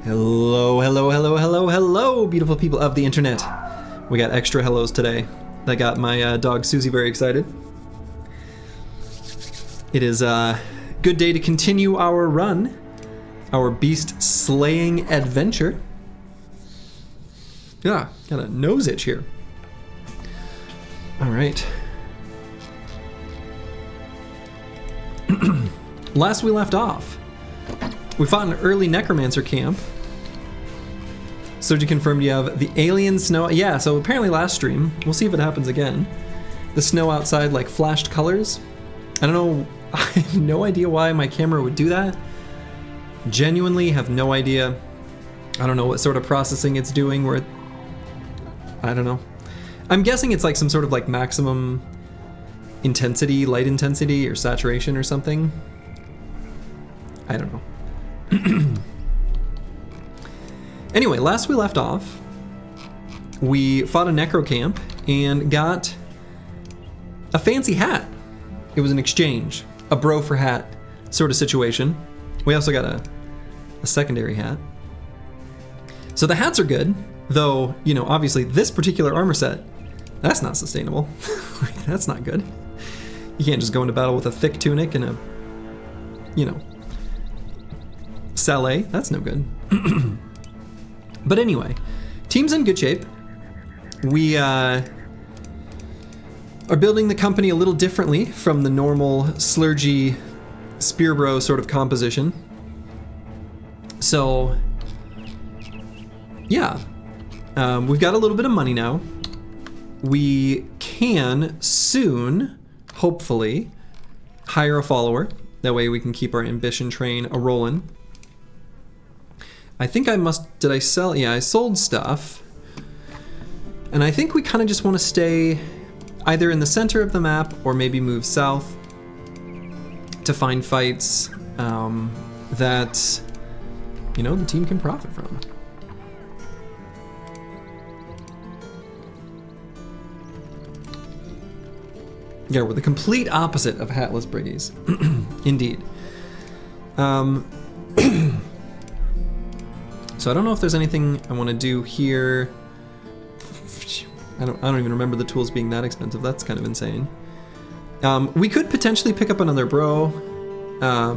Hello, hello, hello, hello, hello, beautiful people of the internet. We got extra hellos today. That got my dog Susie very excited. It is a good day to continue our run, our beast slaying adventure. Yeah, got a nose itch here. All right. Last we left off, we fought an early necromancer camp. Sergi confirmed you have the alien snow. Yeah, so apparently last stream, we'll see if it happens again. The snow outside like flashed colors. I don't know, I have no idea why my camera would do that. Genuinely have no idea. I don't know what sort of processing it's doing where I don't know. I'm guessing it's like some sort of like maximum intensity, light intensity or saturation or something. I don't know. Anyway, last we left off, we fought a necro camp and got a fancy hat. It was an exchange, a bro for hat sort of situation. We also got a secondary hat. So the hats are good, though, you know, obviously this particular armor set, that's not sustainable. That's not good. You can't just go into battle with a thick tunic and a, you know, salé. That's no good. But anyway, team's in good shape. We are building the company a little differently from the normal slurgy spear bro sort of composition. So, yeah, we've got a little bit of money now. We can soon, hopefully, hire a follower. That way we can keep our ambition train a-rolling. I think did I sell? Yeah, I sold stuff. And I think we kind of just want to stay either in the center of the map or maybe move south to find fights that, you know, the team can profit from. Yeah, we're the complete opposite of hatless briggies. Indeed. So I don't know if there's anything I want to do here. I don't even remember the tools being that expensive. That's kind of insane. We could potentially pick up another bro. I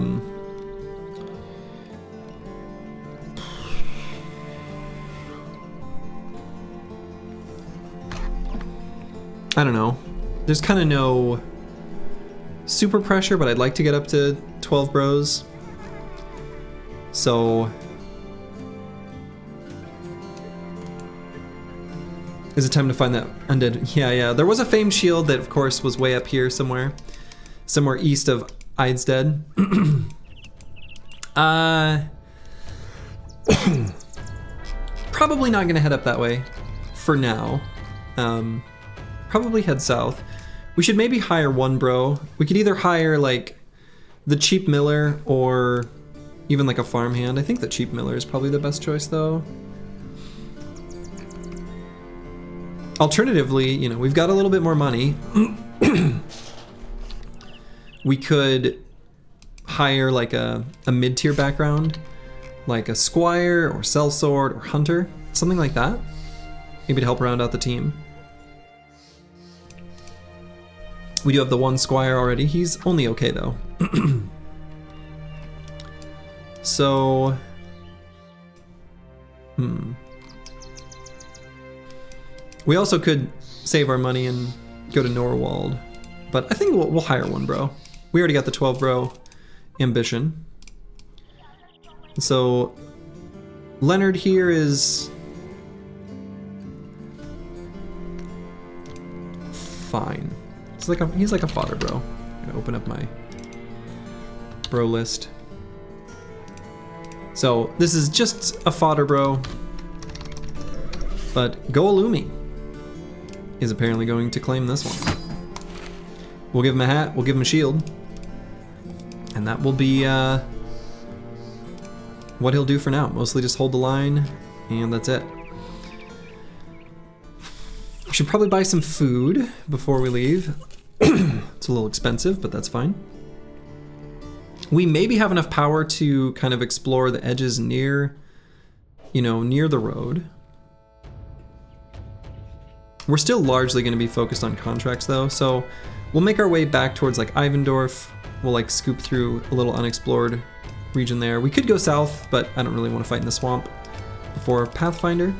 don't know. There's kind of no super pressure, but I'd like to get up to 12 bros. So is it time to find that undead? Yeah. There was a famed shield that, of course, was way up here somewhere east of Eidsted. Probably not gonna head up that way for now. Probably head south. We should maybe hire one bro. We could either hire like the cheap miller or even like a farmhand. I think the cheap miller is probably the best choice though. Alternatively, you know, we've got a little bit more money. We could hire like a mid-tier background, like a squire or sellsword or hunter, something like that. Maybe to help round out the team. We do have the one squire already. He's only okay though. So, we also could save our money and go to Norwald, but I think we'll hire one bro. We already got the 12 bro ambition. So Leonard here is fine. He's like a fodder bro. I'm gonna open up my bro list. So this is just a fodder bro, but Goalumi is apparently going to claim this one. We'll give him a hat, we'll give him a shield, and that will be what he'll do for now. Mostly just hold the line, and that's it. We should probably buy some food before we leave. It's a little expensive, but that's fine. We maybe have enough power to kind of explore the edges near you know, near the road. We're still largely going to be focused on contracts though, so we'll make our way back towards like Ivendorf. We'll like scoop through a little unexplored region there. We could go south, but I don't really want to fight in the swamp before Pathfinder.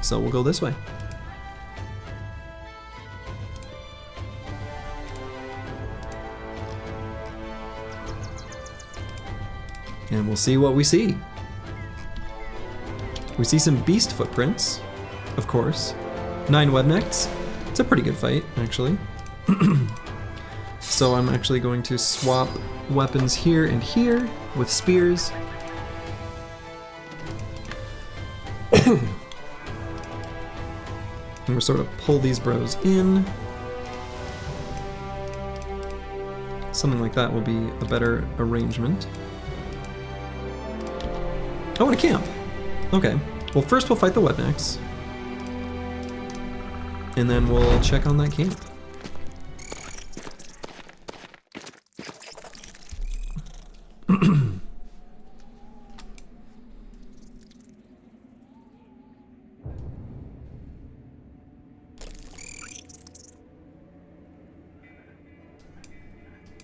So we'll go this way. And we'll see what we see. We see some beast footprints, of course. 9 Webnecks. It's a pretty good fight, actually. So I'm actually going to swap weapons here and here with spears. And we'll sort of pull these bros in. Something like that will be a better arrangement. Oh, and a camp. Okay. Well, first we'll fight the Webnecks. And then we'll check on that camp.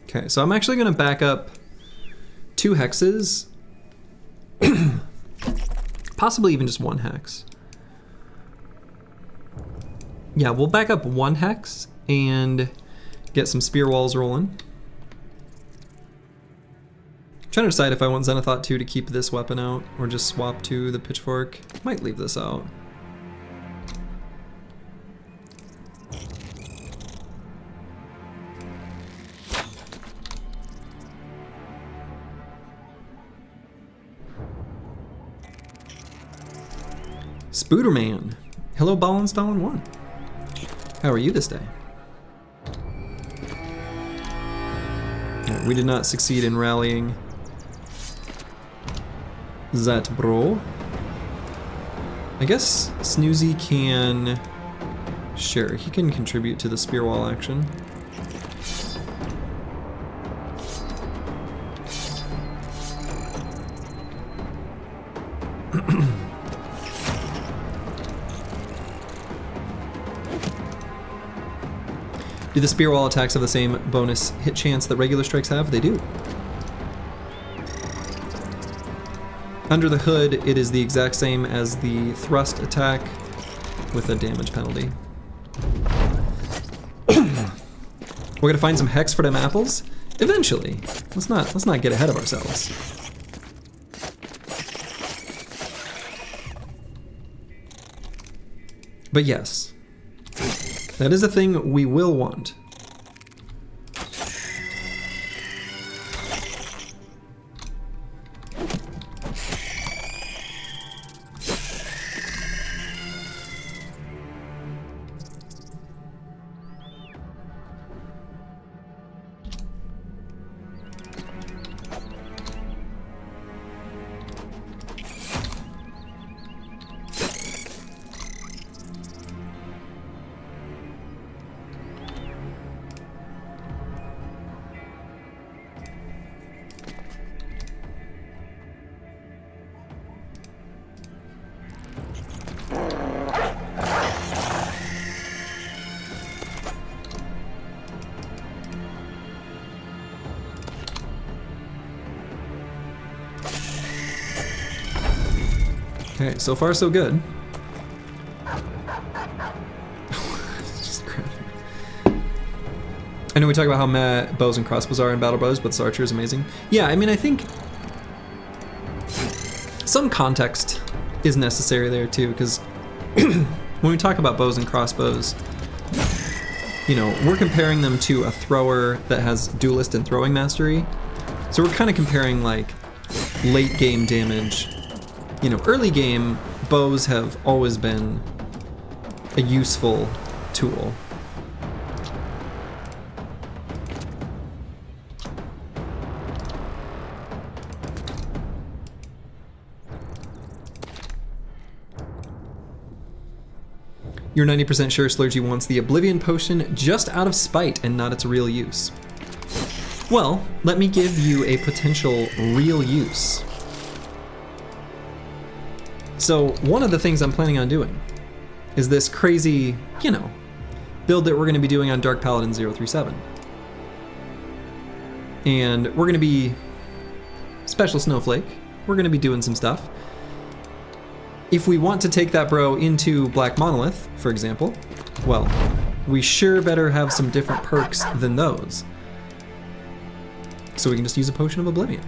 Okay, so I'm actually going to back up 2 hexes. Possibly even just 1 hex. Yeah, we'll back up 1 hex and get some spear walls rolling. I'm trying to decide if I want Zenithot 2 to keep this weapon out or just swap to the pitchfork. Might leave this out. Spooderman. Hello, Ballenstallen1. How are you this day? Yeah, we did not succeed in rallying that bro. I guess Snoozy can... Sure, he can contribute to the spear wall action. Do the spear wall attacks have the same bonus hit chance that regular strikes have? They do. Under the hood, it is the exact same as the thrust attack with a damage penalty. We're gonna find some hex for them apples eventually. Let's not get ahead of ourselves. But yes. That is a thing we will want. Okay, so far so good. It's just crap. I know we talk about how meh bows and crossbows are in Battle Bros, but this archer is amazing. Yeah, I mean, I think some context is necessary there too, because when we talk about bows and crossbows, you know, we're comparing them to a thrower that has duelist and throwing mastery. So we're kind of comparing like late game damage. You know, early game, bows have always been a useful tool. You're 90% sure Slurgy wants the Oblivion Potion just out of spite and not its real use. Well, let me give you a potential real use. So one of the things I'm planning on doing is this crazy, you know, build that we're going to be doing on Dark Paladin 037. And we're going to be Special Snowflake. We're going to be doing some stuff. If we want to take that bro into Black Monolith, for example, well, we sure better have some different perks than those. So we can just use a Potion of Oblivion.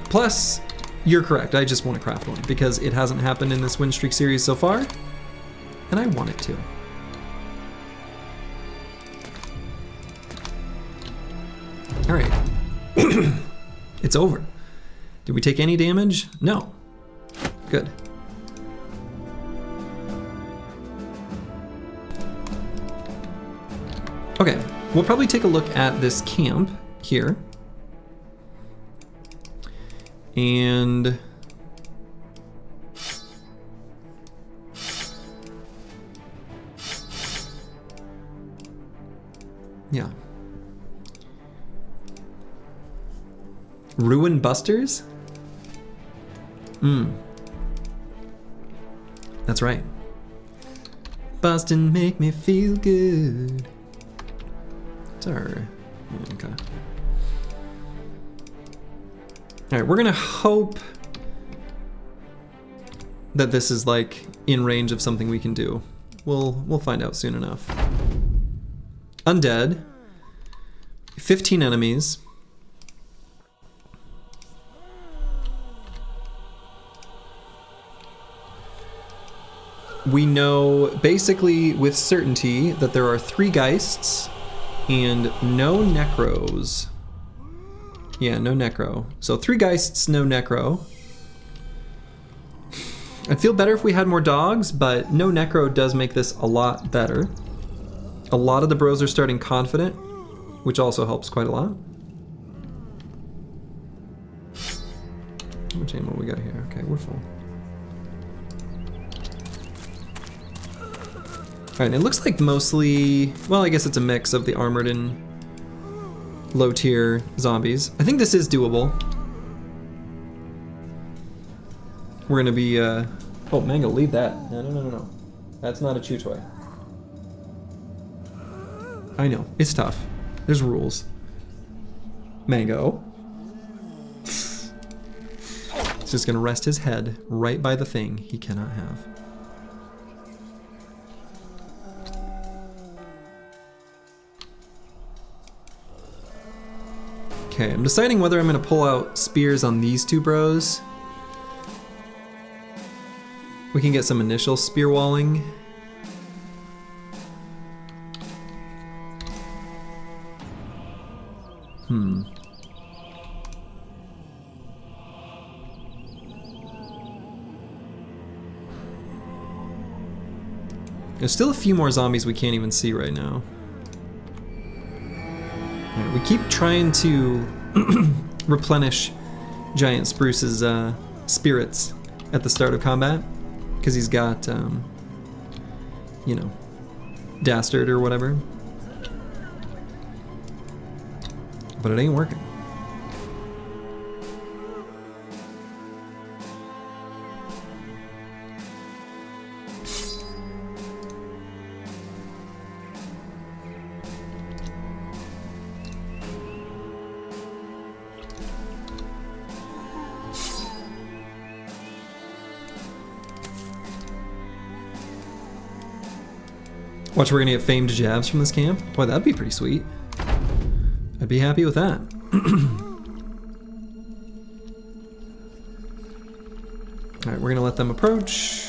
Plus, you're correct, I just want to craft one because it hasn't happened in this Winstreak series so far, and I want it to. All right, it's over. Did we take any damage? No. Good. Okay, we'll probably take a look at this camp here. And yeah. Ruin Busters? That's right. Bustin' make me feel good. It's our... okay. Alright, we're gonna hope that this is like in range of something we can do. We'll find out soon enough. Undead. 15 enemies. We know basically with certainty that there are 3 Geists and no Necros. Yeah, no Necro. So 3 Geists, no Necro. I'd feel better if we had more dogs, but no Necro does make this a lot better. A lot of the bros are starting confident, which also helps quite a lot. How much ammo we got here? Okay, we're full. Alright, it looks like mostly, well, I guess it's a mix of the armored and low tier zombies. I think this is doable. We're gonna be, oh, Mango, leave that. No. That's not a chew toy. I know, it's tough. There's rules. Mango. He's just gonna rest his head right by the thing he cannot have. Okay, I'm deciding whether I'm gonna pull out spears on these 2 bros. We can get some initial spear walling. There's still a few more zombies we can't even see right now. Right, we keep trying to replenish Giant Spruce's spirits at the start of combat, because he's got, you know, Dastard or whatever. But it ain't working. Watch, we're gonna get famed jabs from this camp. Boy, that'd be pretty sweet. I'd be happy with that. Alright, we're gonna let them approach.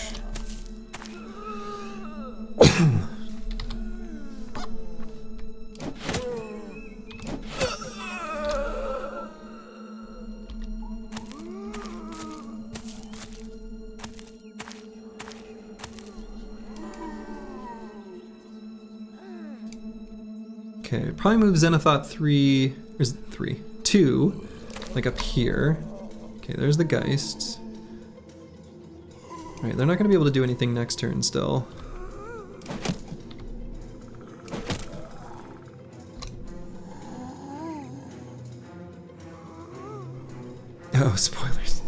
Okay, probably move Xenothought 2, like up here. Okay, there's the Geists. Alright, they're not gonna be able to do anything next turn still. Oh, spoilers.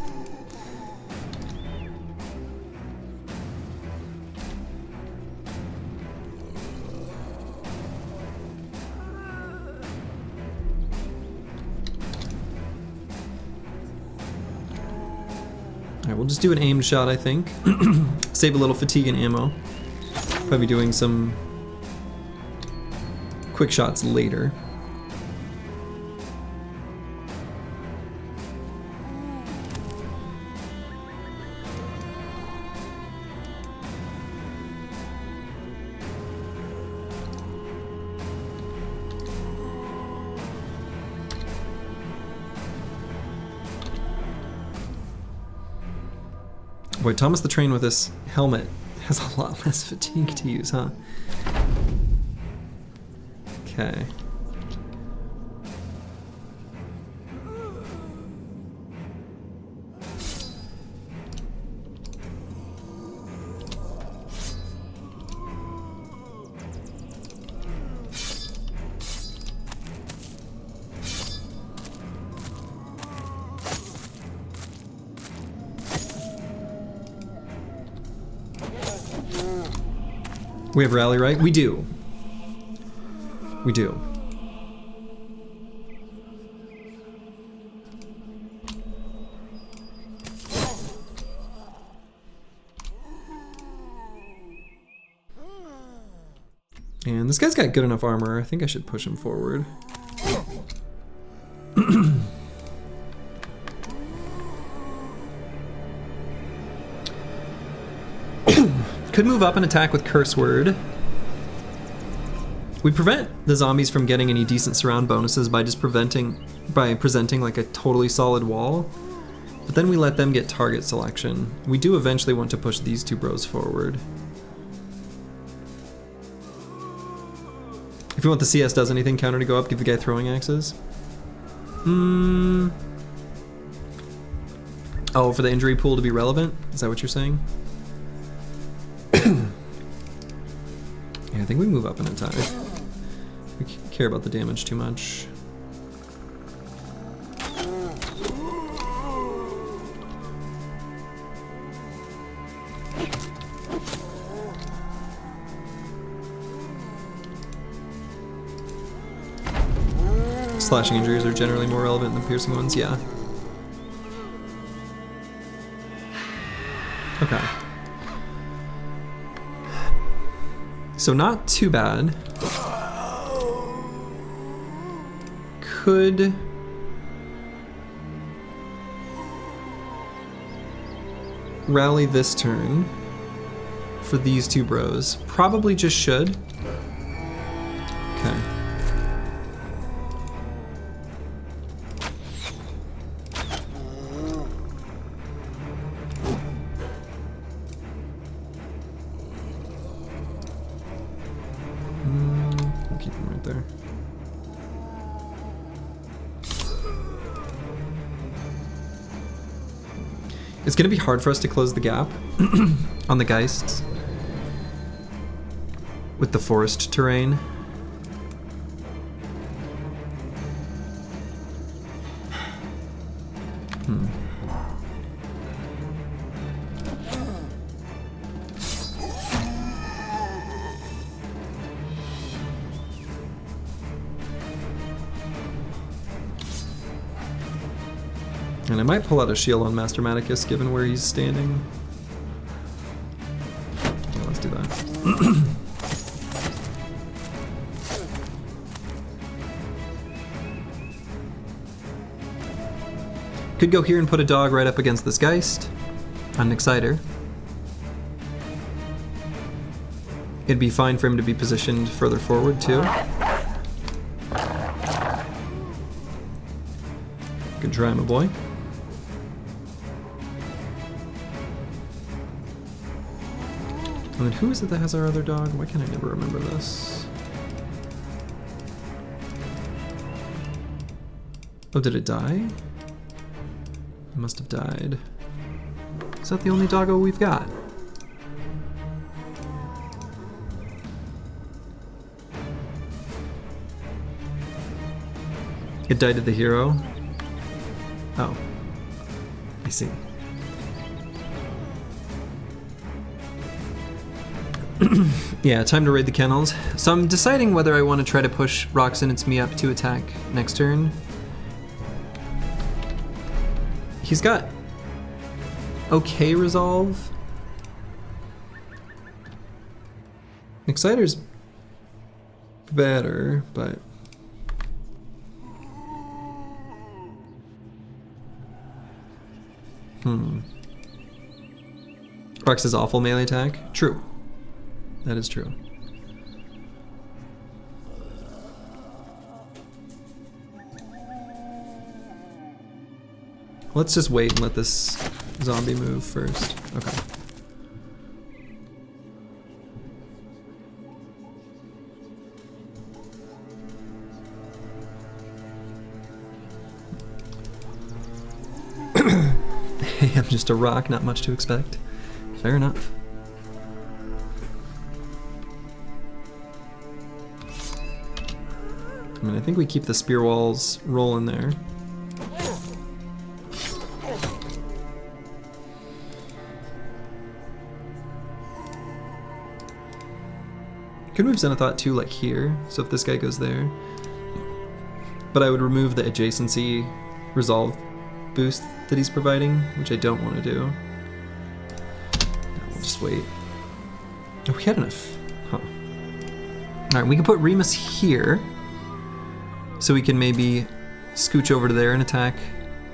Alright, we'll just do an aimed shot, I think. Save a little fatigue and ammo. Probably doing some quick shots later. Boy, Thomas the Train with this helmet has a lot less fatigue to use, huh? Okay. We have rally, right? We do. We do. And this guy's got good enough armor. I think I should push him forward. Could move up and attack with Curse Word. We prevent the zombies from getting any decent surround bonuses by just presenting like a totally solid wall. But then we let them get target selection. We do eventually want to push these two bros forward. If you want the CS does anything counter to go up, give the guy throwing axes. Oh, for the injury pool to be relevant? Is that what you're saying? Yeah, I think we move up and attack. We care about the damage too much. Slashing injuries are generally more relevant than piercing ones, yeah. Okay. So not too bad. Could rally this turn for these two bros. Probably just should. Okay. I'll keep him right there. It's gonna be hard for us to close the gap on the Geists with the forest terrain. And I might pull out a shield on Master Maticus, given where he's standing. Yeah, let's do that. Could go here and put a dog right up against this Geist on an Exciter. It'd be fine for him to be positioned further forward, too. Good try, my boy. And then who is it that has our other dog? Why can't I never remember this? Oh, did it die? It must have died. Is that the only doggo we've got? It died to the hero? Oh. I see. Yeah, time to raid the kennels. So I'm deciding whether I want to try to push Roxanne and me up to attack next turn. He's got okay resolve. Exciter's better, but Rex is awful melee attack. True. That is true. Let's just wait and let this zombie move first. Okay. Hey, I'm just a rock, not much to expect. Fair enough. I mean, I think we keep the spear walls rolling there. Could move Zenithot too, like here, so if this guy goes there. But I would remove the adjacency resolve boost that he's providing, which I don't want to do. No, we'll just wait. Oh, we had enough. Huh. Alright, we can put Remus here, so we can maybe scooch over to there and attack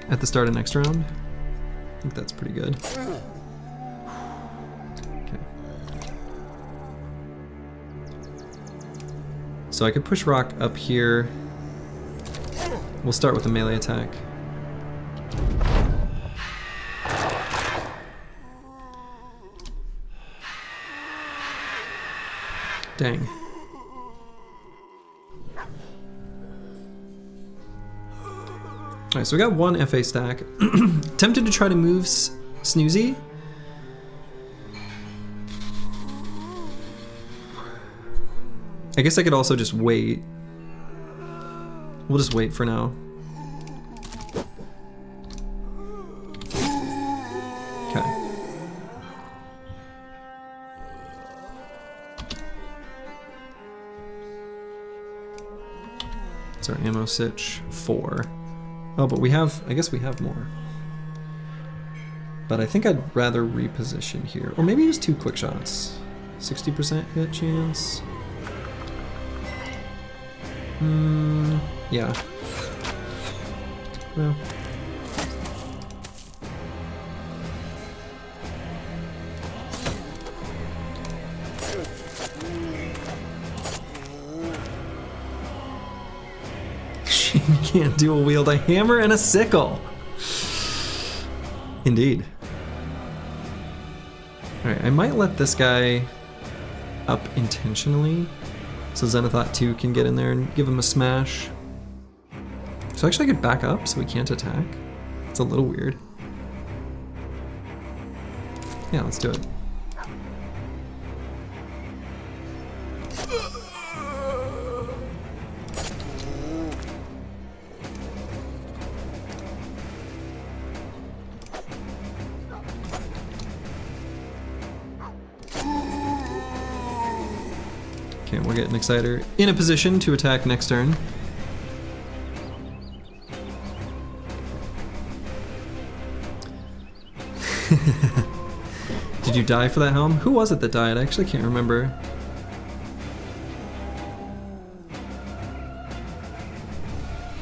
at the start of next round. I think that's pretty good. So I could push Rock up here. We'll start with a melee attack. Dang. Alright, so we got one FA stack. Tempted to try to move Snoozy. I guess I could also just wait. We'll just wait for now. Okay. It's our ammo sitch, 4. Oh, but we have, I guess we have more. But I think I'd rather reposition here. Or maybe use 2 quick shots. 60% hit chance. Yeah. Well. She can't dual wield a hammer and a sickle. Indeed. Alright, I might let this guy up intentionally. So Zenithot 2 can get in there and give him a smash. So actually I could back up so we can't attack. It's a little weird. Yeah, let's do it. Okay, we'll get an Exciter in a position to attack next turn. Did you die for that helm? Who was it that died? I actually can't remember.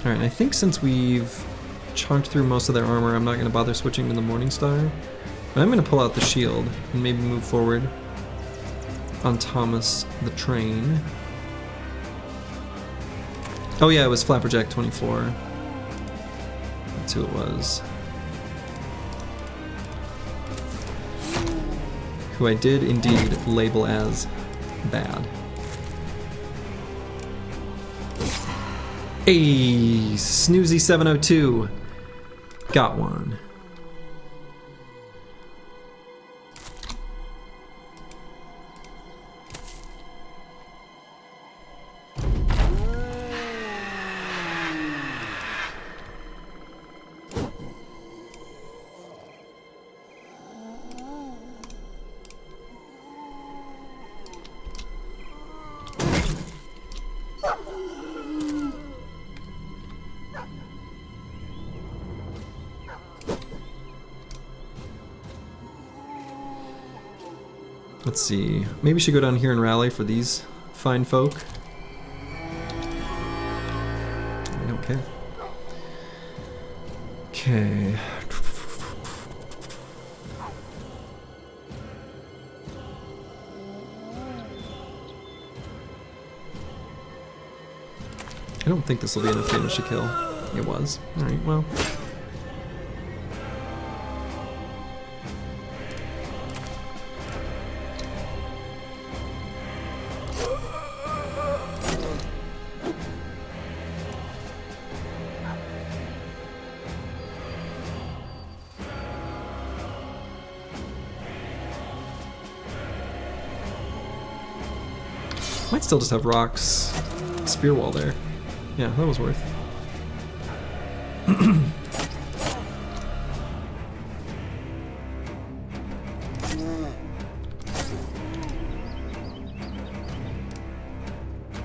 Alright, I think since we've chonked through most of their armor, I'm not going to bother switching to the Morningstar. But I'm going to pull out the shield and maybe move forward on Thomas the Train. Oh yeah, it was Flapperjack 24. That's who it was. Who I did indeed label as bad. Hey, Snoozy 702. Got one. Let's see. Maybe we should go down here and rally for these fine folk. I don't care. Okay. I don't think this will be enough damage to kill. It was. Alright, well. Might still just have rocks. Spear wall there. Yeah, that was worth.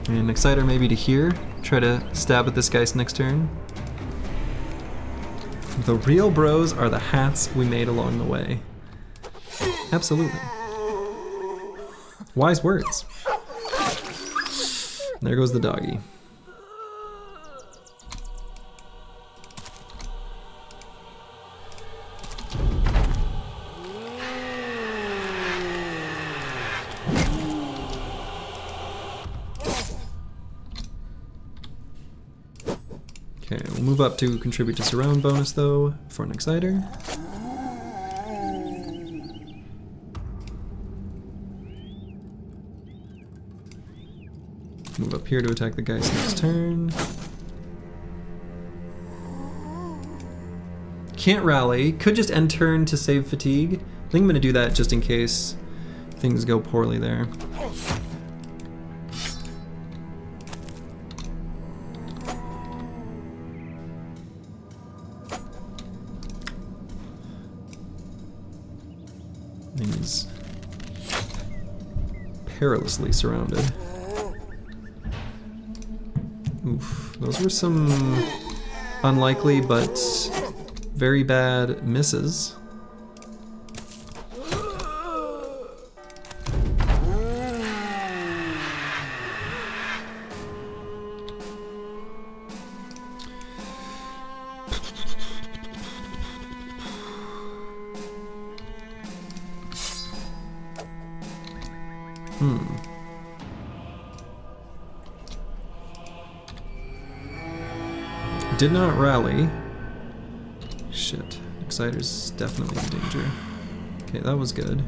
And Exciter maybe to here. Try to stab at this guy's next turn. The real bros are the hats we made along the way. Absolutely. Wise words. There goes the doggy. Okay, we'll move up to contribute to surround bonus though for an Exciter. Move up here to attack the guys next turn. Can't rally. Could just end turn to save fatigue. I think I'm gonna do that just in case things go poorly there. He's perilously surrounded. Oof, those were some unlikely but very bad misses. Did not rally. Shit. Exciter's definitely in danger. Okay, that was good.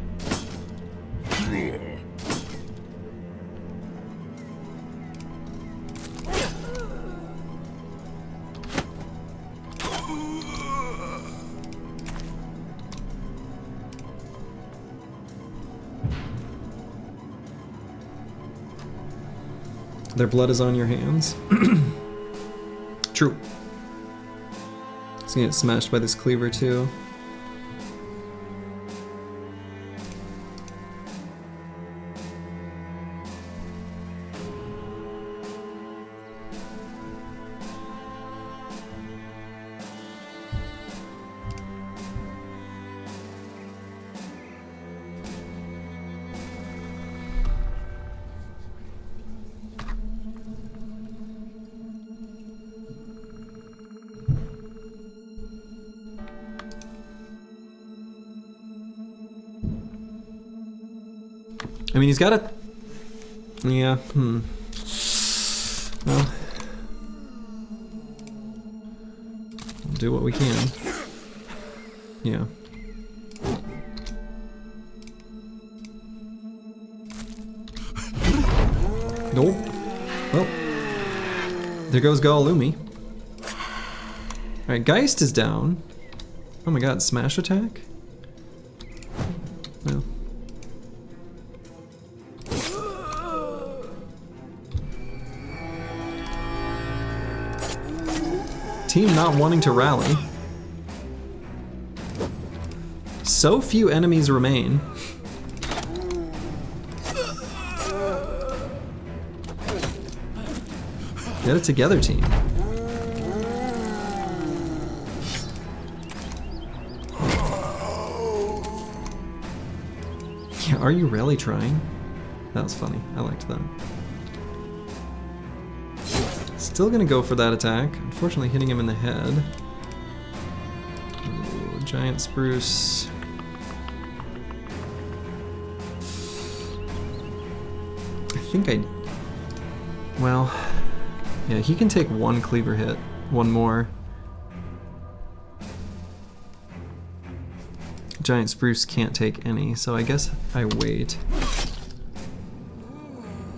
Their blood is on your hands. True. He's gonna get smashed by this cleaver too. I mean, he's got a... Yeah, Well... We'll do what we can. Yeah. Nope. Well. There goes Galumi. Alright, Geist is down. Oh my god, smash attack? Well. Team not wanting to rally. So few enemies remain. Get it together, team. Yeah, are you really trying? That was funny. I liked that. Still gonna go for that attack. Unfortunately hitting him in the head. Ooh, giant spruce. I think well, yeah, he can take one cleaver hit. One more. Giant spruce can't take any, so I guess I wait.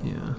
Yeah.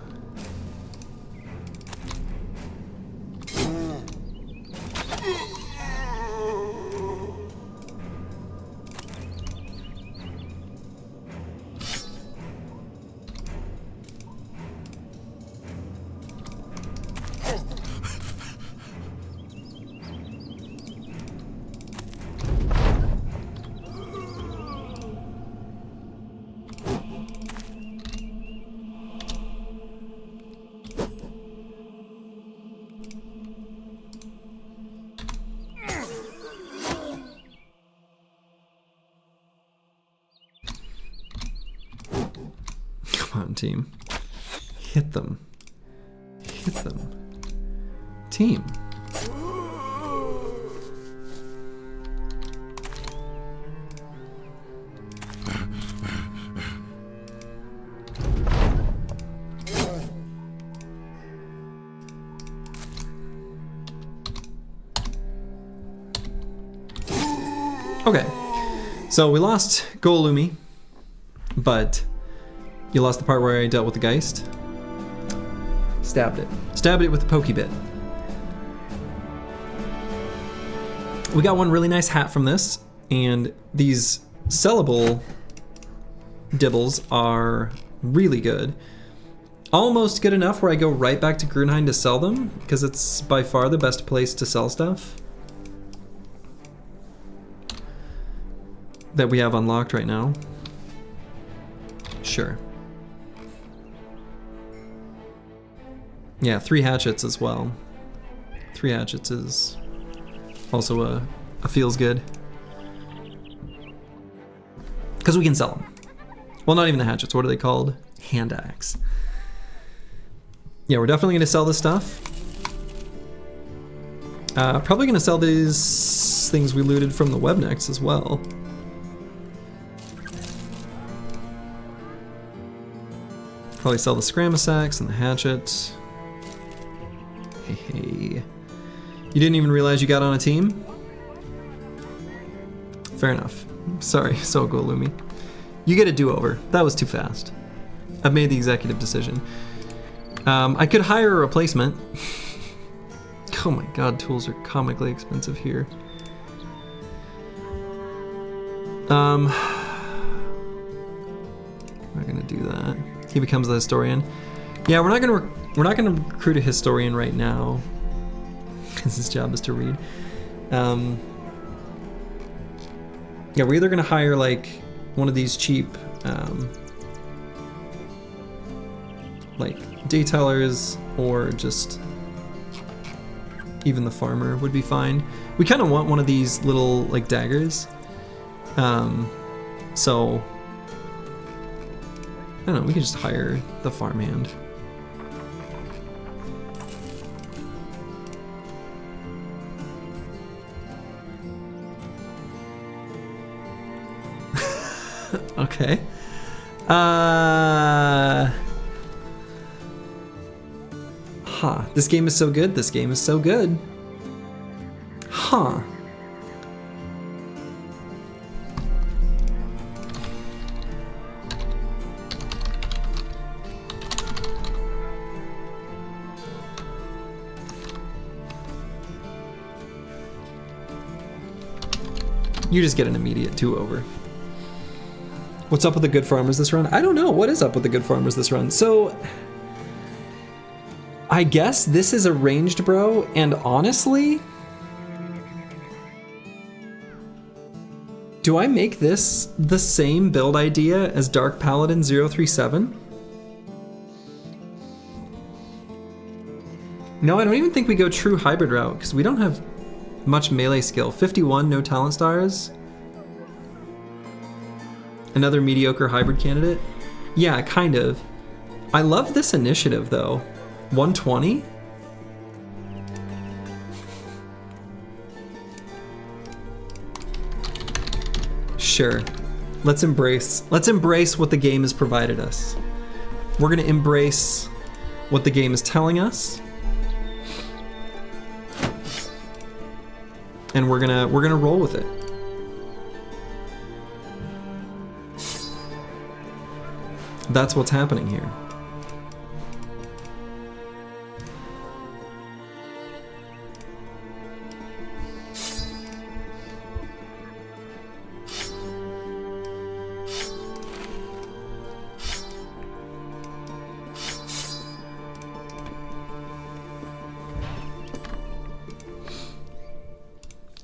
Come on, team. Hit them. Hit them. Team. Okay, so we lost Golumi, but you lost the part where I dealt with the Geist. Stabbed it. Stabbed it with the pokey bit. We got one really nice hat from this, and these sellable dibbles are really good. Almost good enough where I go right back to Grunheim to sell them, because it's by far the best place to sell stuff that we have unlocked right now. Sure. Yeah, 3 hatchets as well. 3 hatchets is also a feels good. Because we can sell them. Well, not even the hatchets. What are they called? Hand axe. Yeah, we're definitely going to sell this stuff. Probably going to sell these things we looted from the Webnecks as well. Probably sell the Scramus axe and the hatchet. Hey. You didn't even realize you got on a team? Fair enough. Sorry, so Golumi. You get a do-over. That was too fast. I've made the executive decision. I could hire a replacement. Oh my god, tools are comically expensive here. I'm not gonna do that. He becomes the historian. Yeah, we're not gonna recruit a historian right now, because his job is to read. Yeah, we're either gonna hire like one of these cheap, like daytellers, or just even the farmer would be fine. We kind of want one of these little like daggers. So I don't know, we could just hire the farmhand. Okay. Huh. This game is so good. This game is so good. Huh. You just get an immediate 2-over. What's up with the good farmers this run? I don't know. What is up with the good farmers this run? So, I guess this is a ranged bro, and honestly, do I make this the same build idea as Dark Paladin 037? No, I don't even think we go true hybrid route, because we don't have much melee skill. 51, no talent stars. Another mediocre hybrid candidate? Yeah, kind of. I love this initiative though. 120? Sure. Let's embrace what the game has provided us. We're gonna embrace what the game is telling us. And we're gonna roll with it. That's what's happening here.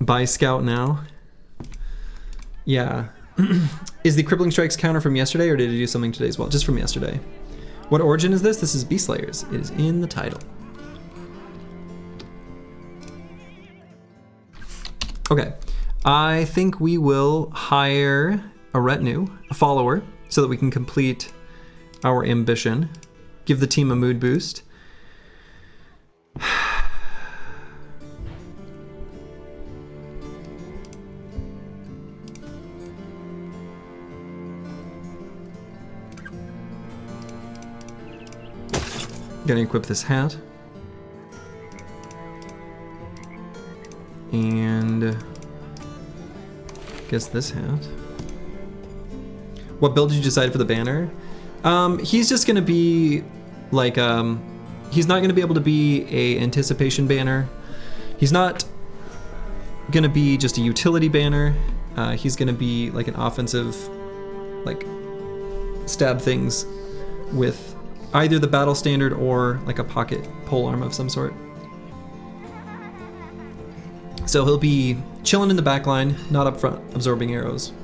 Buy Scout now. Yeah. Is the Crippling Strikes counter from yesterday, or did it do something today as well? Just from yesterday. What origin is this? This is Beast Slayers. It is in the title. Okay. I think we will hire a retinue, a follower, so that we can complete our ambition. Give the team a mood boost. Gonna equip this hat. And guess this hat. What build did you decide for the banner? He's just gonna be like, he's not gonna be able to be a anticipation banner. He's not gonna be just a utility banner. He's gonna be like an offensive, like stab things with either the battle standard or like a pocket polearm of some sort. So he'll be chilling in the back line, not up front, absorbing arrows.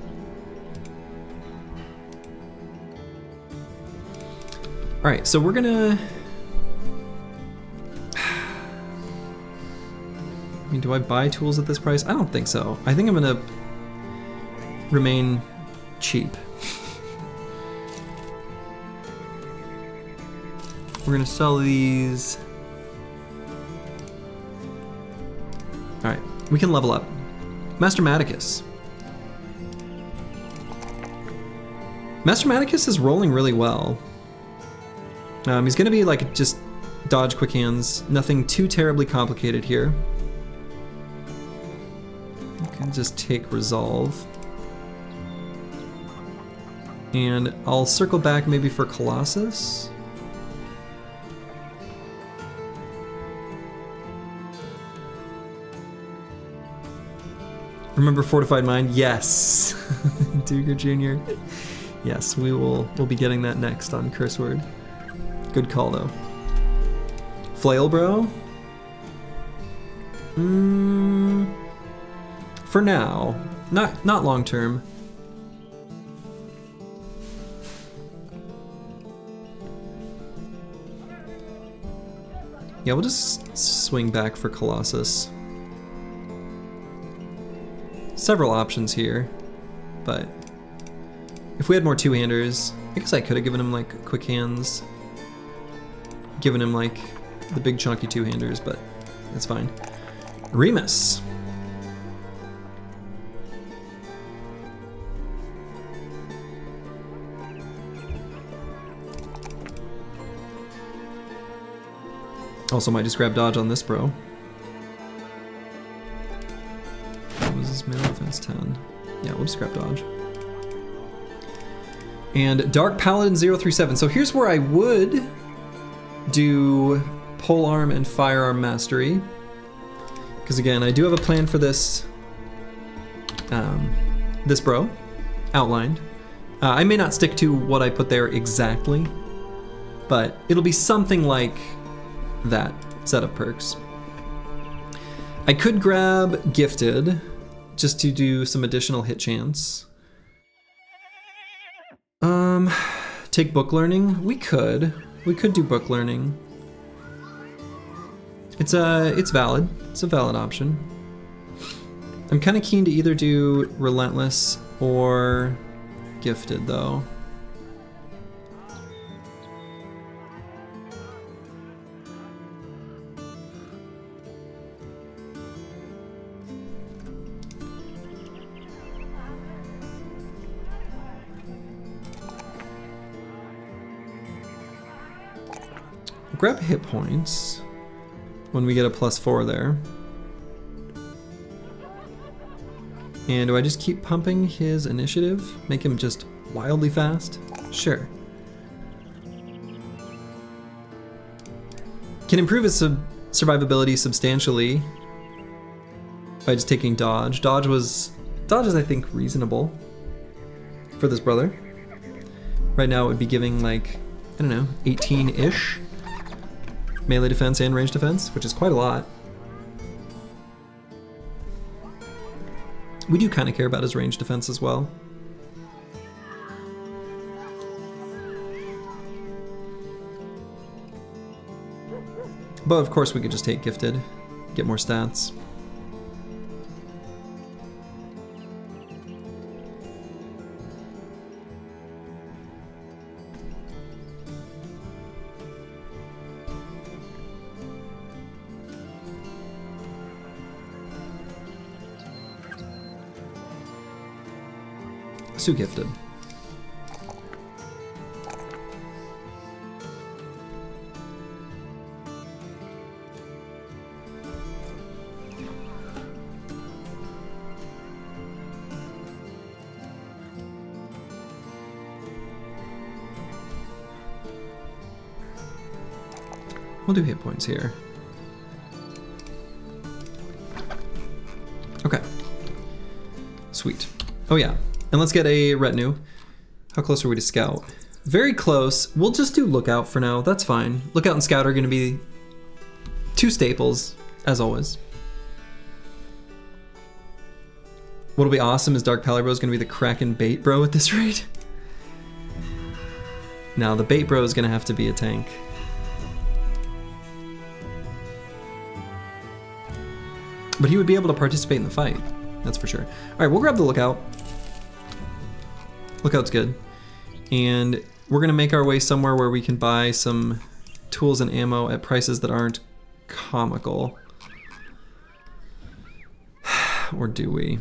All right, so we're gonna... I mean, do I buy tools at this price? I don't think so. I think I'm gonna remain cheap. We're gonna sell these. All right, we can level up. Master Maticus. Master Maticus is rolling really well. He's gonna be like just dodge quick hands, nothing too terribly complicated here. You can just take resolve. And I'll circle back maybe for Colossus. Remember Fortified Mind? Yes. Duger Jr. Yes, we'll be getting that next on Curse Word. Good call though. Flail Bro? For now. Not long term. Yeah, we'll just swing back for Colossus. Several options here, but if we had more two-handers, I guess I could have given him like quick hands, given him like the big chunky two-handers, but it's fine. Remus. Also might just grab dodge on this bro. Melee defense 10. Yeah, we'll just grab dodge. And Dark Paladin 037. So here's where I would do polearm and firearm mastery. Because again, I do have a plan for this this bro outlined. I may not stick to what I put there exactly, but it'll be something like that set of perks. I could grab Gifted, just to do some additional hit chance. Take book learning. We could do book learning. It's valid. It's a valid option. I'm kind of keen to either do Relentless or gifted though. Grab hit points when we get a +4 there. And do I just keep pumping his initiative? Make him just wildly fast? Sure. Can improve his survivability substantially by just taking dodge. Dodge is, I think, reasonable for this brother. Right now it would be giving like, I don't know, 18-ish. Melee defense and range defense, which is quite a lot. We do kind of care about his range defense as well. But of course we could just take gifted, get more stats. So gifted. We'll do hit points here. Okay. Sweet. Oh yeah. And let's get a retinue. How close are we to scout? Very close. We'll just do lookout for now. That's fine. Lookout and scout are going to be two staples, as always. What'll be awesome is Dark Pally Bro is going to be the Kraken bait bro at this rate. Now the bait bro is going to have to be a tank. But he would be able to participate in the fight. That's for sure. All right, we'll grab the lookout. Lookout's good. And we're gonna make our way somewhere where we can buy some tools and ammo at prices that aren't comical. Or do we?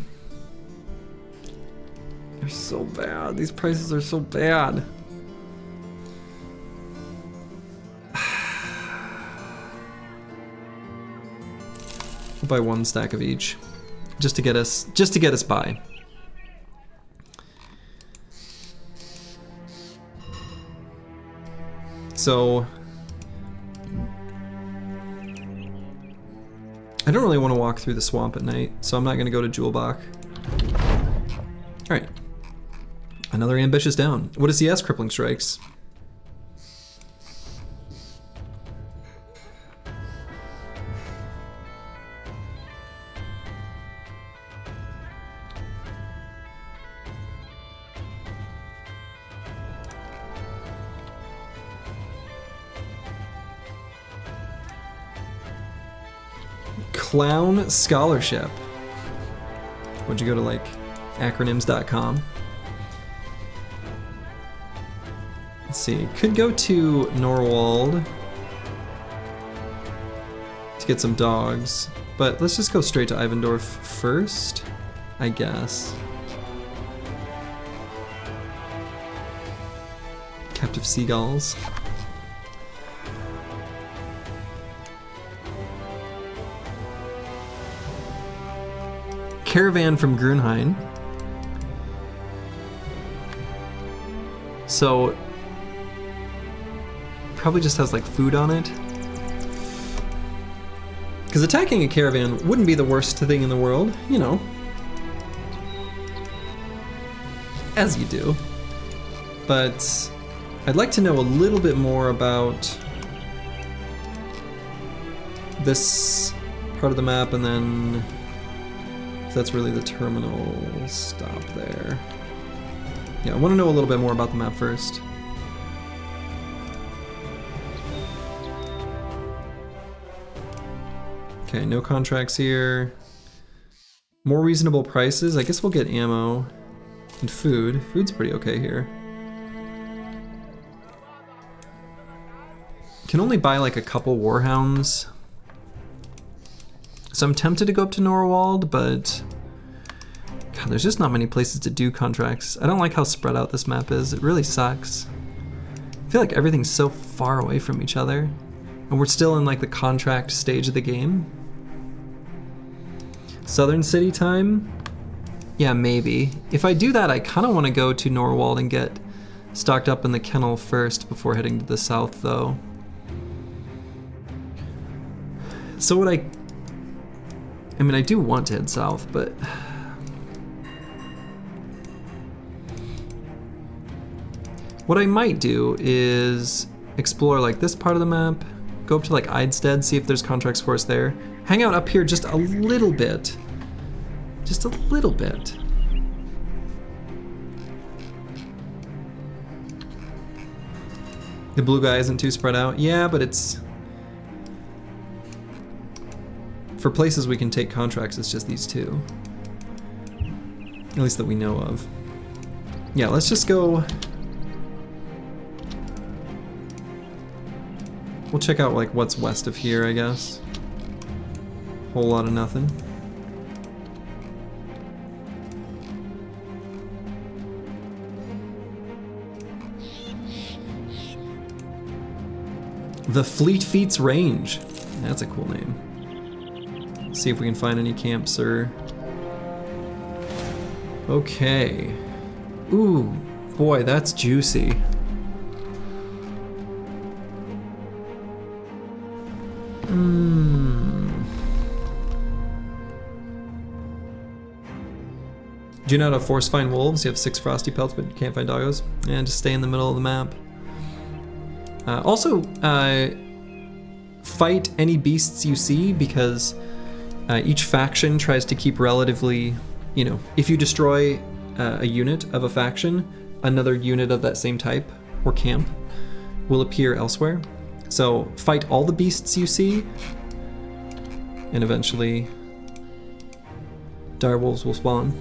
They're so bad. These prices are so bad. We'll buy one stack of each. Just to get us by. So I don't really want to walk through the swamp at night, so I'm not going to go to Jewelbach. All right, another ambitious down. What is CS? Crippling strikes. Clown Scholarship. Would you go to like acronyms.com? Let's see, could go to Norwald to get some dogs, but let's just go straight to Ivendorf first, I guess. Captive seagulls. Caravan from Grunheim. So probably just has like food on it. Because attacking a caravan wouldn't be the worst thing in the world, you know. As you do. But I'd like to know a little bit more about this part of the map, and then if that's really the terminal stop there. Yeah, I want to know a little bit more about the map first. Okay, no contracts here. More reasonable prices. I guess we'll get ammo And food. Food's pretty okay here. Can only buy like a couple warhounds. So I'm tempted to go up to Norwald, but God, there's just not many places to do contracts. I don't like how spread out this map is. It really sucks. I feel like everything's so far away from each other. And we're still in like the contract stage of the game. Southern City time? Yeah, maybe. If I do that, I kind of want to go to Norwald and get stocked up in the kennel first before heading to the south, though. So what I mean, I do want to head south, but what I might do is explore like this part of the map, go up to like Eidstead, see if there's contracts for us there, hang out up here just a little bit. Just a little bit. The blue guy isn't too spread out. Yeah, but it's... For places we can take contracts, it's just these two. At least that we know of. Yeah, let's just go... We'll check out like what's west of here, I guess. Whole lot of nothing. The Fleet Feet's Range. That's a cool name. See if we can find any camps or... Okay. Ooh, boy, that's juicy. Do you know how to force find wolves? You have 6 frosty pelts, but you can't find doggos. And just stay in the middle of the map. Also, fight any beasts you see, because each faction tries to keep relatively, you know, if you destroy a unit of a faction, another unit of that same type or camp will appear elsewhere. So fight all the beasts you see, and eventually direwolves will spawn.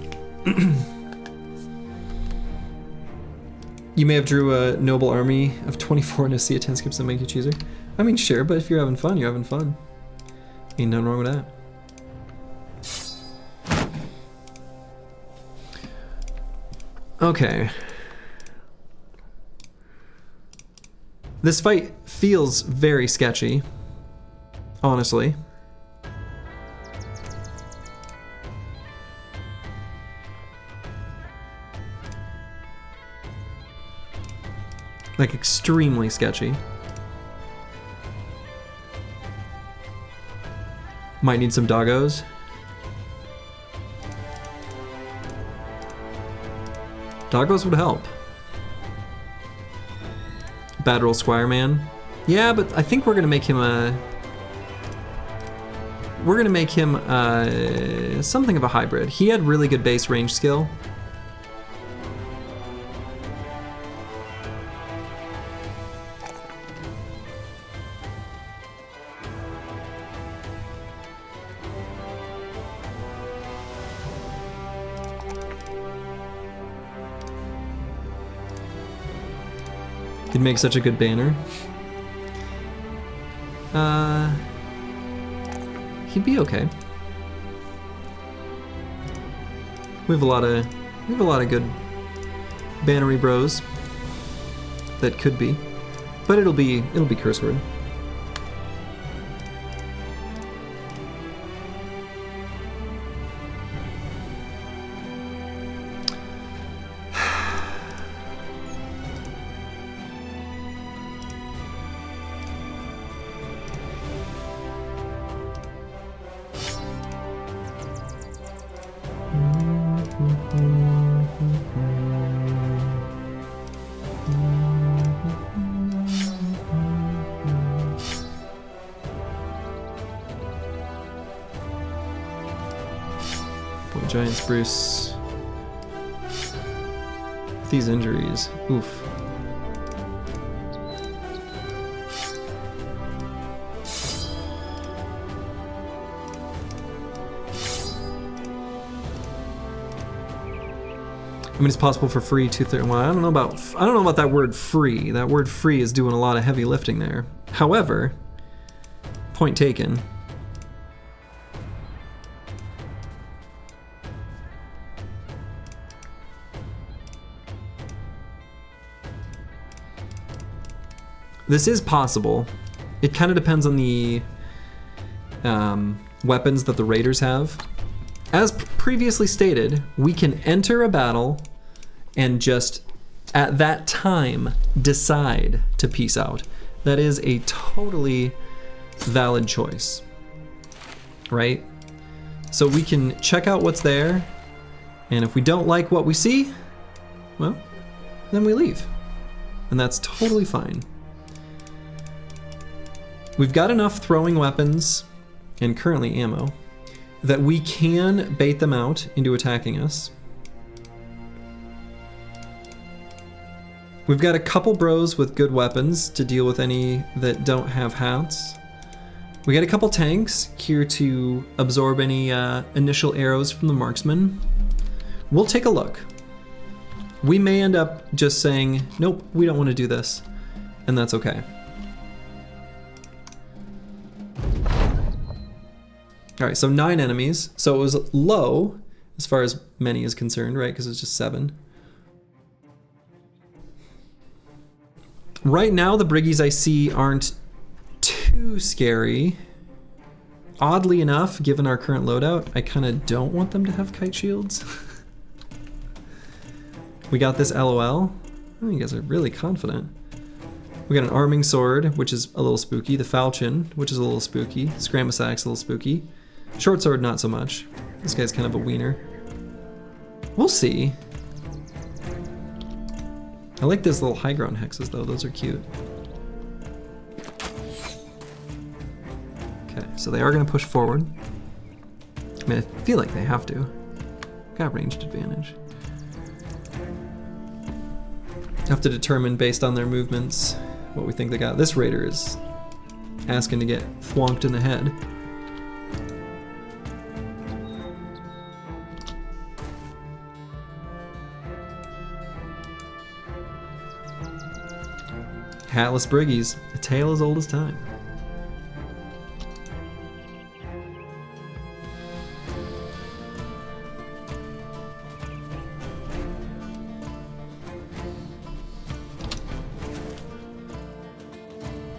You may have drew a noble army of 24 and a sea of 10 skips that make you chooser. I mean, sure, but if you're having fun, you're having fun. Ain't nothing wrong with that. Okay. This fight feels very sketchy, honestly. Like, extremely sketchy. Might need some doggos. Doggos would help. Bad roll Squire Man. Yeah, but I think we're gonna make him a... We're gonna make him something of a hybrid. He had really good base range skill. He'd make such a good banner. He'd be okay. We have a lot of good bannery bros that could be, but it'll be curse word. Giant spruce. These injuries, oof. mean, it's possible for free 230. Well, I don't know about that word free. That word free is doing a lot of heavy lifting there. However, point taken. This is possible. It kind of depends on the weapons that the raiders have. As previously stated, we can enter a battle and just at that time decide to peace out. That is a totally valid choice, right? So we can check out what's there, and if we don't like what we see, well, then we leave. And that's totally fine. We've got enough throwing weapons and currently ammo that we can bait them out into attacking us. We've got a couple bros with good weapons to deal with any that don't have hats. We got a couple tanks here to absorb any initial arrows from the marksman. We'll take a look. We may end up just saying, nope, we don't want to do this, and that's okay. All right, so 9 enemies. So it was low as far as many is concerned, right? Because it's just 7. Right now, the Briggies I see aren't too scary. Oddly enough, given our current loadout, I kind of don't want them to have kite shields. We got this LOL. Oh, you guys are really confident. We got an arming sword, which is a little spooky. The falchion, which is a little spooky. Scramasax, a little spooky. Short sword, not so much. This guy's kind of a wiener. We'll see. I like those little high ground hexes though, those are cute. Okay, so they are gonna push forward. I mean, I feel like they have to. Got ranged advantage. Have to determine based on their movements what we think they got. This raider is asking to get thwonked in the head. Hatless Briggies, a tale as old as time.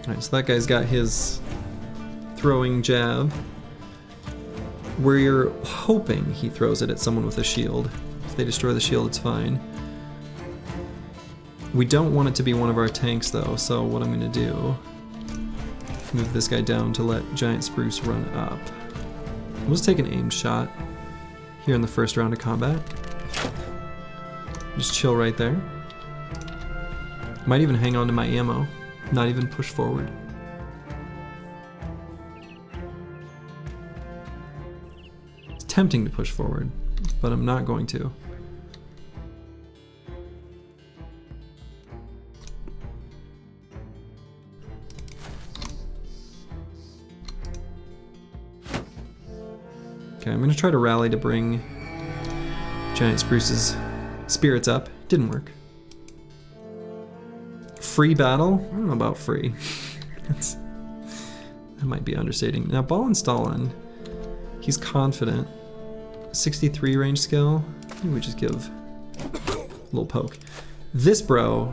Alright, so that guy's got his throwing jab. Where you're hoping he throws it at someone with a shield. If they destroy the shield, it's fine. We don't want it to be one of our tanks though, so what I'm gonna do, move this guy down to let Giant Spruce run up. We'll just take an aimed shot here in the first round of combat. Just chill right there. Might even hang on to my ammo, not even push forward. It's tempting to push forward, but I'm not going to. Okay, I'm gonna try to rally to bring Giant Spruce's spirits up. Didn't work. Free battle? I don't know about free. That might be understating. Now, Ball and Stalin, he's confident. 63 range skill. Maybe we just give a little poke. This bro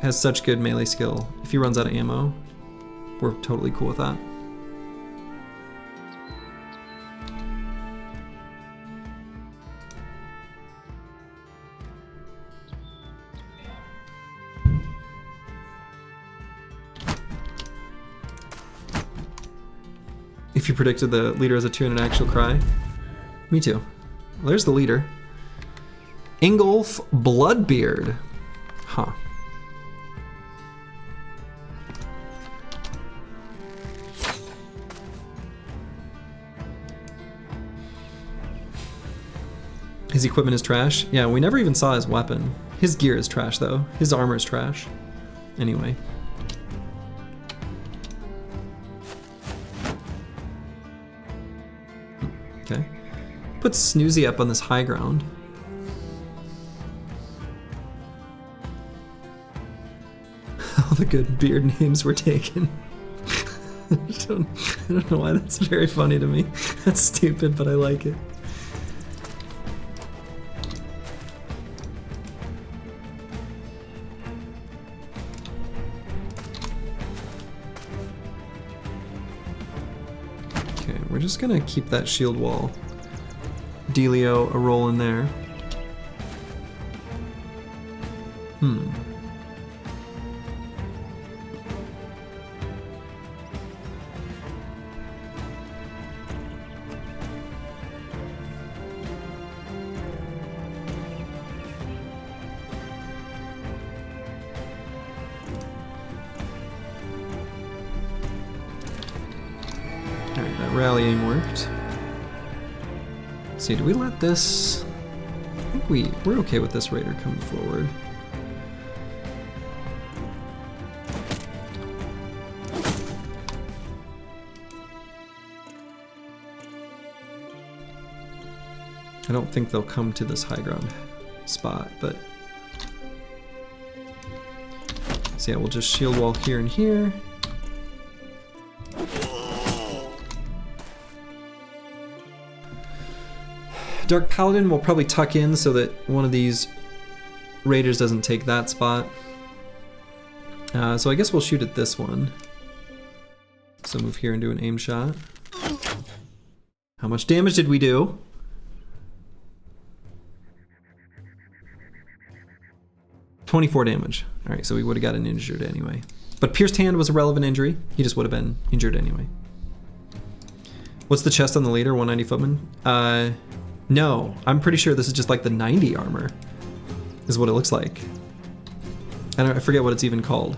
has such good melee skill. If he runs out of ammo, we're totally cool with that. If you predicted the leader has a 2 and an actual cry. Me too. Well, there's the leader. Ingolf Bloodbeard. Huh. His equipment is trash? Yeah, we never even saw his weapon. His gear is trash though. His armor is trash. Anyway. Okay. Put Snoozy up on this high ground. All the good beard names were taken. I don't know why that's very funny to me. That's stupid, but I like it. Okay, we're just gonna keep that shield wall dealio a roll in there. Alright, that rallying worked. Let's see, do we let this... I think we're okay with this raider coming forward. I don't think they'll come to this high ground spot, but... So yeah, we'll just shield wall here and here. Dark Paladin will probably tuck in so that one of these raiders doesn't take that spot. So I guess we'll shoot at this one. So move here and do an aim shot. How much damage did we do? $24 damage. Alright, so we would have gotten injured anyway. But pierced hand was a relevant injury. He just would have been injured anyway. What's the chest on the leader? 190 footman? No, I'm pretty sure this is just like the 90 armor, is what it looks like. I forget what it's even called.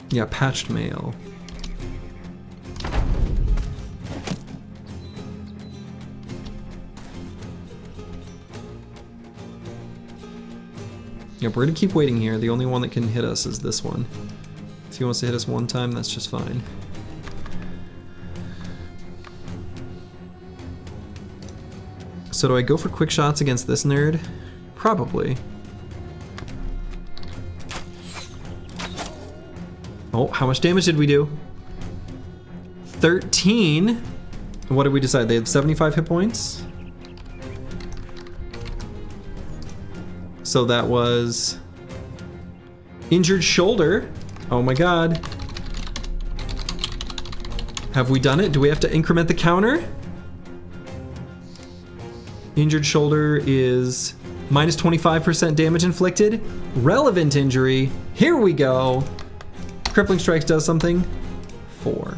Yeah, patched mail. Yep, we're gonna keep waiting here. The only one that can hit us is this one. If he wants to hit us one time, that's just fine. So do I go for quick shots against this nerd? Probably. Oh, how much damage did we do? 13. And what did we decide? They had 75 hit points? So that was injured shoulder. Oh my god. Have we done it? Do we have to increment the counter? Injured shoulder is minus 25% damage inflicted. Relevant injury. Here we go. Crippling strikes does something. 4.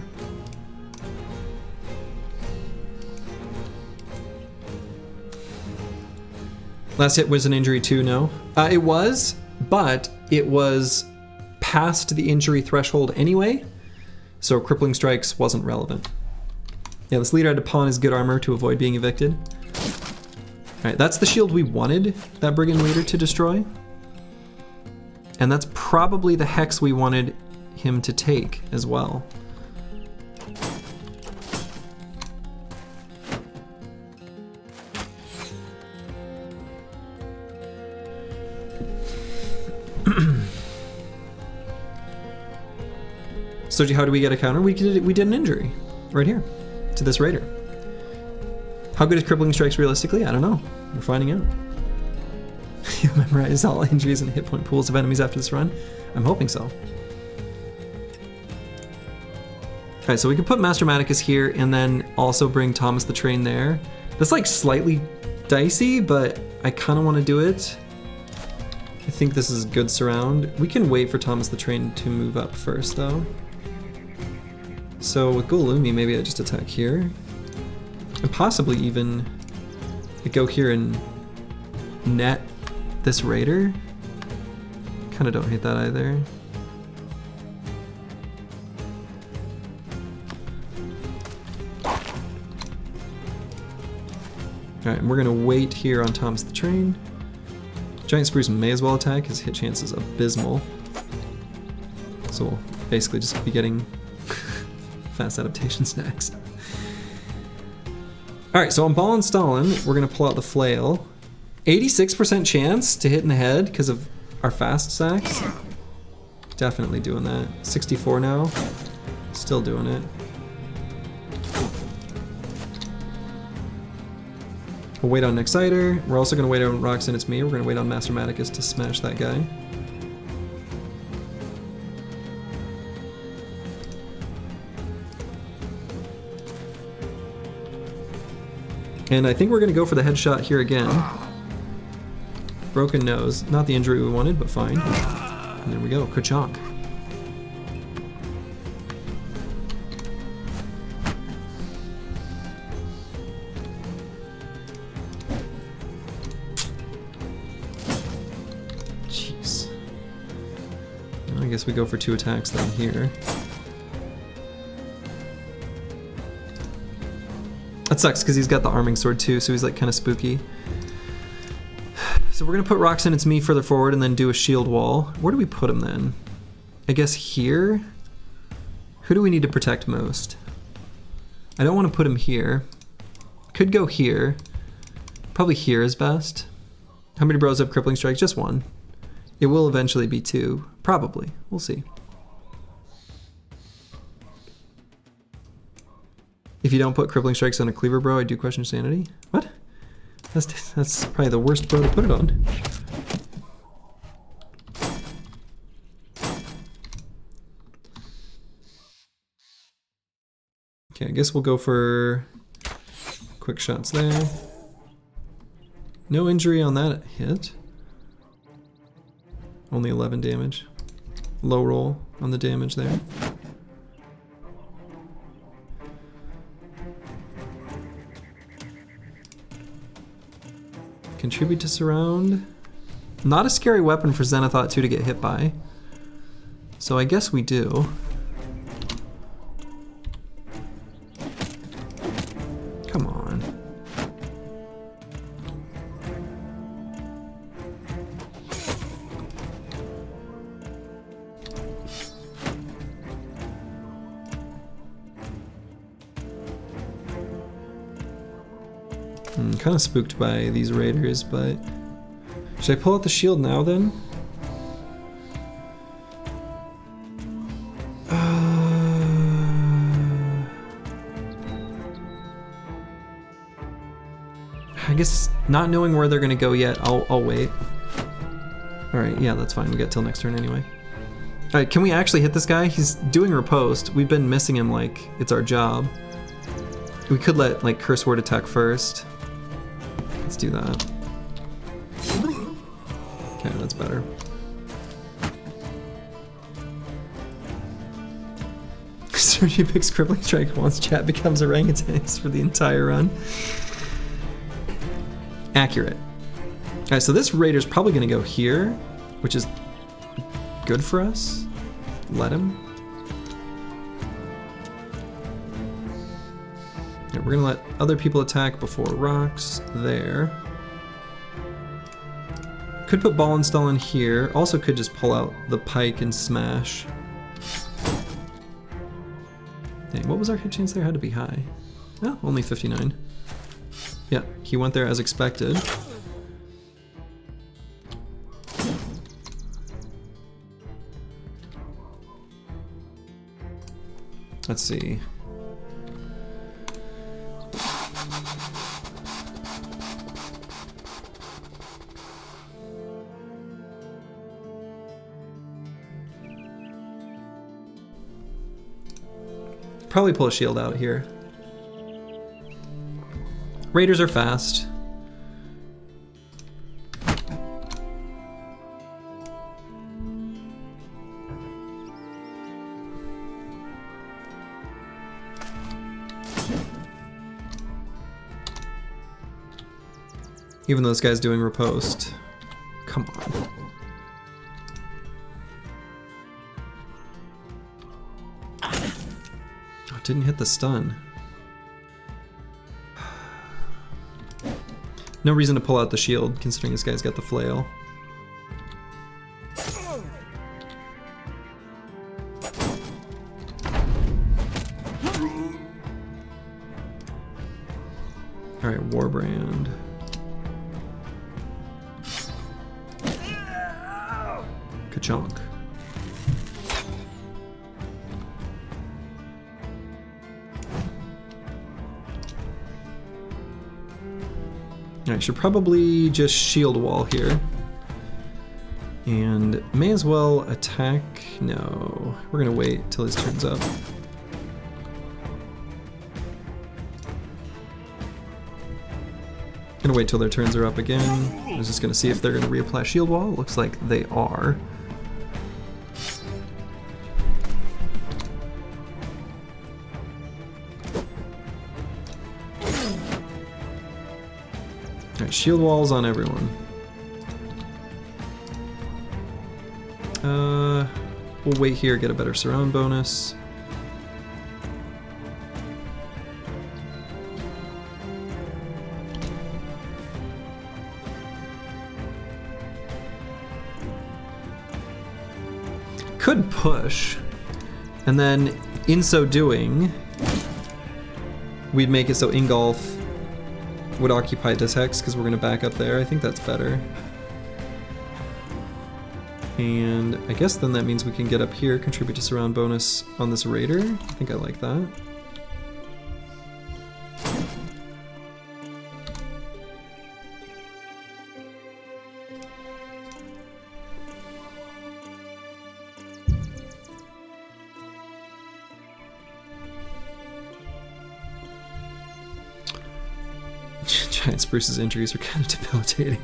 Last hit was an injury too, no? It was, but it was past the injury threshold anyway, so crippling strikes wasn't relevant. Yeah, this leader had to pawn his good armor to avoid being evicted. Alright, that's the shield we wanted that Brigand leader to destroy. And that's probably the hex we wanted him to take as well. So how do we get a counter? We did an injury right here to this raider. How good is crippling strikes realistically? I don't know. We're finding out. You memorize all injuries and hit point pools of enemies after this run? I'm hoping so. Okay, so we can put Master Maticus here and then also bring Thomas the Train there. That's like slightly dicey, but I kind of want to do it. I think this is a good surround. We can wait for Thomas the Train to move up first though. So with Golumi, maybe I just attack here. And possibly even go here and net this raider. Kinda don't hate that either. Alright, and we're gonna wait here on Thomas the Train. Giant Spruce may as well attack, his hit chance is abysmal. So we'll basically just be getting Fast adaptation snacks. Alright, so on Ball and Stalin, we're gonna pull out the flail. 86% chance to hit in the head because of our fast sacks. Definitely doing that. 64 now. Still doing it. We'll wait on Exciter. We're also gonna wait on Roxanne It's Me. We're gonna wait on Master Maticus to smash that guy. And I think we're gonna go for the headshot here again. Broken nose. Not the injury we wanted, but fine. And there we go, ka-chonk. Jeez. Well, I guess we go for 2 attacks then here. That sucks because he's got the arming sword too, so he's like kind of spooky. So we're gonna put Roxanne It's Me further forward and then do a shield wall. Where do we put him then? I guess here? Who do we need to protect most? I don't want to put him here. Could go here. Probably here is best. How many bros have crippling strikes? Just 1. It will eventually be 2. Probably. We'll see. If you don't put crippling strikes on a cleaver bro, I do question sanity. What? That's probably the worst bro to put it on. Okay, I guess we'll go for quick shots there. No injury on that hit. Only 11 damage. Low roll on the damage there. Contribute to surround. Not a scary weapon for Zenithot 2 to get hit by. So I guess we do. Come on. I'm kind of spooked by these raiders, but should I pull out the shield now then? I guess not knowing where they're gonna go yet, I'll wait. All right, yeah, that's fine. We got till next turn anyway. All right, can we actually hit this guy? He's doing riposte. We've been missing him like it's our job. We could let like curse word attack first. Let's do that. Okay, that's better. Sergi picks crippling strike once chat becomes orangutans for the entire run. Accurate. Alright, so this raider's probably gonna go here, which is good for us. Let him. Yeah, we're gonna let other people attack before rocks there. Could put ball and stall in here. Also could just pull out the pike and smash. Dang, what was our hit chance there? Had to be high. Oh, only 59. Yeah, he went there as expected. Let's see. Probably pull a shield out here. Raiders are fast. Even though this guy's doing riposte. Come on. Oh, didn't hit the stun. No reason to pull out the shield, considering this guy's got the flail. Alright, Warbrand. Ka-chonk. I should probably just shield wall here. And may as well attack. No, we're gonna wait till his turn's up. Gonna wait till their turns are up again. I was just gonna see if they're gonna reapply shield wall. Looks like they are. Alright, shield walls on everyone. We'll wait here, get a better surround bonus. Could push, and then in so doing, we'd make it so Ingolf would occupy this hex because we're going to back up there. I think that's better. And I guess then that means we can get up here, contribute to surround bonus on this raider. I think I like that. Giant Spruce's injuries are kind of debilitating.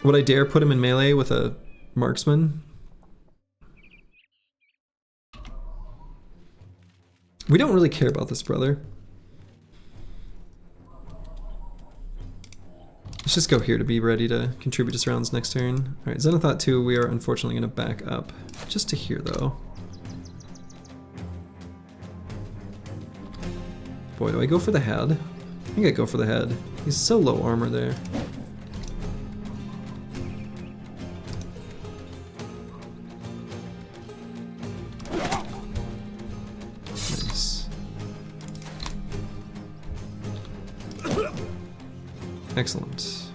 Would I dare put him in melee with a marksman? We don't really care about this, brother. Let's just go here to be ready to contribute to surrounds next turn. Alright, Zenithot 2, we are unfortunately going to back up. Just to here, though. Boy, do I go for the head? I think I go for the head. He's so low armor there. Nice. Excellent.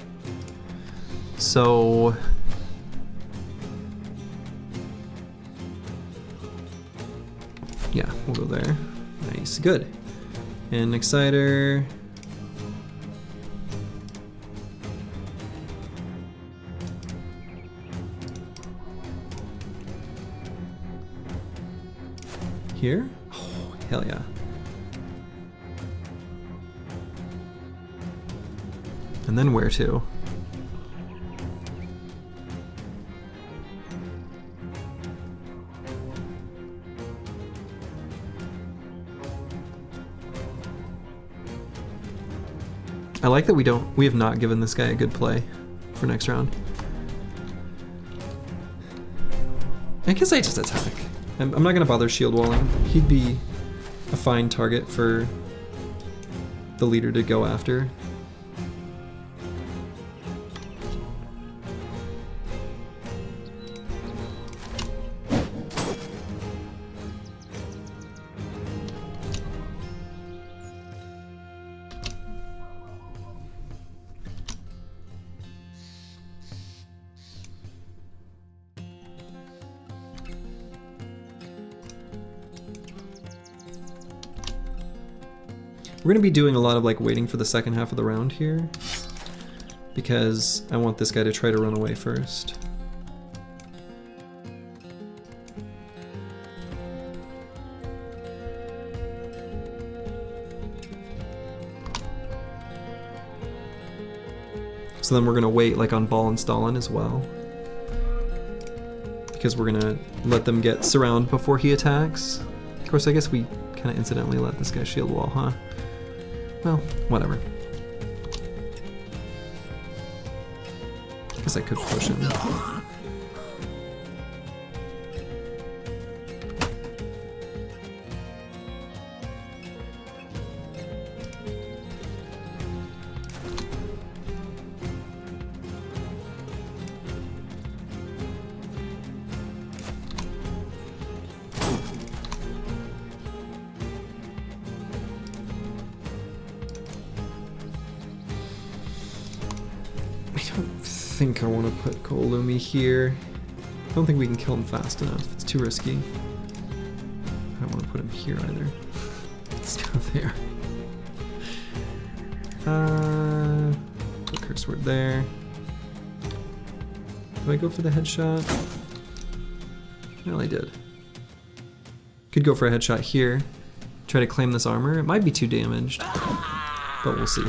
So... yeah, we'll go there. Nice, good. And Exciter. Here? Oh, hell yeah. And then where to? I like that we have not given this guy a good play for next round. I guess I just attack. I'm not gonna bother shield walling. He'd be a fine target for the leader to go after. We're gonna be doing a lot of like waiting for the second half of the round here, because I want this guy to try to run away first. So then we're gonna wait like on Ball and Stalin as well, because we're gonna let them get surround before he attacks. Of course, I guess we kind of incidentally let this guy shield wall, huh? Well, whatever. Guess I could push him. think I want to put Koolumi here. I don't think we can kill him fast enough. It's too risky. I don't want to put him here either. Let's go there. Put curse word there. Do I go for the headshot? Well, I did. Could go for a headshot here. Try to claim this armor. It might be too damaged, but we'll see.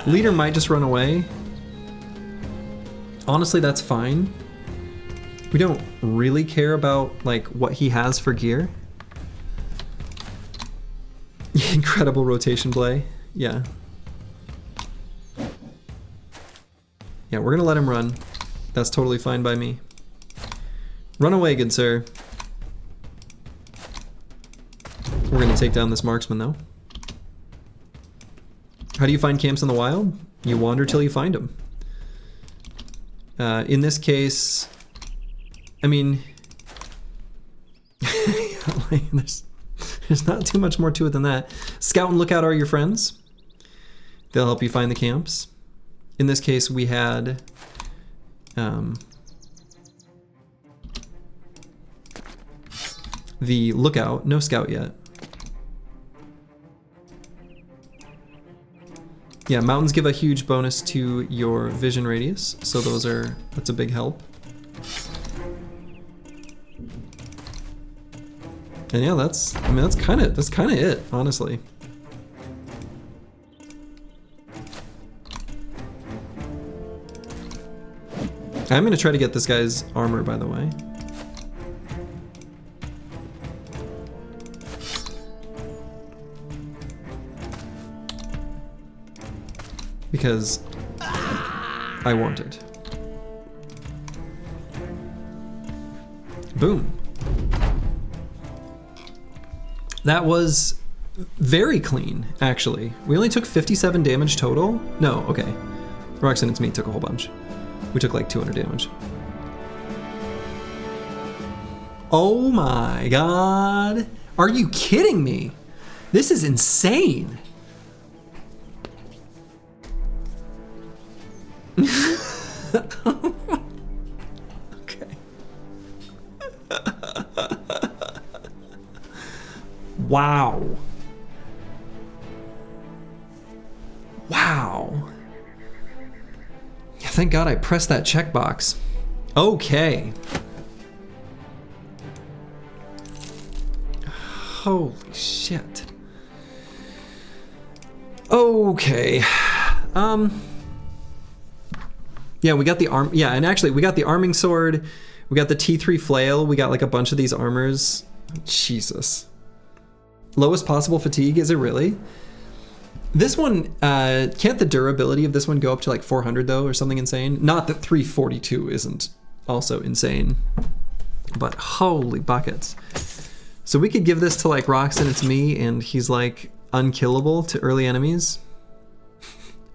Leader might just run away. Honestly, that's fine. We don't really care about like what he has for gear. Incredible rotation play. Yeah. Yeah, we're gonna let him run. That's totally fine by me. Run away, good sir. We're gonna take down this marksman though. How do you find camps in the wild? You wander till you find them. In this case, I mean, there's not too much more to it than that. Scout and Lookout are your friends. They'll help you find the camps. In this case, we had the Lookout, no Scout yet. Yeah, mountains give a huge bonus to your vision radius, so that's a big help. And yeah, that's kind of it, honestly. I'm gonna try to get this guy's armor, by the way. Because I want it. Boom. That was very clean, actually. We only took 57 damage total. No, okay. Roxanne and me took a whole bunch. We took like 200 damage. Oh my god. Are you kidding me? This is insane. Okay. Wow. Wow. Thank God I pressed that checkbox. Okay. Holy shit. Okay. Yeah, we got the arm. Yeah, and actually, we got the arming sword. We got the T3 flail. We got like a bunch of these armors. Jesus. Lowest possible fatigue, is it really? This one, can't the durability of this one go up to like 400 though, or something insane? Not that 342 isn't also insane, but holy buckets. So we could give this to like Roxanne, it's me, and he's like unkillable to early enemies.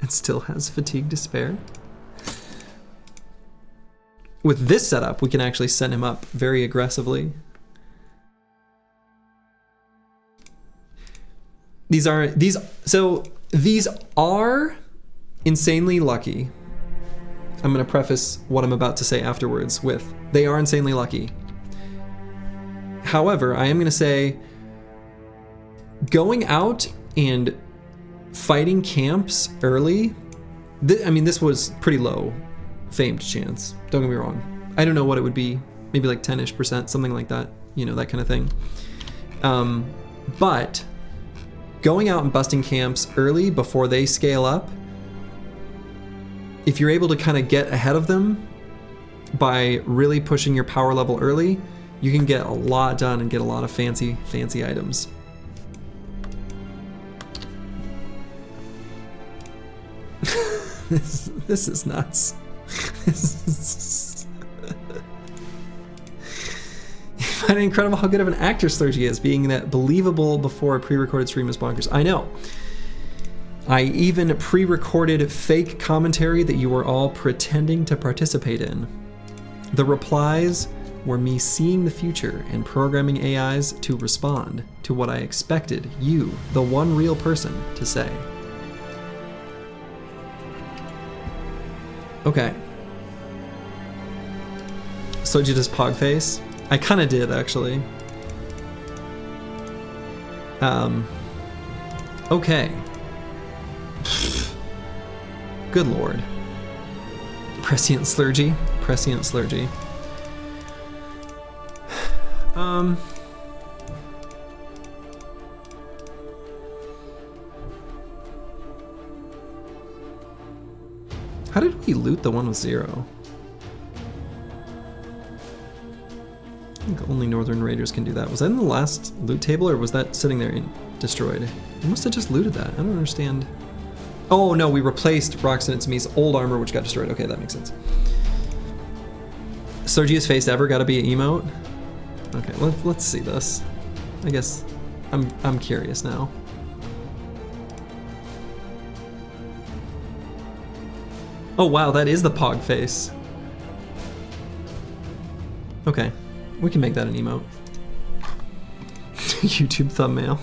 And still has fatigue to spare. With this setup, we can actually send him up very aggressively. These are insanely lucky. I'm gonna preface what I'm about to say afterwards with, they are insanely lucky. However, I am gonna say, going out and fighting camps early, I mean, this was pretty low famed chance, don't get me wrong. I don't know what it would be, maybe like 10-ish%, something like that, you know, that kind of thing. But going out and busting camps early before they scale up, if you're able to kind of get ahead of them by really pushing your power level early, you can get a lot done and get a lot of fancy items. This is nuts. I find it incredible how good of an actor Slurgy is, being that believable before a pre-recorded stream is bonkers. I know. I even pre-recorded fake commentary that you were all pretending to participate in. The replies were me seeing the future and programming AIs to respond to what I expected you, the one real person, to say. Okay. So did you just pog face? I kind of did, actually. Okay. Good lord. Prescient Slurgy. Prescient Slurgy. How did we loot the one with 0? I think only Northern Raiders can do that. Was that in the last loot table, or was that sitting there and destroyed? We must have just looted that. I don't understand. Oh no, we replaced Roxanne and Sami's old armor, which got destroyed. Okay, that makes sense. Sergius face ever gotta be an emote? Okay, let's see this. I guess I'm curious now. Oh wow, that is the pog face. Okay. We can make that an emote. YouTube thumbnail.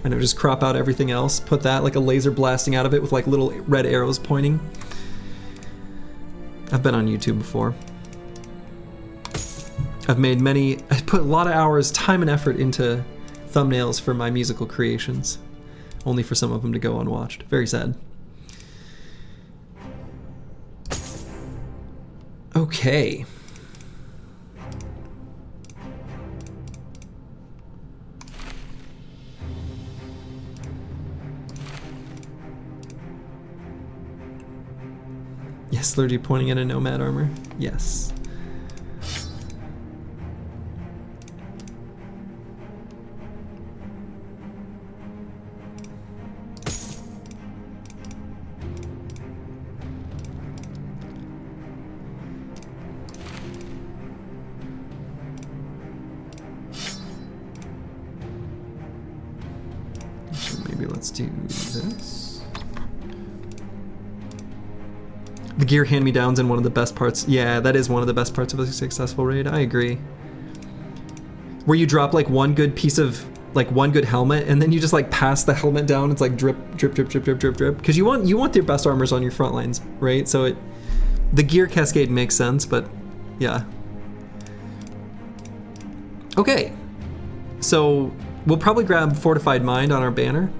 I know, just crop out everything else. Put that, like a laser blasting out of it with like little red arrows pointing. I've been on YouTube before. I put a lot of hours, time and effort into thumbnails for my musical creations. Only for some of them to go unwatched. Very sad. Okay. Yes, Slurgy pointing at a nomad armor. Yes. So maybe let's do this. The gear hand-me-downs in one of the best parts. Yeah, that is one of the best parts of a successful raid. I agree. Where you drop like one good piece of, like one good helmet, and then you just like pass the helmet down. It's like drip, drip, drip, drip, drip, drip, drip. Because you want your best armors on your front lines, right? So the gear cascade makes sense, but yeah. Okay, so we'll probably grab Fortified Mind on our banner.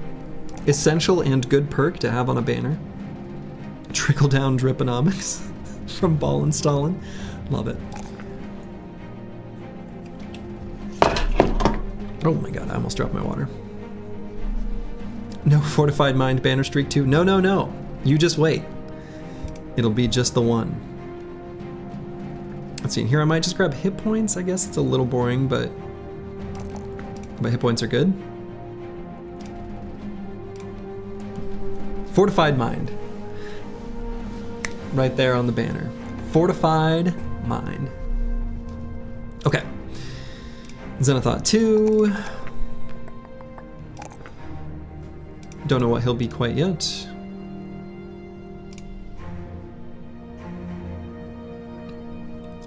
Essential and good perk to have on a banner. Trickle down driponomics from Ball and Stalin. Love it. Oh my god, I almost dropped my water. No Fortified Mind banner streak 2. No, no, no. You just wait. It'll be just the one. Let's see, here I might just grab hit points. I guess it's a little boring, but hit points are good. Fortified Mind. Right there on the banner. Fortified Mind. Okay. Xenothought 2. Don't know what he'll be quite yet.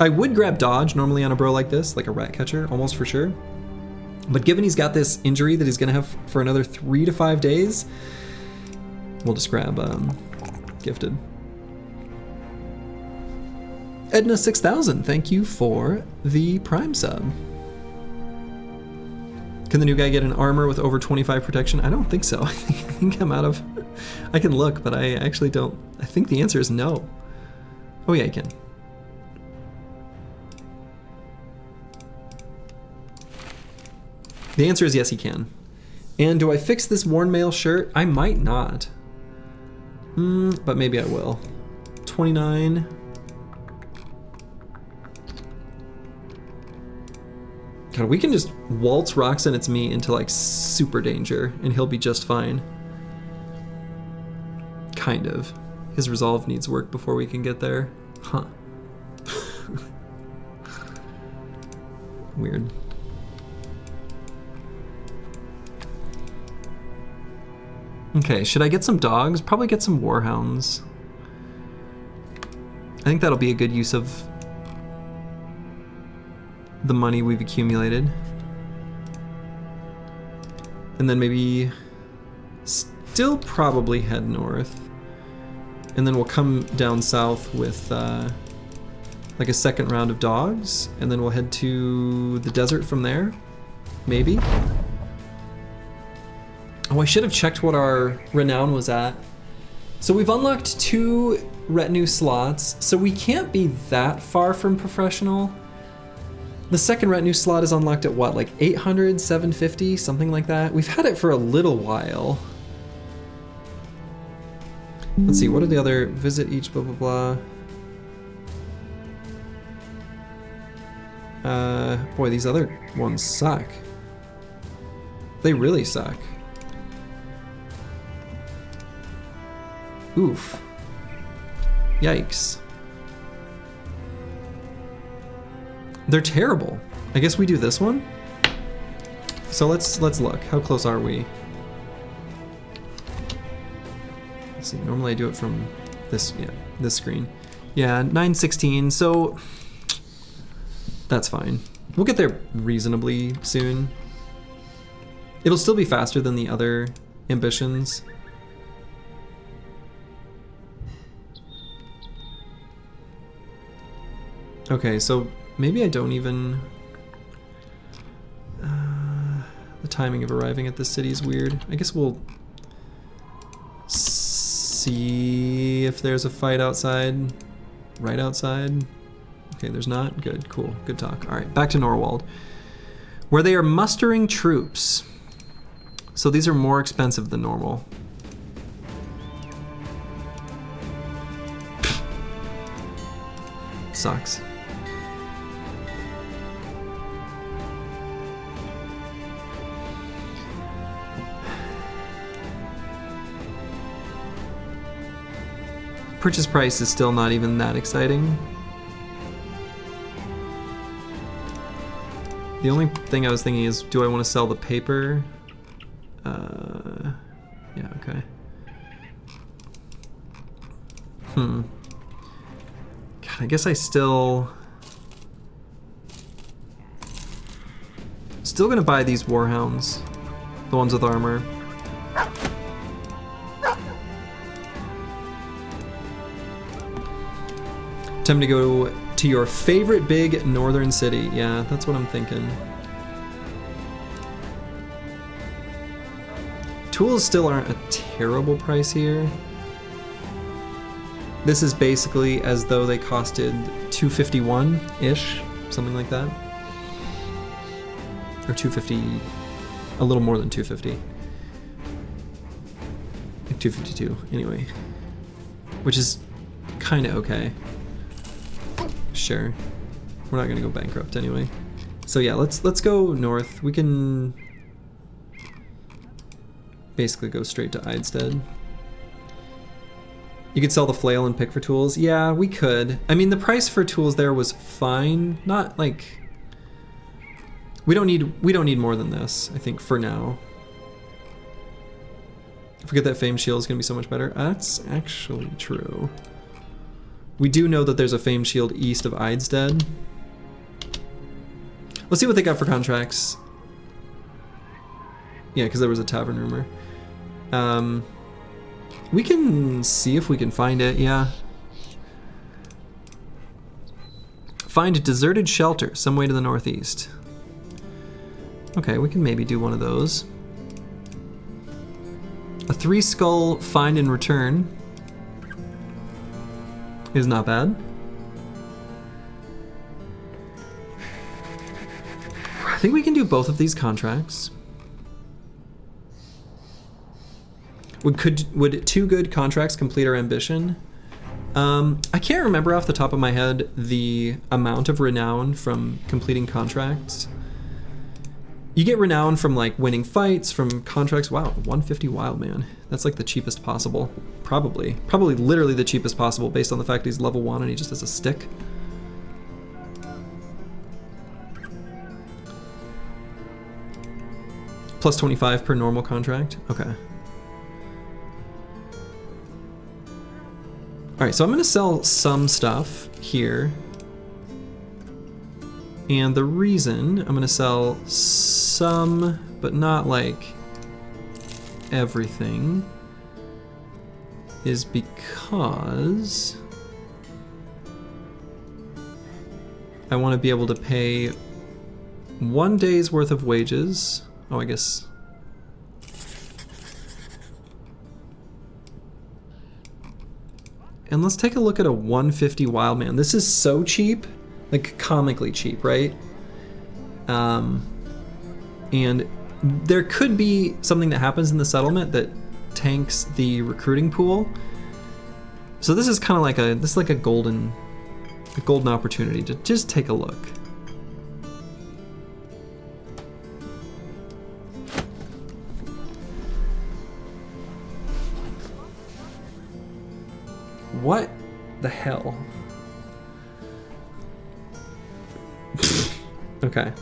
I would grab Dodge normally on a bro like this, like a rat catcher, almost for sure. But given he's got this injury that he's gonna have for another 3 to 5 days, we'll just grab Gifted. Edna 6000, thank you for the Prime sub. Can the new guy get an armor with over 25 protection? I don't think so. I think I'm out of... I can look, but I actually don't... I think the answer is no. Oh yeah, he can. The answer is yes, he can. And do I fix this worn mail shirt? I might not. But maybe I will. 29. God, we can just waltz Rocks and It's Me into like super danger and he'll be just fine. Kind of. His resolve needs work before we can get there. Huh. Weird. Okay, should I get some dogs? Probably get some warhounds. I think that'll be a good use of the money we've accumulated. And then maybe still probably head north. And then we'll come down south with like a second round of dogs, and then we'll head to the desert from there, maybe. Oh, I should have checked what our renown was at. So we've unlocked 2 retinue slots, so we can't be that far from professional. The second retinue slot is unlocked at what, like 800, 750, something like that? We've had it for a little while. Let's see, what are the other, visit each blah blah blah. Boy, these other ones suck. They really suck. Oof. Yikes. They're terrible. I guess we do this one. So let's look. How close are we? Let's see. Normally I do it from this screen. Yeah, 916. So that's fine. We'll get there reasonably soon. It'll still be faster than the other ambitions. Okay, so maybe I don't even... the timing of arriving at this city is weird. I guess we'll see if there's a fight outside. Right outside. Okay, there's not? Good, cool, good talk. All right, back to Norwald, where they are mustering troops. So these are more expensive than normal. Sucks. Purchase price is still not even that exciting. The only thing I was thinking is, do I want to sell the paper? Yeah, okay. God, I guess I still gonna buy these warhounds, the ones with armor. Time to go to your favorite big northern city. Yeah, that's what I'm thinking. Tools still aren't a terrible price here. This is basically as though they costed $251-ish, something like that. Or 250, a little more than 250. Like 252, anyway. Which is kind of okay. Sure. We're not gonna go bankrupt anyway. So yeah, let's go north. We can basically go straight to Eidstead. You could sell the flail and pick for tools. Yeah, we could. I mean, the price for tools there was fine. Not like we don't need more than this, I think, for now. I forget that Fame Shield is gonna be so much better. That's actually true. We do know that there's a Fame Shield east of Eidstead. Let's see what they got for contracts. Yeah, because there was a tavern rumor. We can see if we can find it, yeah. Find a deserted shelter some way to the northeast. Okay, we can maybe do one of those. A 3-skull find and return is not bad. I think we can do both of these contracts. Would 2 good contracts complete our ambition? I can't remember off the top of my head the amount of renown from completing contracts. You get renown from like winning fights, from contracts. Wow, 150 wild man. That's like the cheapest possible. Probably literally the cheapest possible based on the fact he's level 1 and he just has a stick. Plus 25 per normal contract. Okay. All right, so I'm gonna sell some stuff here. And the reason I'm gonna sell some, but not like everything, is because I want to be able to pay 1 day's worth of wages. Oh, I guess. And let's take a look at a 150 wild man. This is so cheap, like comically cheap, right? And there could be something that happens in the settlement that tanks the recruiting pool. So this is kind of like a golden opportunity to just take a look. What the hell? Okay.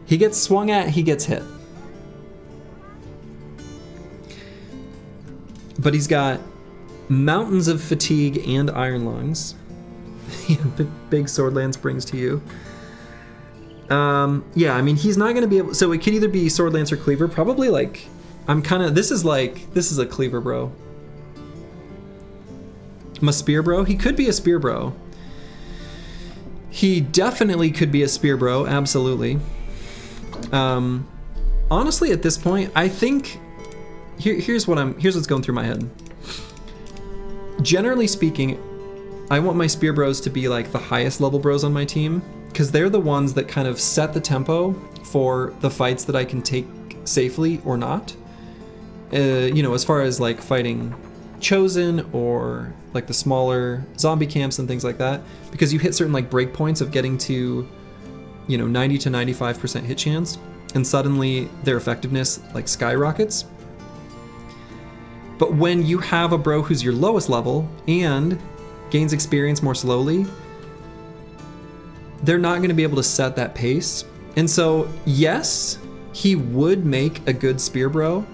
He gets swung at, he gets hit. But he's got mountains of fatigue and iron lungs. Big sword lance brings to you. Yeah, I mean, he's not going to be able... So it could either be sword lance or cleaver. Probably like... This is a cleaver bro. I'm a spear bro. He could be a spear bro. He definitely could be a spear bro. Absolutely. Honestly, at this point, I think... Here's what's going through my head. Generally speaking, I want my spear bros to be like the highest level bros on my team, because they're the ones that kind of set the tempo for the fights that I can take safely or not. You know, as far as like fighting Chosen or like the smaller zombie camps and things like that, because you hit certain like breakpoints of getting to, you know, 90 to 95% hit chance, and suddenly their effectiveness like skyrockets. But when you have a bro who's your lowest level and gains experience more slowly, they're not going to be able to set that pace. And so, yes, he would make a good spear bro,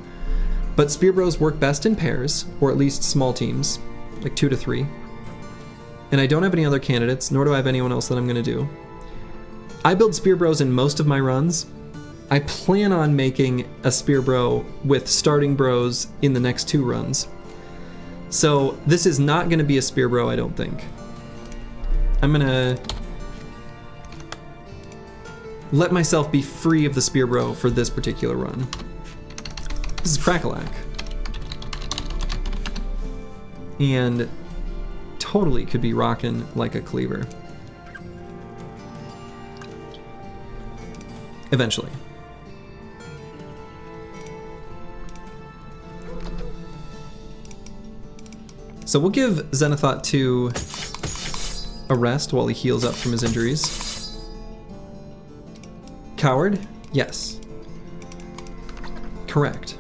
but spear bros work best in pairs, or at least small teams, like 2 to 3. And I don't have any other candidates, nor do I have anyone else that I'm going to do. I build spear bros in most of my runs. I plan on making a spear bro with starting bros in the next 2 runs. So this is not going to be a spear bro, I don't think. I'm going to let myself be free of the spear bro for this particular run. This is Crackalack. And totally could be rocking like a cleaver. Eventually. So we'll give Zenithot 2 a rest while he heals up from his injuries. Coward? Yes. Correct.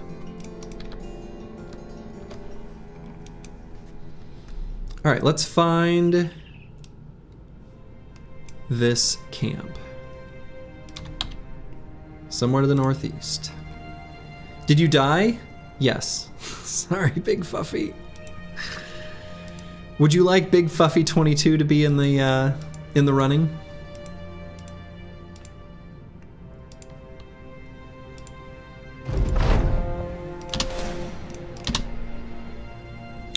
All right, let's find this camp. Somewhere to the northeast. Did you die? Yes. Sorry, Big Fuffy. Would you like Big Fuffy 22 to be in the running?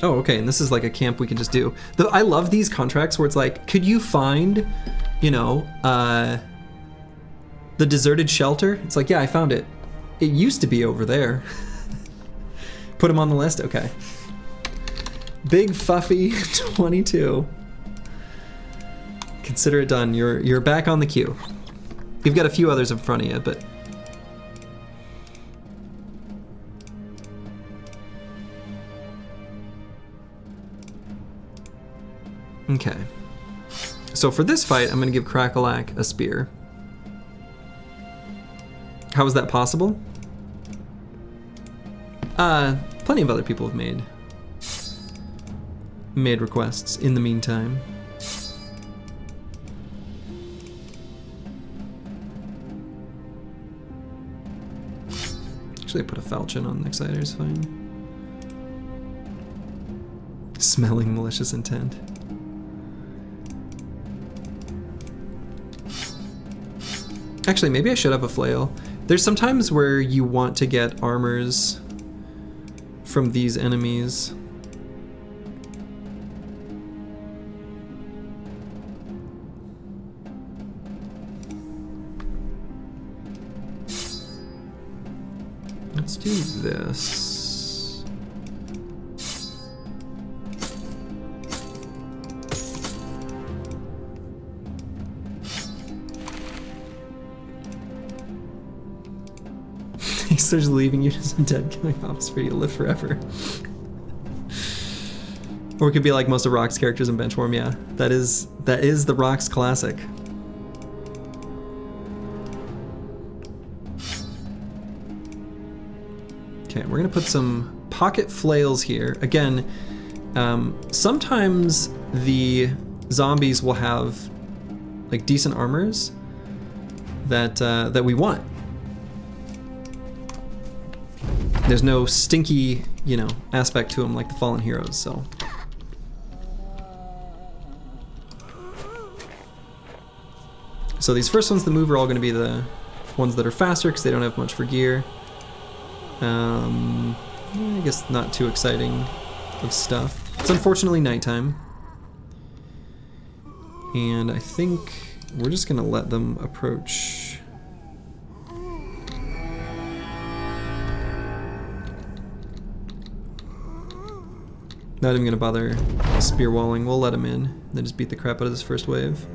Oh, okay, and this is like a camp we can just do. I love these contracts where it's like, could you find, you know, the deserted shelter? It's like, yeah, I found it. It used to be over there. Put him on the list? Okay. Big Fuffy 22. Consider it done. You're back on the queue. You've got a few others in front of you, but... Okay. So for this fight, I'm gonna give Crackalack a spear. How is that possible? Plenty of other people have made requests in the meantime. Actually, I put a falchion on Nexiter is fine. Smelling malicious intent. Actually, maybe I should have a flail. There's some times where you want to get armors from these enemies. Let's do this. He starts leaving you just dead, killing off for you to live forever. Or it could be like most of Rock's characters in Benchwarm, yeah. That is the Rock's classic. Okay, we're gonna put some pocket flails here. Again, sometimes the zombies will have like decent armors that we want. There's no stinky, you know, aspect to them like the Fallen Heroes, so. So these first ones that move are all gonna be the ones that are faster because they don't have much for gear. I guess not too exciting of stuff. It's unfortunately nighttime. And I think we're just gonna let them approach. Not even gonna bother spear walling, we'll let him in, then just beat the crap out of this first wave.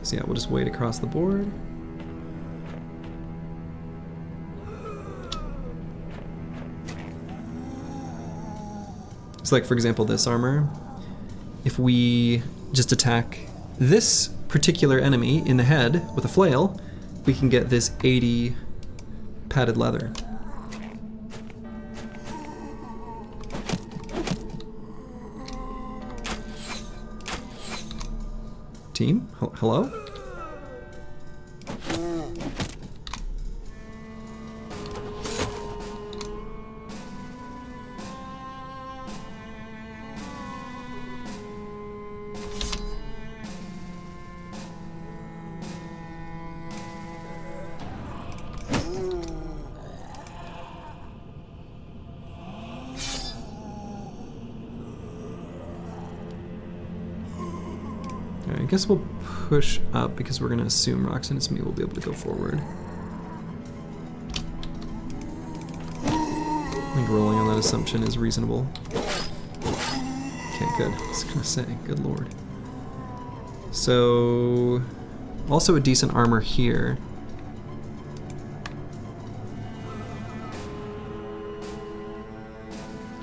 So yeah, we'll just wait across the board. So like for example this armor, if we just attack this particular enemy in the head with a flail, we can get this 80 padded leather. Team? Hello? I guess we'll push up because we're gonna assume Roxanne and me will be able to go forward. I think rolling on that assumption is reasonable. Okay, good. I was gonna say, good lord. So, also a decent armor here.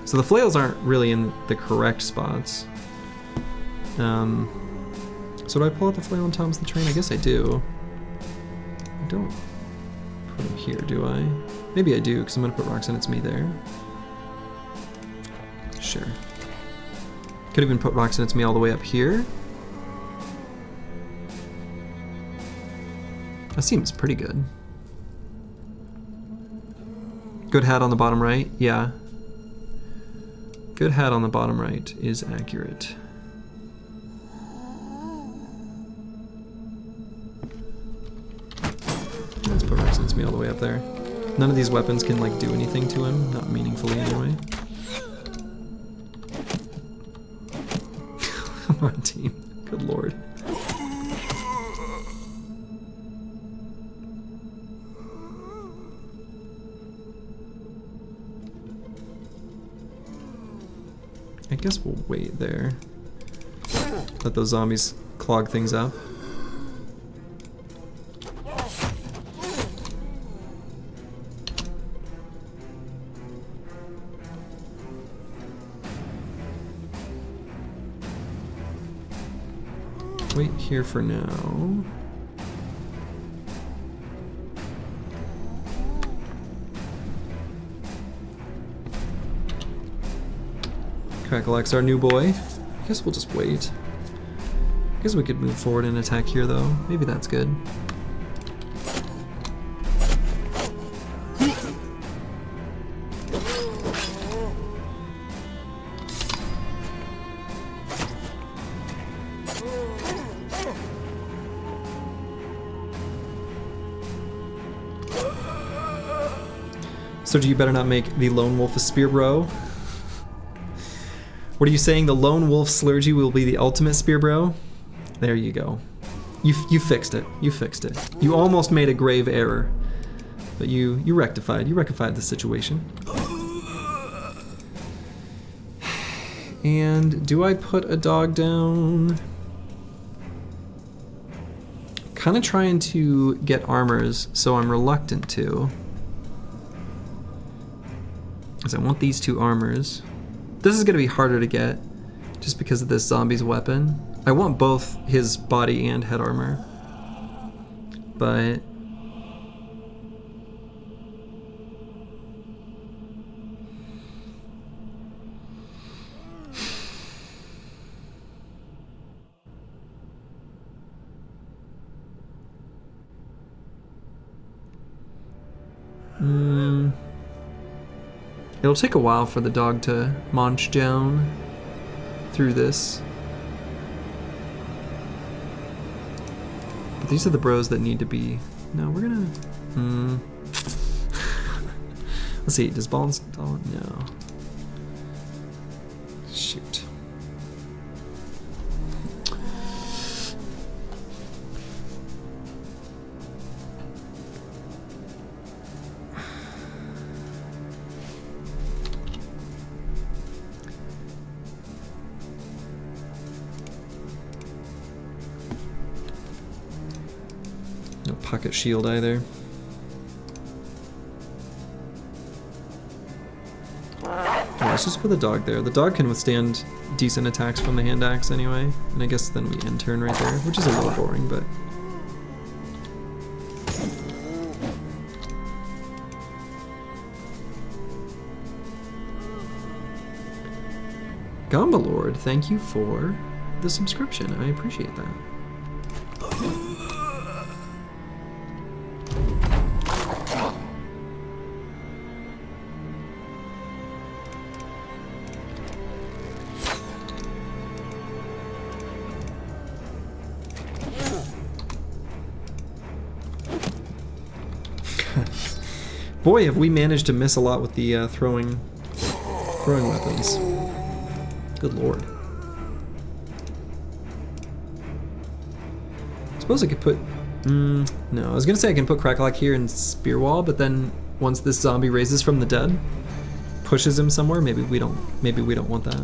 So the flails aren't really in the correct spots. So do I pull out the flail on Thomas the Train? I guess I do. I don't put him here, do I? Maybe I do, because I'm going to put Roxanne It's Me there. Sure. Could even put Roxanne It's Me all the way up here. That seems pretty good. Good hat on the bottom right, yeah. Good hat on the bottom right is accurate. Let's put Roxanne It's Me all the way up there. None of these weapons can like do anything to him, not meaningfully anyway. Come on, team. Good lord. I guess we'll wait there. Let those zombies clog things up. wait here for now. Cracklex, our new boy. I guess we'll just wait. I guess we could move forward and attack here though. Maybe that's good. So you better not make the lone wolf a spear bro. What are you saying? The lone wolf Slurgy will be the ultimate spear bro? There you go. You fixed it. You fixed it. You almost made a grave error, but you rectified. You rectified the situation. And do I put a dog down? Kind of trying to get armors, so I'm reluctant to. Because I want these 2 armors. This is going to be harder to get just because of this zombie's weapon. I want both his body and head armor. But it'll take a while for the dog to munch down through this. But these are the bros that need to be... No, we're gonna... Let's see, does ball install? No. Shoot. Pocket shield either. Oh, let's just put the dog there. The dog can withstand decent attacks from the hand axe anyway, and I guess then we end turn right there, which is a little boring, but... Gamba Lord, thank you for the subscription. I appreciate that. Boy, have we managed to miss a lot with the throwing weapons. Good lord. I suppose I could put... no, I was gonna say I can put Cracklock here and Spear Wall, but then once this zombie raises from the dead, pushes him somewhere, maybe we don't want that.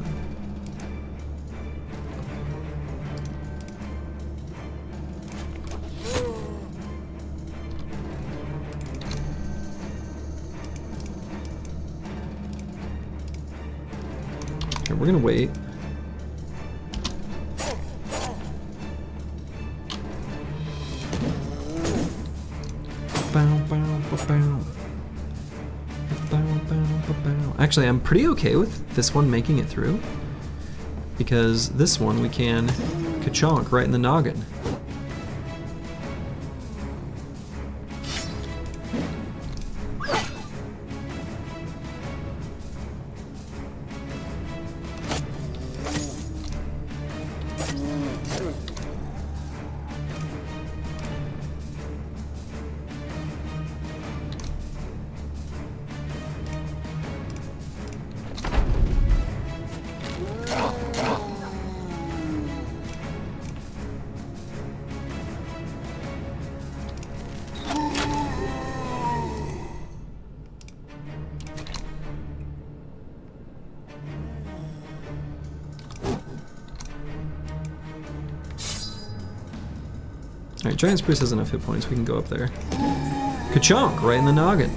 We're gonna wait. Actually, I'm pretty okay with this one making it through, because this one we can ka-chonk right in the noggin. Alright, Giant Spruce has enough hit points, we can go up there. Ka-chonk! Right in the noggin.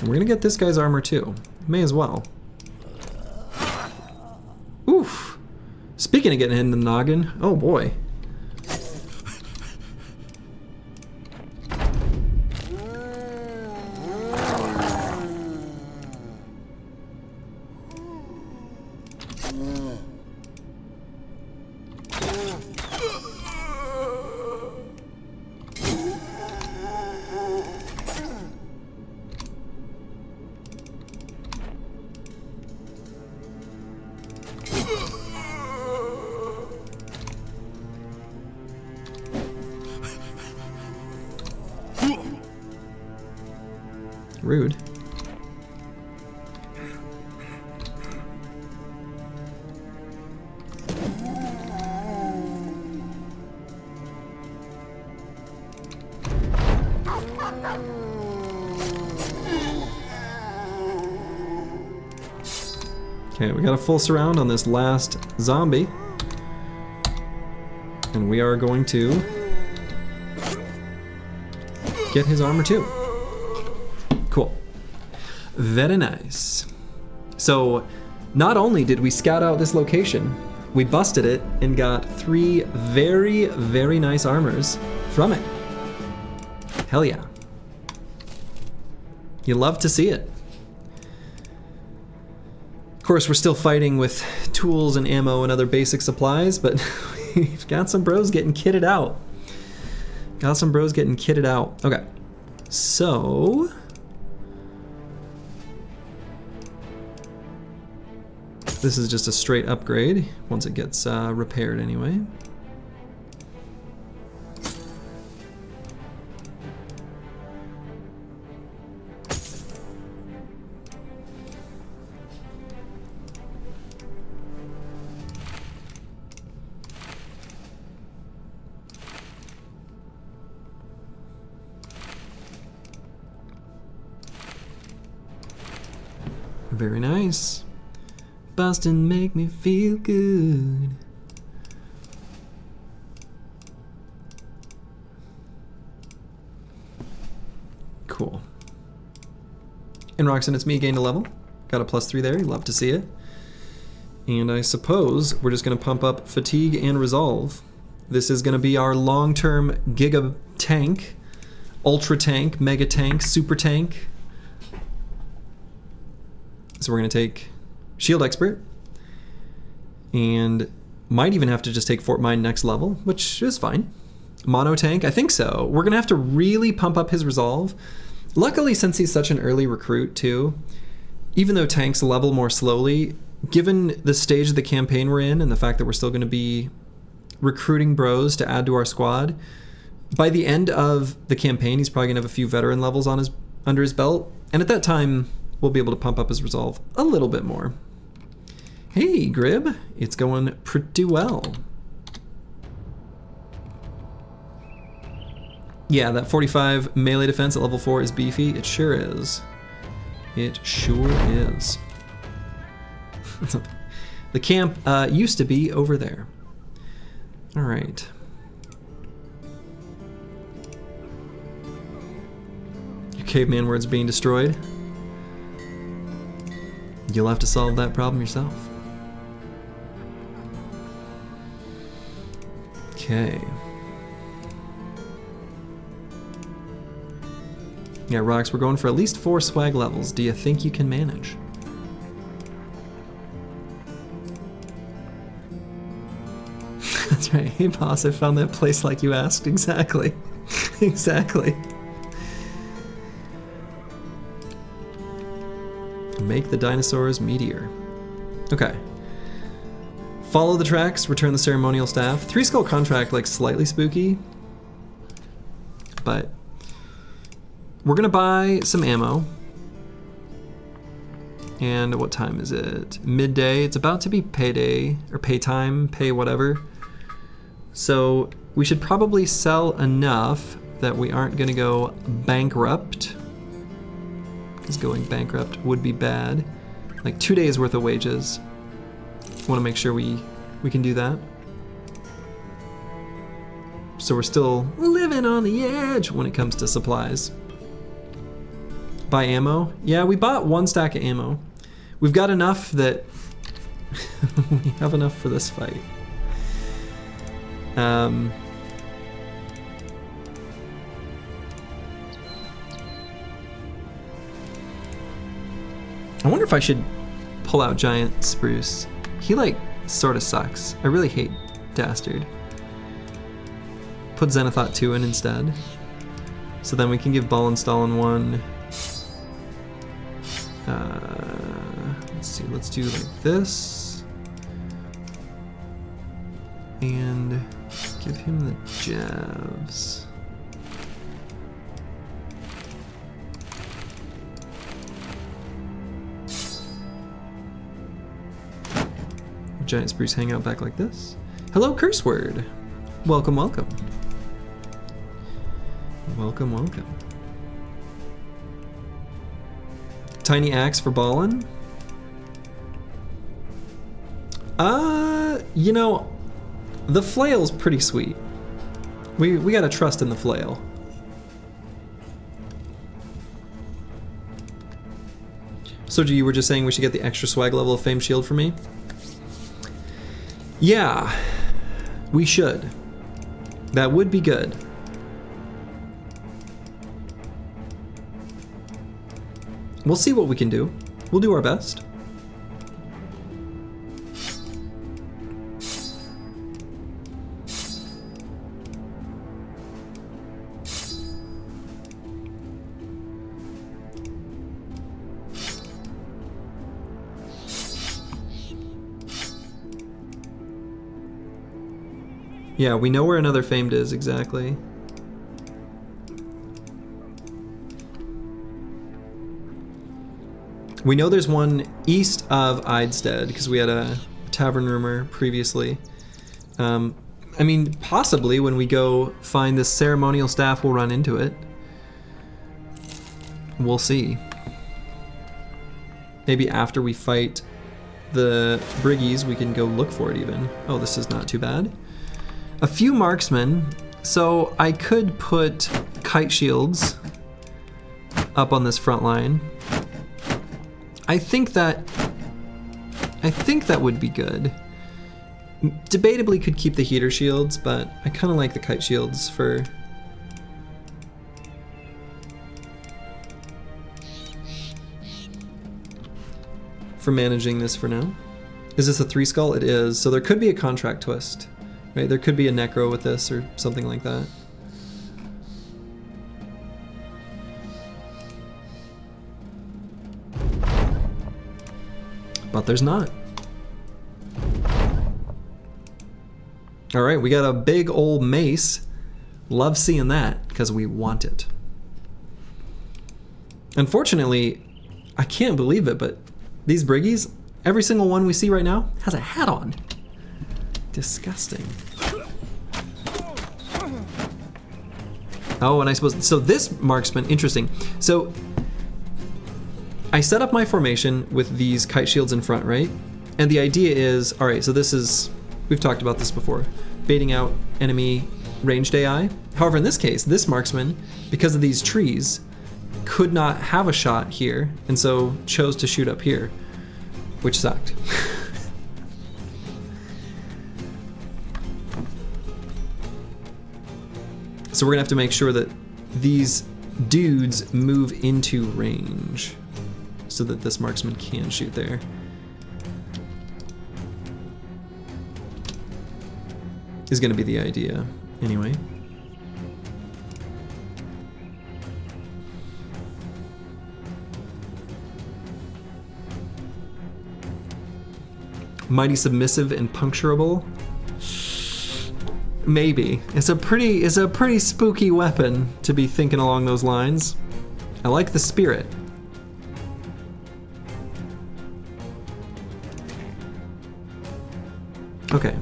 We're gonna get this guy's armor too. May as well. Oof. Speaking of getting hit in the noggin, oh boy. Rude. Okay, we got a full surround on this last zombie. And we are going to get his armor too. Cool. Very nice. So, not only did we scout out this location, we busted it and got 3 very, very nice armors from it. Hell yeah. You love to see it. Of course, we're still fighting with tools and ammo and other basic supplies, but we've got some bros getting kitted out. Got some bros getting kitted out. Okay. So... this is just a straight upgrade, once it gets repaired anyway. Very nice. Boston make me feel good. Cool. And Roxanne, it's me, gained a level. Got a +3 there, you love to see it. And I suppose we're just gonna pump up fatigue and resolve. This is gonna be our long-term giga tank, ultra tank, mega tank, super tank. So we're gonna take Shield Expert, and might even have to just take Fort Mine next level, which is fine. Mono Tank, I think so. We're gonna have to really pump up his resolve. Luckily, since he's such an early recruit too, even though tanks level more slowly, given the stage of the campaign we're in and the fact that we're still gonna be recruiting bros to add to our squad, by the end of the campaign, he's probably gonna have a few veteran levels on under his belt, and at that time, we'll be able to pump up his resolve a little bit more. Hey, Grib, it's going pretty well. Yeah, that 45 melee defense at level 4 is beefy. It sure is. It sure is. The camp used to be over there. All right. Your caveman word's being destroyed. You'll have to solve that problem yourself. Okay. Yeah, Rox, we're going for at least 4 swag levels. Do you think you can manage? That's right. Hey, boss, I found that place like you asked. Exactly. Exactly. Make the dinosaurs meteor. Okay. Follow the tracks, return the ceremonial staff. 3 skull contract, like, slightly spooky. But we're gonna buy some ammo. And what time is it? Midday. It's about to be payday, or pay time, pay whatever. So we should probably sell enough that we aren't gonna go bankrupt. Because going bankrupt would be bad. Like 2 days worth of wages. Want to make sure we can do that. So we're still living on the edge when it comes to supplies. Buy ammo? Yeah, we bought 1 stack of ammo. We've got enough that we have enough for this fight. I wonder if I should pull out Giant Spruce. He like sort of sucks. I really hate Dastard. Put Zenithot 2 in instead. So then we can give Ball and Stalin 1. Let's see, let's do like this. And give him the Javs. Giant Spruce hangout back like this. Hello, Curse Word. Welcome, welcome. Welcome, welcome. Tiny Axe for Ballin. You know, the flail's pretty sweet. We gotta trust in the flail. Soji, you were just saying we should get the extra swag level of Fame Shield for me? Yeah, we should. That would be good. We'll see what we can do. We'll do our best. Yeah, we know where another famed is exactly. We know there's one east of Eidstead because we had a tavern rumor previously. I mean, possibly when we go find this ceremonial staff, we'll run into it. We'll see. Maybe after we fight the Briggies, we can go look for it even. Oh, this is not too bad. A few marksmen, so I could put kite shields up on this front line. I think that would be good. Debatably could keep the heater shields, but I kind of like the kite shields for managing this for now. Is this a 3 skull? It is, so there could be a contract twist. Right, there could be a necro with this or something like that. But there's not. All right, we got a big old mace. Love seeing that because we want it. Unfortunately, I can't believe it, but these Briggies, every single one we see right now has a hat on. Disgusting. Oh, and I suppose, so this marksman, interesting. So I set up my formation with these kite shields in front, right? And the idea is, all right, so this is, we've talked about this before, baiting out enemy ranged AI. However, in this case, this marksman, because of these trees, could not have a shot here, and so chose to shoot up here, which sucked. So we're gonna have to make sure that these dudes move into range so that this marksman can shoot there. Is gonna be the idea, anyway. Mighty submissive and puncturable. Maybe. It's a pretty spooky weapon to be thinking along those lines. I like the spirit. Okay.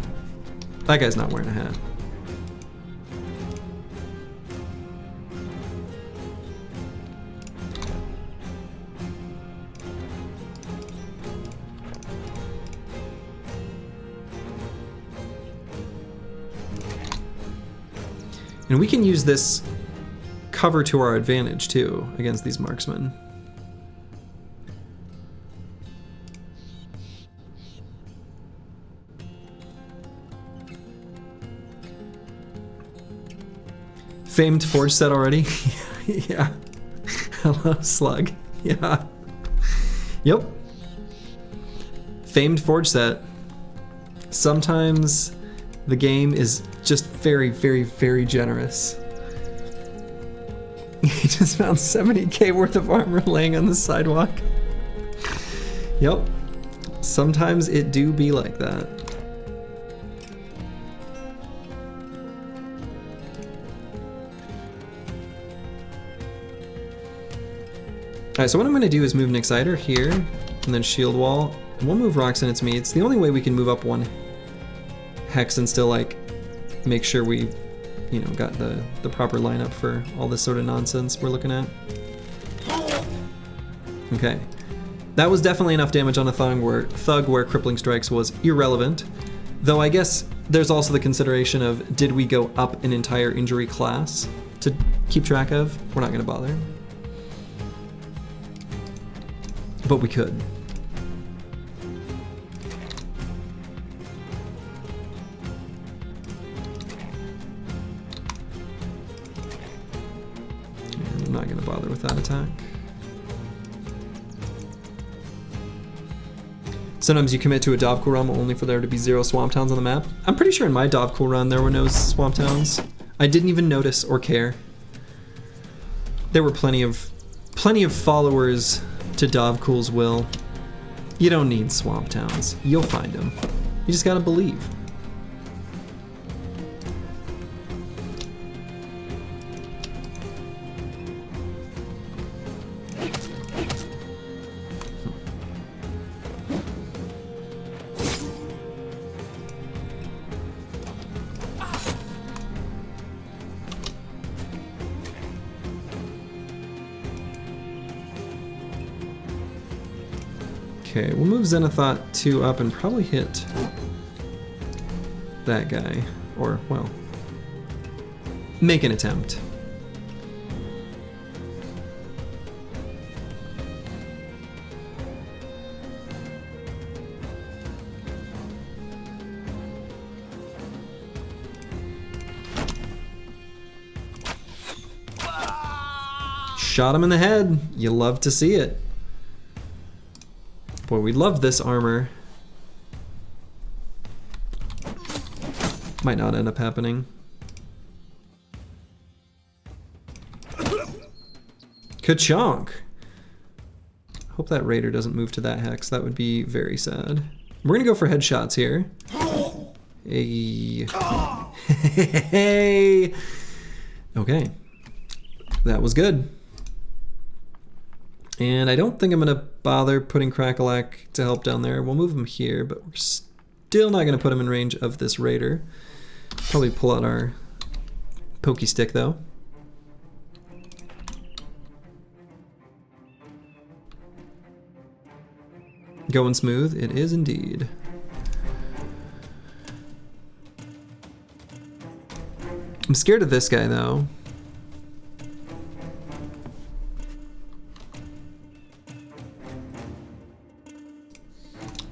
That guy's not wearing a hat. And we can use this cover to our advantage too against these marksmen. Famed forge set already? Yeah. Hello, slug. Yeah. Yep. Famed forge set. Sometimes the game is just very, very, very generous. He just found 70k worth of armor laying on the sidewalk. Yep. Sometimes it do be like that. Alright, so what I'm going to do is move an Exciter here, and then Shield Wall, and we'll move Rocks in its me. It's the only way we can move up one Hex and still, like, make sure we, you know, got the proper lineup for all this sort of nonsense we're looking at. Okay. That was definitely enough damage on a Thug where Crippling Strikes was irrelevant, though I guess there's also the consideration of, did we go up an entire injury class to keep track of? We're not going to bother. But we could. And I'm not going to bother with that attack. Sometimes you commit to a Dovcool run only for there to be 0 swamp towns on the map. I'm pretty sure in my Dovcool run there were no swamp towns. I didn't even notice or care. There were plenty of followers to Dovcool's will. You don't need swamp towns. You'll find them. You just gotta believe. Okay, we'll move Zenithot 2 up and probably hit that guy. Or, well, make an attempt. Shot him in the head. You love to see it. Boy, we love this armor. Might not end up happening. Ka-chonk! Hope that raider doesn't move to that hex. That would be very sad. We're gonna go for headshots here. Hey. Hey. Okay. That was good. And I don't think I'm gonna bother putting Crackalack to help down there. We'll move him here, but we're still not gonna put him in range of this raider. Probably pull out our pokey stick though. Going smooth, it is indeed. I'm scared of this guy though.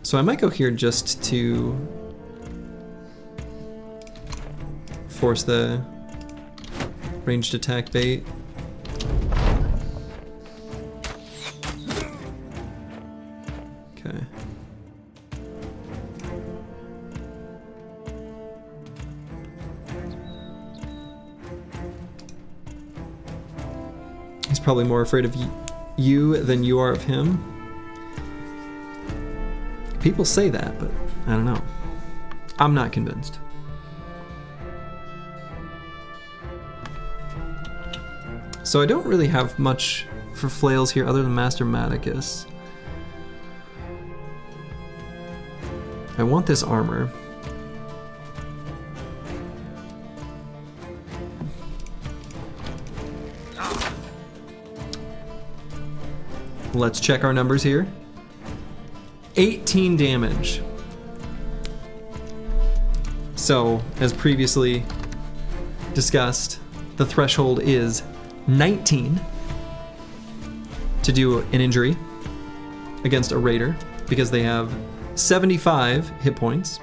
So I might go here just to force the ranged attack bait. Okay. He's probably more afraid of you than you are of him. People say that, but I don't know. I'm not convinced. So I don't really have much for flails here other than Master Maticus. I want this armor. Let's check our numbers here. 18 damage. So, as previously discussed, the threshold is 19 to do an injury against a raider because they have 75 hit points.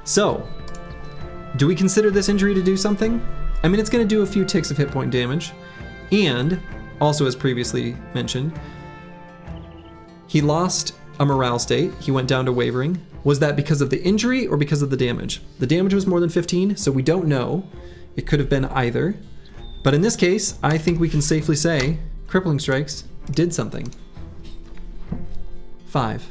So, do we consider this injury to do something? I mean, it's going to do a few ticks of hit point damage. And, also as previously mentioned, he lost a morale state. He went down to wavering. Was that because of the injury or because of the damage? The damage was more than 15, so we don't know. It could have been either. But in this case, I think we can safely say Crippling Strikes did something. 5.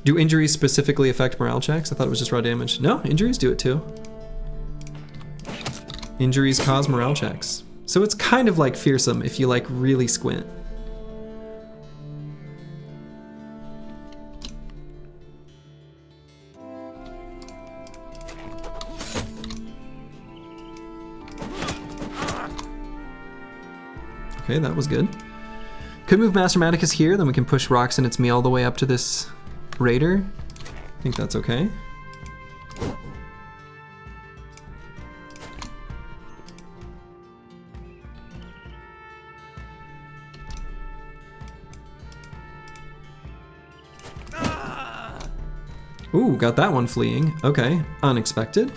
Do injuries specifically affect morale checks? I thought it was just raw damage. No, injuries do it too. Injuries cause morale checks. So it's kind of like fearsome if you like really squint. Okay, that was good. Could move Master Maticus here, then we can push Rocks and It's Me all the way up to this Raider. I think that's okay. Ooh, got that one fleeing. Okay, unexpected.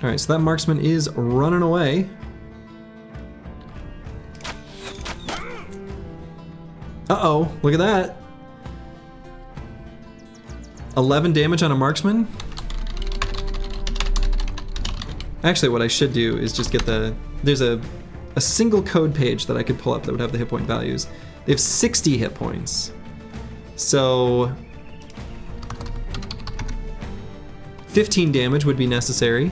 All right, so that marksman is running away. Uh-oh, look at that. 11 damage on a marksman. Actually, what I should do is just get there's a single code page that I could pull up that would have the hit point values. They have 60 hit points. So 15 damage would be necessary.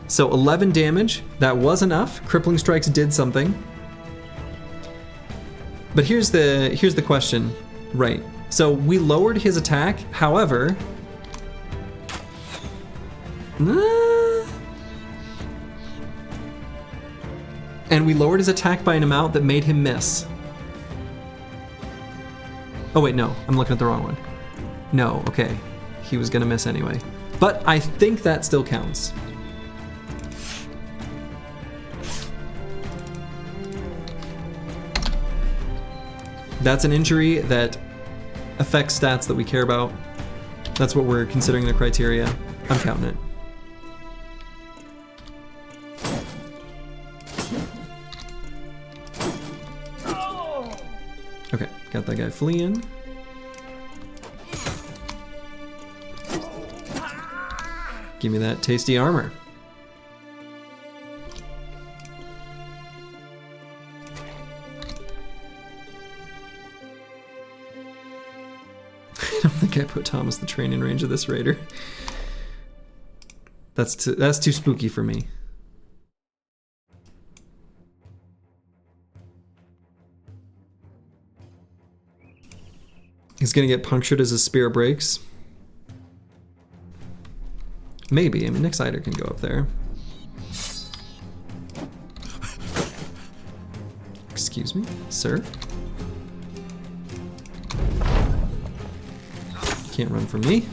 So 11 damage, that was enough. Crippling Strikes did something. But here's the question, right? So we lowered his attack, however, and we lowered his attack by an amount that made him miss. Oh wait, no, I'm looking at the wrong one. No, okay, he was gonna miss anyway. But I think that still counts. That's an injury that affects stats that we care about. That's what we're considering the criteria. I'm counting it. Okay, got that guy fleeing. Give me that tasty armor. I don't think I put Thomas the Train in range of this raider. That's too spooky for me. He's gonna get punctured as his spear breaks. Maybe. I mean, Nick Sider can go up there. Excuse me, sir. Can't run from me.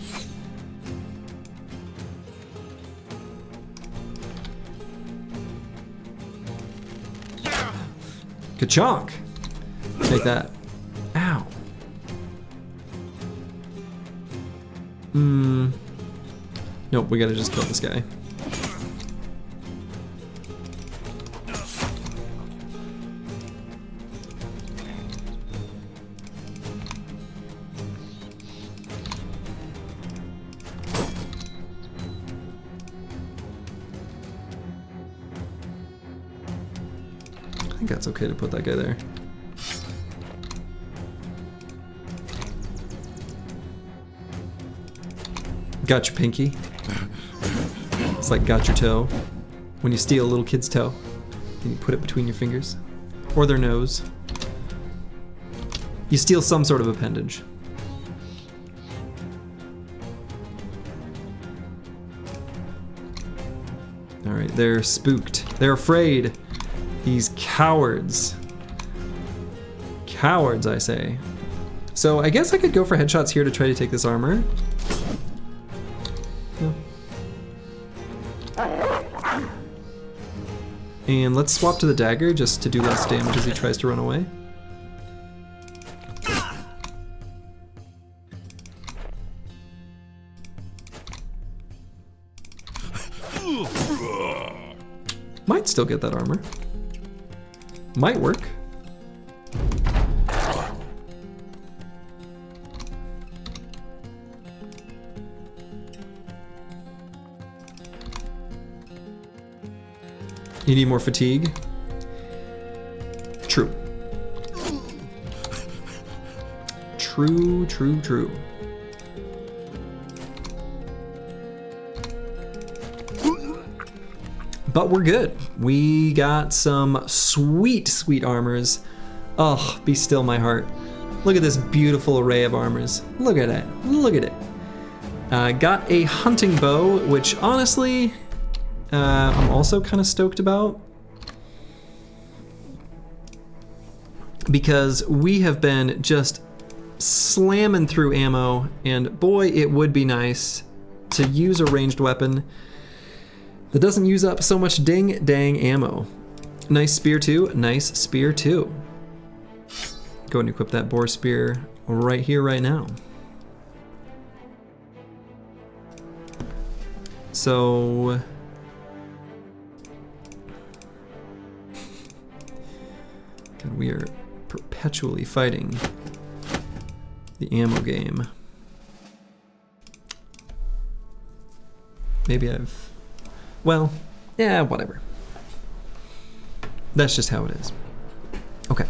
Ka-chonk! Take that. Ow. Nope, we gotta just kill this guy. I think that's okay to put that guy there. Got your pinky. It's like got your toe. When you steal a little kid's toe, and you put it between your fingers. Or their nose. You steal some sort of appendage. Alright, they're spooked. They're afraid. These cowards. Cowards, I say. So I guess I could go for headshots here to try to take this armor. No. And let's swap to the dagger just to do less damage as he tries to run away. Might still get that armor. Might work. You need more fatigue? True. True, true, true. But we're good. We got some sweet, sweet armors. Oh, be still my heart. Look at this beautiful array of armors. Look at it, look at it. Got a hunting bow, which honestly, I'm also kind of stoked about. Because we have been just slamming through ammo, and boy, it would be nice to use a ranged weapon that doesn't use up so much ding dang ammo. Nice spear too, nice spear too. Go and equip that boar spear right here, right now. So, God, we are perpetually fighting the ammo game. Maybe I've, well, yeah, whatever. That's just how it is. Okay.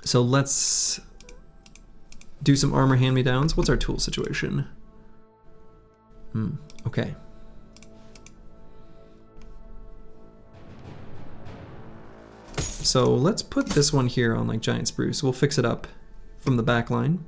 So let's do some armor hand-me-downs. What's our tool situation? Okay. So let's put this one here on like giant spruce. We'll fix it up from the back line.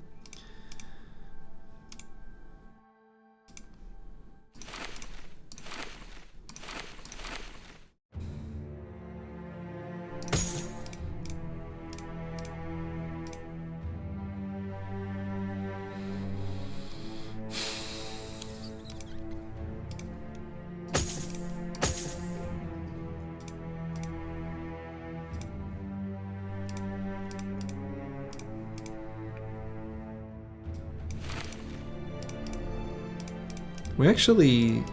We actually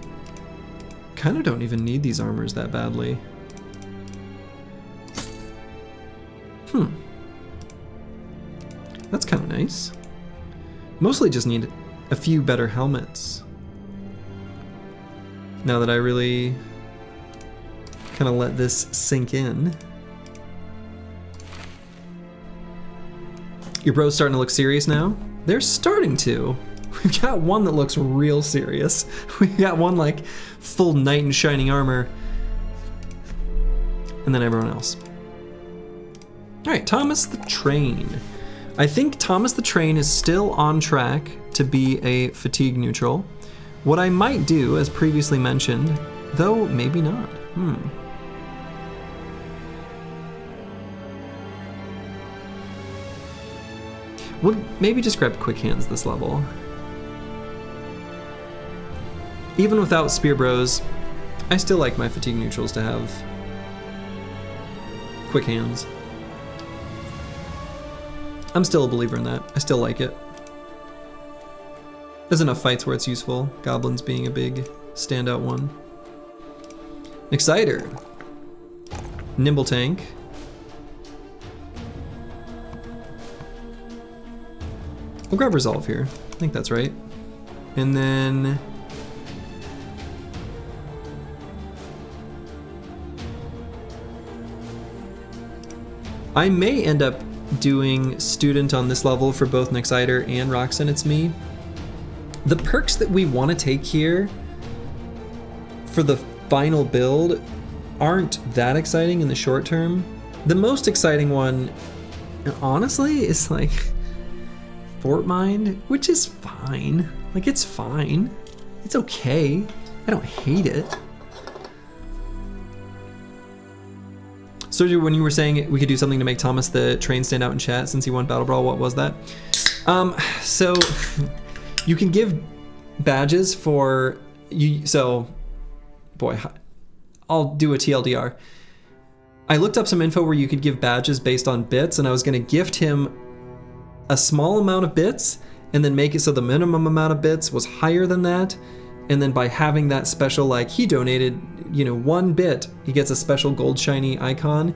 kind of don't even need these armors that badly. That's kind of nice. Mostly just need a few better helmets. Now that I really kind of let this sink in. Your bro's starting to look serious now? They're starting to. We've got one that looks real serious. We got one like full knight in shining armor. And then everyone else. Alright, Thomas the Train. I think Thomas the Train is still on track to be a fatigue neutral. What I might do, as previously mentioned, though maybe not. We'll maybe just grab quick hands this level. Even without spear bros, I still like my fatigue neutrals to have quick hands. I'm still a believer in that. I still like it. There's enough fights where it's useful, goblins being a big standout one. Exciter. Nimble tank. We'll grab resolve here. I think that's right. And then I may end up doing student on this level for both Nexiter and Roxanne It's Me. The perks that we want to take here for the final build aren't that exciting in the short term. The most exciting one, honestly, is like Fort Mind, which is fine. Like, it's fine. It's okay. I don't hate it. Sergio, when you were saying we could do something to make Thomas the Train stand out in chat since he won Battle Brawl, what was that? So you can give badges for you. So, boy, I'll do a TLDR. I looked up some info where you could give badges based on bits, and I was going to gift him a small amount of bits and then make it so the minimum amount of bits was higher than that. And then by having that special, like, he donated, 1 bit, he gets a special gold shiny icon.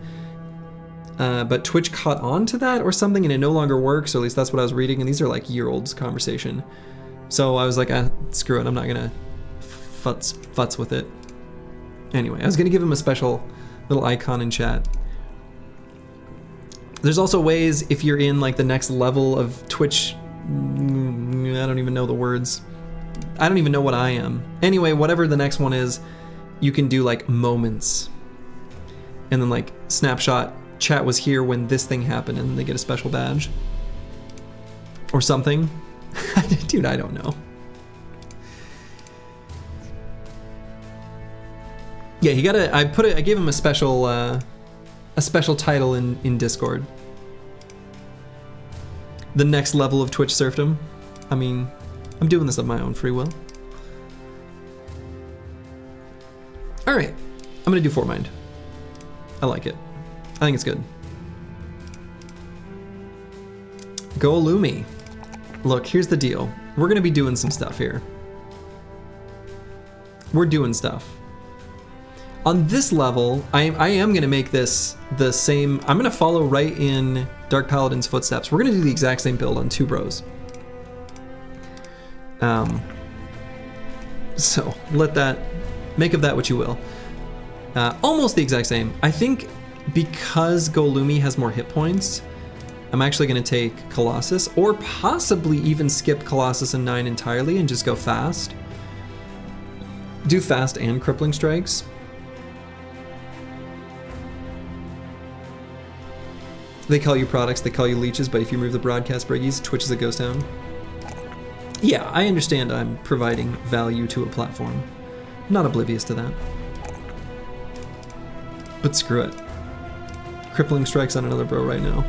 But Twitch caught on to that or something, and it no longer works, or at least that's what I was reading, and these are like year-olds conversation. So I was like, screw it, I'm not gonna futz with it. Anyway, I was gonna give him a special little icon in chat. There's also ways, if you're in like the next level of Twitch, I don't even know the words. I don't even know what I am. Anyway, whatever the next one is, you can do like moments. And then like snapshot, chat was here when this thing happened, and they get a special badge. Or something. Dude, I don't know. Yeah, he got I gave him a special title in Discord. The next level of Twitch serfdom. I mean, I'm doing this of my own free will. All right, I'm gonna do Fortmind. I like it. I think it's good. Go Lumi. Look, here's the deal. We're gonna be doing some stuff here. We're doing stuff. On this level, I am gonna make this the same. I'm gonna follow right in Dark Paladin's footsteps. We're gonna do the exact same build on 2 bros. So make of that what you will. Almost the exact same. I think because Golumi has more hit points, I'm actually going to take Colossus, or possibly even skip Colossus and 9 entirely and just go fast. Do fast and crippling strikes. They call you products, they call you leeches, but if you remove the broadcast briggies, Twitch is a ghost town. Yeah, I understand I'm providing value to a platform. I'm not oblivious to that. But screw it. Crippling strikes on another bro right now.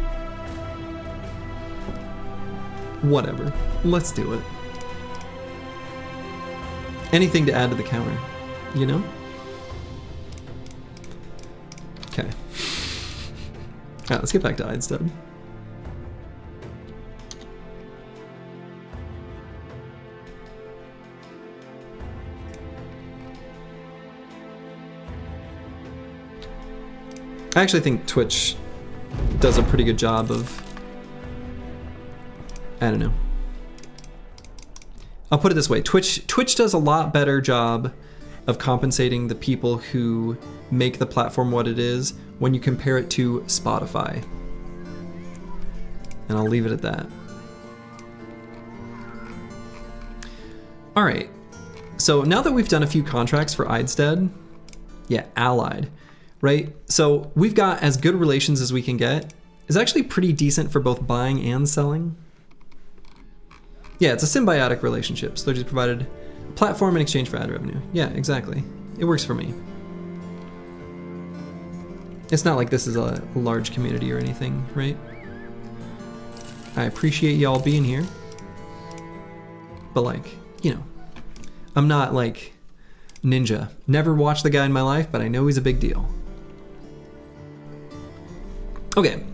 Whatever. Let's do it. Anything to add to the counter, you know? Okay. Alright, let's get back to Undead. I actually think Twitch does a pretty good job of, I don't know. I'll put it this way, Twitch does a lot better job of compensating the people who make the platform what it is when you compare it to Spotify. And I'll leave it at that. All right, so now that we've done a few contracts for Undead, yeah, Allied, right? So we've got as good relations as we can get. It's actually pretty decent for both buying and selling. Yeah, it's a symbiotic relationship. So they just provided a platform in exchange for ad revenue. Yeah, exactly. It works for me. It's not like this is a large community or anything, right? I appreciate y'all being here. But like, you know, I'm not like Ninja. Never watched the guy in my life, but I know he's a big deal. Okay,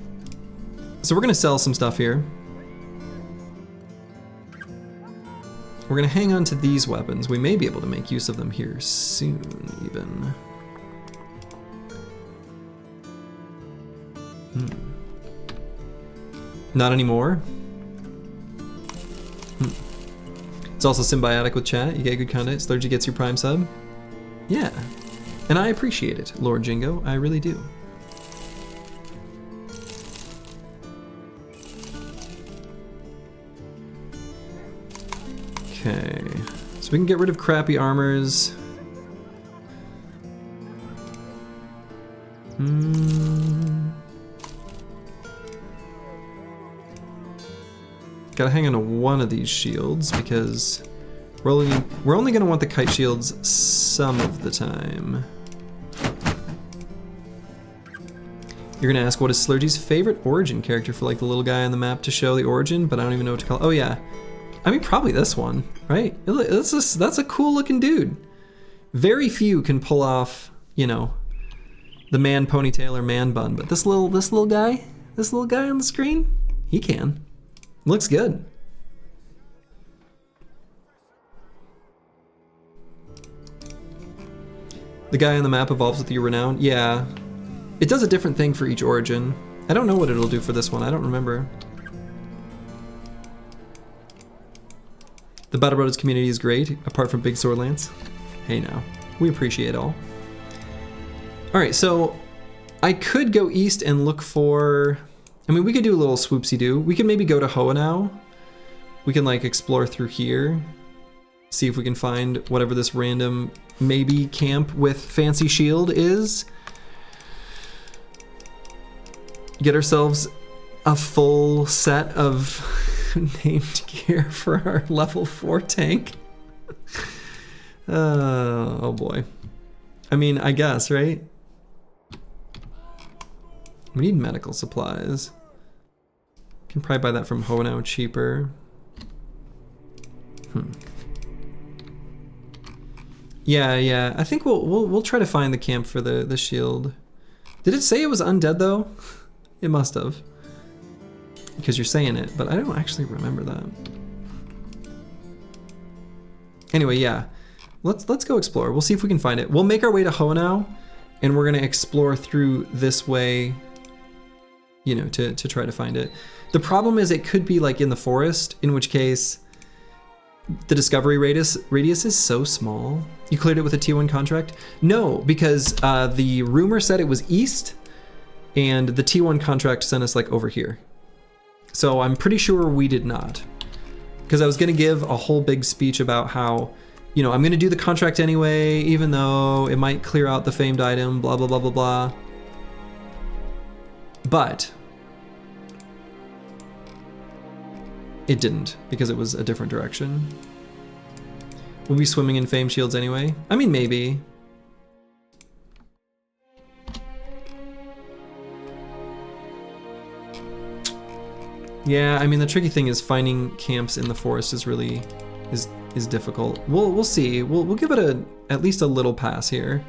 so we're gonna sell some stuff here. We're gonna hang on to these weapons. We may be able to make use of them here soon, even. Not anymore. It's also symbiotic with chat. You get good content. Slurgy gets your prime sub. Yeah, and I appreciate it, Lord Jingo. I really do. Okay, so we can get rid of crappy armors. Gotta hang on to one of these shields because we're only gonna want the kite shields some of the time. You're gonna ask, what is Slurgy's favorite origin character for like the little guy on the map to show the origin, but I don't even know what to call it. Oh yeah. I mean, probably this one, right? That's a cool looking dude. Very few can pull off, you know, the man ponytail or man bun, but this little guy on the screen, he can. Looks good. The guy on the map evolves with your renown. Yeah, it does a different thing for each origin. I don't know what it'll do for this one. I don't remember. The Battle Brothers community is great, apart from Big Sword Lance. Hey now, we appreciate all. All right, so I could go east and look for, I mean, we could do a little swoopsie-doo. We could maybe go to Hoenau. We can like explore through here, see if we can find whatever this random maybe camp with fancy shield is. Get ourselves a full set of named gear for our level 4 tank. Oh boy. I mean, I guess, right? We need medical supplies. Can probably buy that from Hoenau cheaper. Yeah. I think we'll try to find the camp for the shield. Did it say it was undead though? It must have. Because you're saying it, but I don't actually remember that. Anyway, yeah. Let's go explore. We'll see if we can find it. We'll make our way to Hoenau, and we're gonna explore through this way, you know, to try to find it. The problem is it could be like in the forest, in which case the discovery radius is so small. You cleared it with a T1 contract? No, because the rumor said it was east, and the T1 contract sent us like over here. So I'm pretty sure we did not. Because I was gonna give a whole big speech about how, you know, I'm gonna do the contract anyway, even though it might clear out the famed item, blah, blah, blah, blah, blah. But it didn't, because it was a different direction. We'll be swimming in famed shields anyway. I mean, maybe. Yeah, I mean, the tricky thing is finding camps in the forest is really is difficult. We'll see. We'll give it at least a little pass here.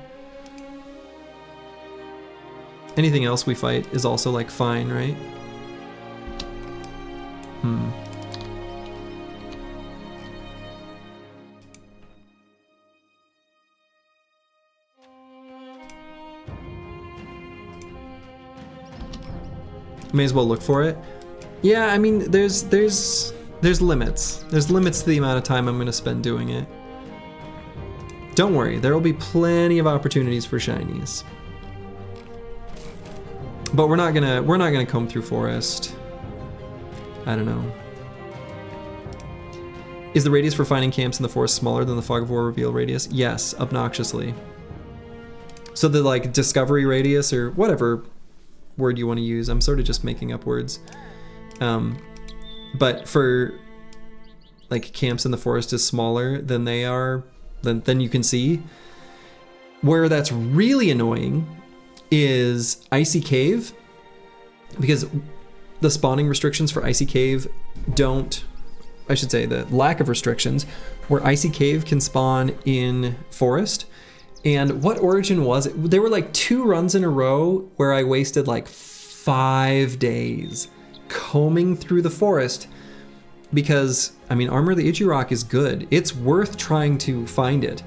Anything else we fight is also like fine, right? May as well look for it. Yeah, I mean, there's limits. There's limits to the amount of time I'm gonna spend doing it. Don't worry, there will be plenty of opportunities for shinies. But we're not gonna comb through forest. I don't know. Is the radius for finding camps in the forest smaller than the Fog of War reveal radius? Yes, obnoxiously. So the like discovery radius, or whatever word you want to use, I'm sort of just making up words. But for like camps in the forest is smaller than they are, than you can see. Where that's really annoying is Icy Cave, because the spawning restrictions for Icy Cave don't, I should say the lack of restrictions, where Icy Cave can spawn in forest. And what origin was it? There were like 2 runs in a row where I wasted like 5 days combing through the forest because, I mean, Armor of the Itchy Rock is good. It's worth trying to find it.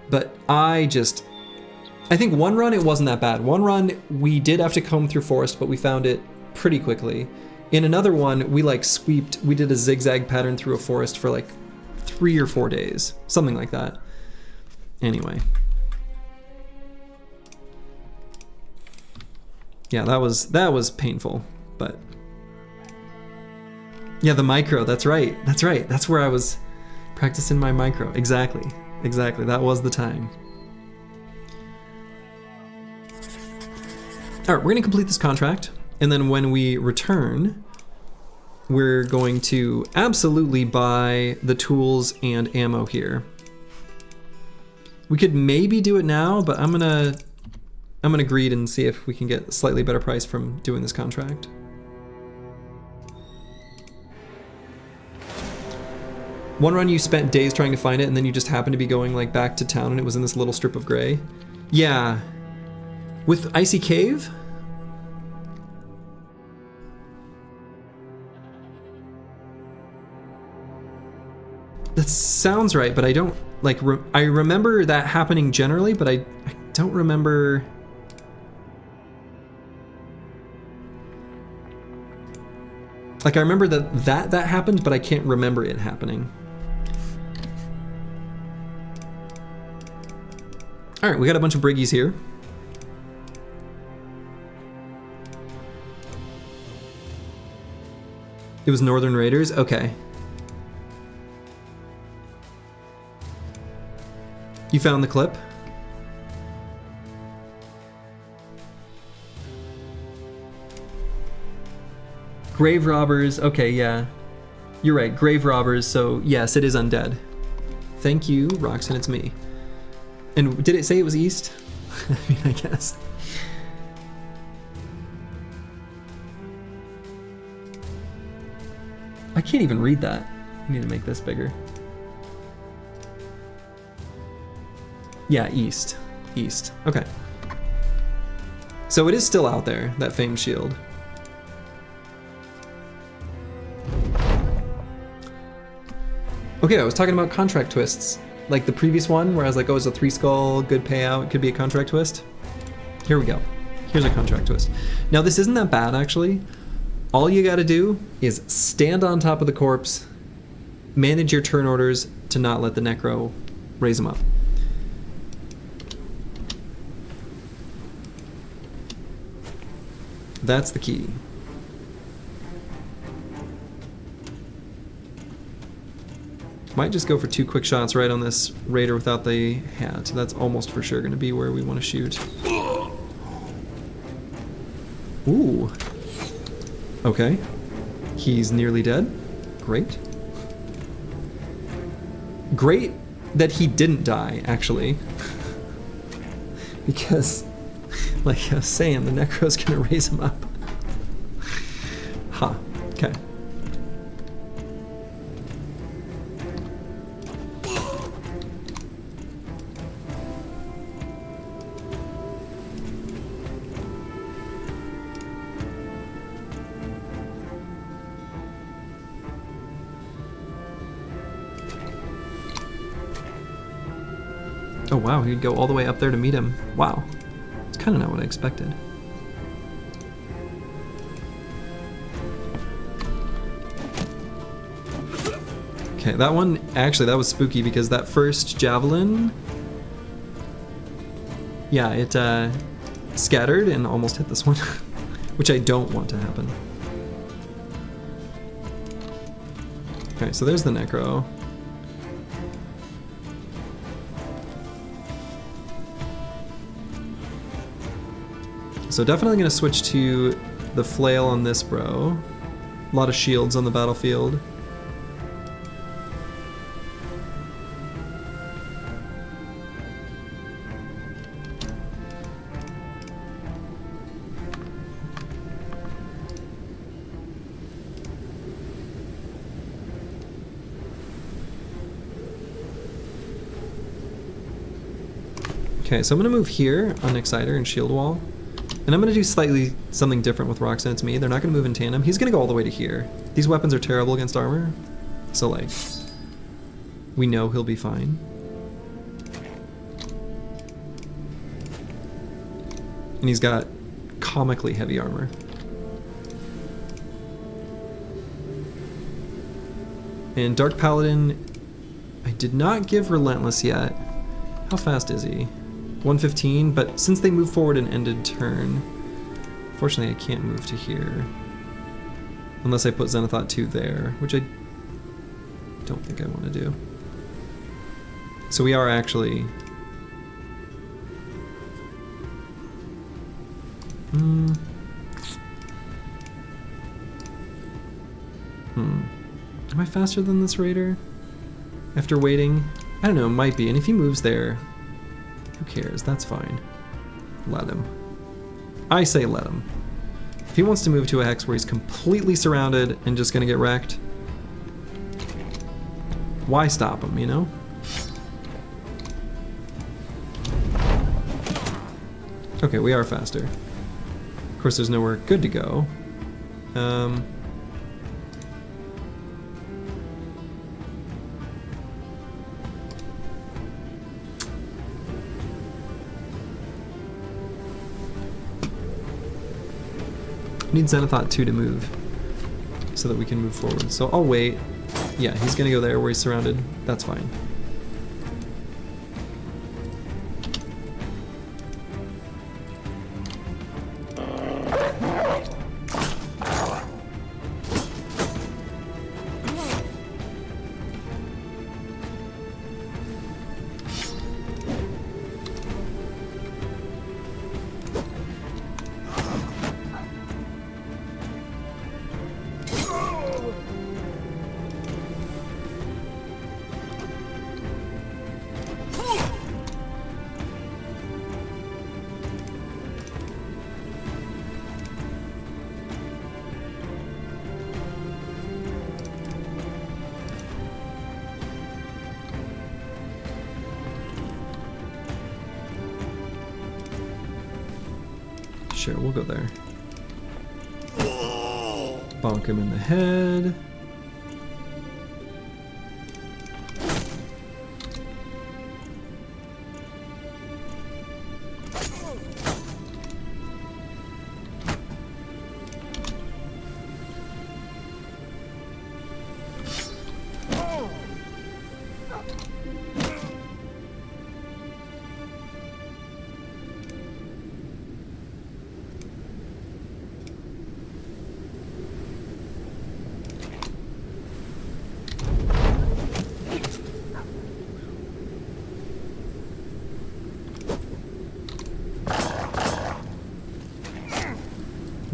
But I think one run it wasn't that bad. One run we did have to comb through forest, but we found it pretty quickly. In another one, we like we did a zigzag pattern through a forest for like 3 or 4 days, something like that. Anyway. Yeah, that was painful, but yeah, the micro, that's right. That's where I was practicing my micro. Exactly. That was the time. All right, we're gonna complete this contract, and then when we return, we're going to absolutely buy the tools and ammo here. We could maybe do it now, but I'm gonna I'm gonna greed and see if we can get a slightly better price from doing this contract. One run you spent days trying to find it, and then you just happened to be going like back to town and it was in this little strip of gray. Yeah. With Icy Cave? That sounds right, but I don't, like, I remember that happening generally, but I don't remember... Like, I remember that happened, but I can't remember it happening. Alright, we got a bunch of Briggies here. It was Northern Raiders? Okay. You found the clip? Grave robbers, okay, yeah. You're right, grave robbers, so yes, it is undead. Thank you, Roxanne, it's me. And did it say it was east? I mean, I guess. I can't even read that. I need to make this bigger. Yeah, east. East. Okay. So it is still out there, that famed shield. Okay, I was talking about contract twists. Like the previous one where I was like, oh, it's a 3 skull, good payout, it could be a contract twist. Here we go. Here's a contract twist. Now this isn't that bad actually. All you gotta do is stand on top of the corpse, manage your turn orders to not let the necro raise them up. That's the key. Might just go for 2 quick shots right on this raider without the hat. That's almost for sure going to be where we want to shoot. Ooh. Okay. He's nearly dead. Great. Great that he didn't die, actually. Because, like I was saying, the necro's going to raise him up. Huh. Okay. Oh wow, he'd go all the way up there to meet him. Wow. It's kind of not what I expected. Okay, that one, actually that was spooky because that first javelin, yeah, it scattered and almost hit this one, which I don't want to happen. Okay, so there's the necro. So definitely gonna switch to the flail on this bro. A lot of shields on the battlefield. Okay, so I'm gonna move here on Exciter and Shield Wall. And I'm gonna do slightly something different with Roxanne. It's me. They're not gonna move in tandem. He's gonna go all the way to here. These weapons are terrible against armor. So like, we know he'll be fine. And he's got comically heavy armor. And Dark Paladin, I did not give Relentless yet. How fast is he? 115, but since they move forward an ended turn, fortunately I can't move to here. Unless I put Zenithot 2 there, which I don't think I want to do. So we are actually... Am I faster than this raider? After waiting? I don't know, might be, and if he moves there, who cares? That's fine. Let him. I say let him. If he wants to move to a hex where he's completely surrounded and just gonna get wrecked, why stop him, you know? Okay, we are faster. Of course, there's nowhere good to go. Need Zenithot 2 to move so that we can move forward. So I'll wait. Yeah, he's gonna go there where he's surrounded. That's fine. Sure, we'll go there. Bonk him in the head.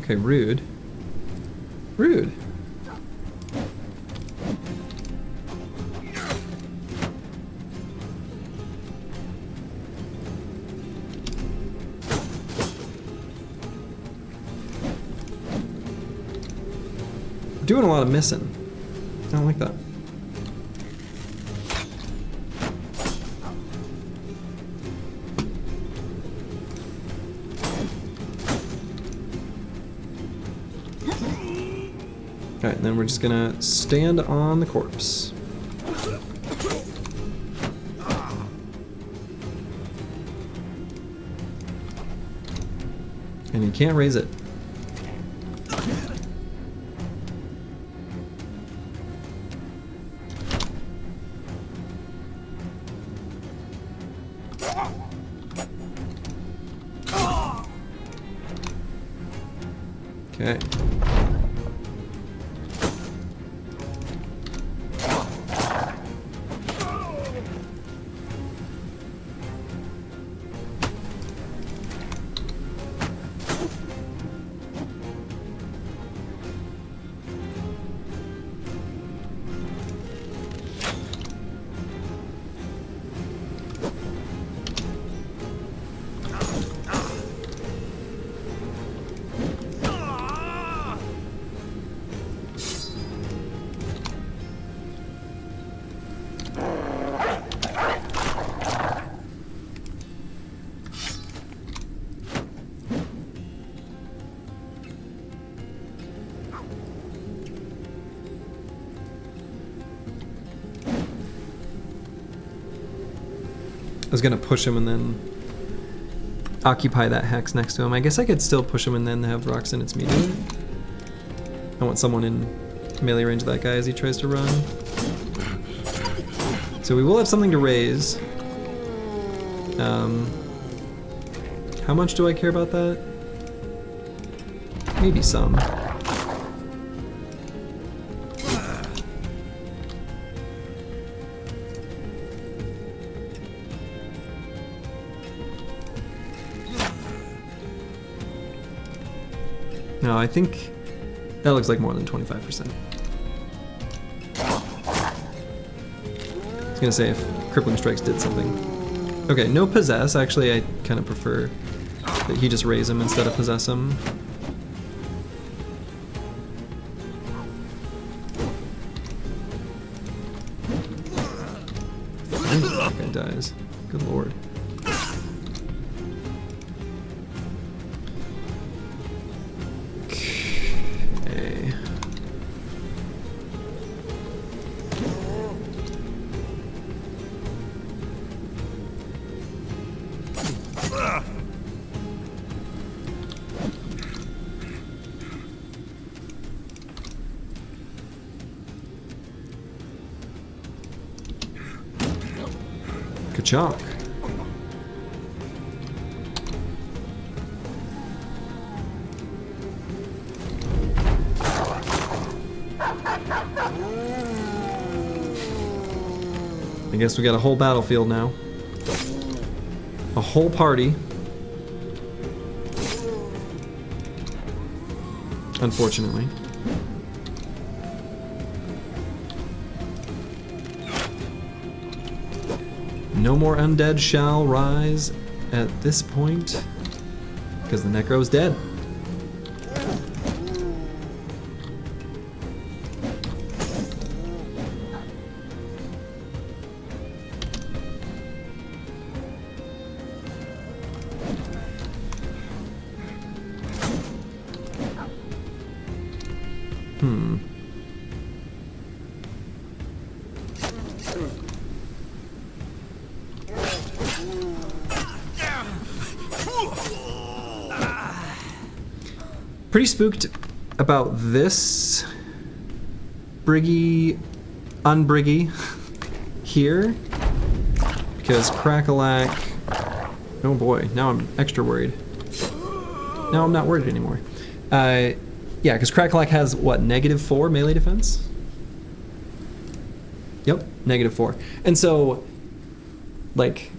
Okay, rude. Rude. Doing a lot of missing. I don't like that. Alright, then we're just gonna stand on the corpse. And you can't raise it. Okay. I was gonna push him and then occupy that hex next to him. I guess I could still push him and then have Roxanne its me do it. I want someone in melee range of that guy as he tries to run. So we will have something to raise. How much do I care about that? Maybe some. No, I think that looks like more than 25%. I was gonna say if crippling strikes did something. Okay, no possess. Actually, I kind of prefer that he just raise him instead of possess him. That guy dies. Good lord. Okay. Kachok. I guess we got a whole battlefield now. A whole party. Unfortunately. No more undead shall rise at this point, because the Necro's dead. Pretty spooked about this unbriggy here, because Crackalack, oh boy, now I'm extra worried. Now I'm not worried anymore. Yeah, because Crackalack has what, -4 melee defense? Yep, -4. And so, like,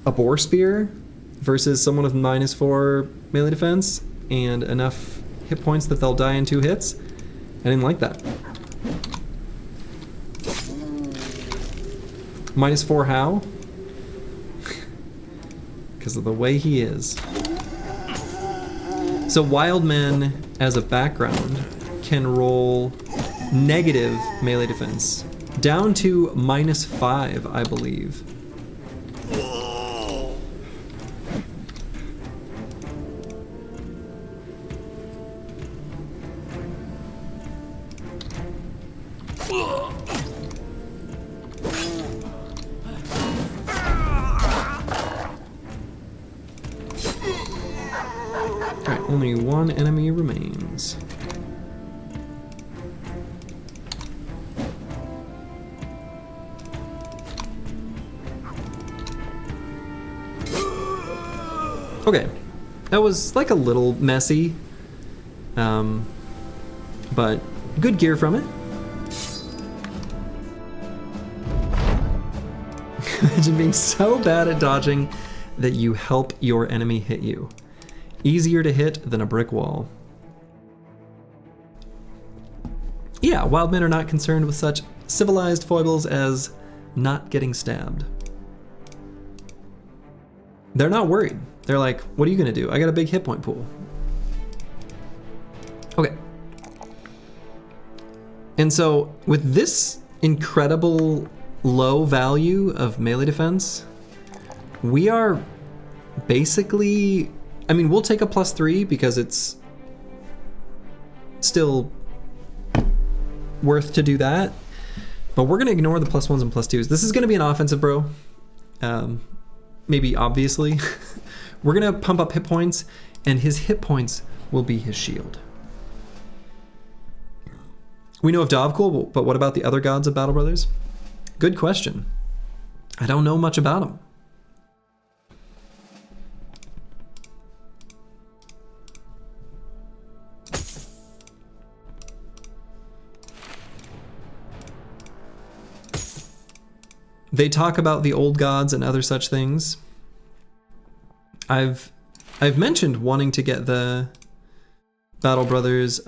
a boar spear versus someone with -4 melee defense and enough hit points that they'll die in 2 hits. I didn't like that. -4 how? Because of the way he is. So Wildman, as a background, can roll negative melee defense, down to -5, I believe. Alright, only one enemy remains. Okay, that was like a little messy, but good gear from it. Imagine being so bad at dodging that you help your enemy hit you. Easier to hit than a brick wall. Yeah, wild men are not concerned with such civilized foibles as not getting stabbed. They're not worried. They're like, what are you gonna do? I got a big hit point pool. Okay. And so with this incredible low value of melee defense, we are basically, I mean, we'll take a +3 because it's still worth to do that, but we're gonna ignore the +1s and +2s. This is gonna be an offensive bro. Maybe obviously. We're gonna pump up hit points, and his hit points will be his shield. We know of Dovkul, but what about the other gods of Battle Brothers? Good question. I don't know much about them. They talk about the old gods and other such things. I've mentioned wanting to get the Battle Brothers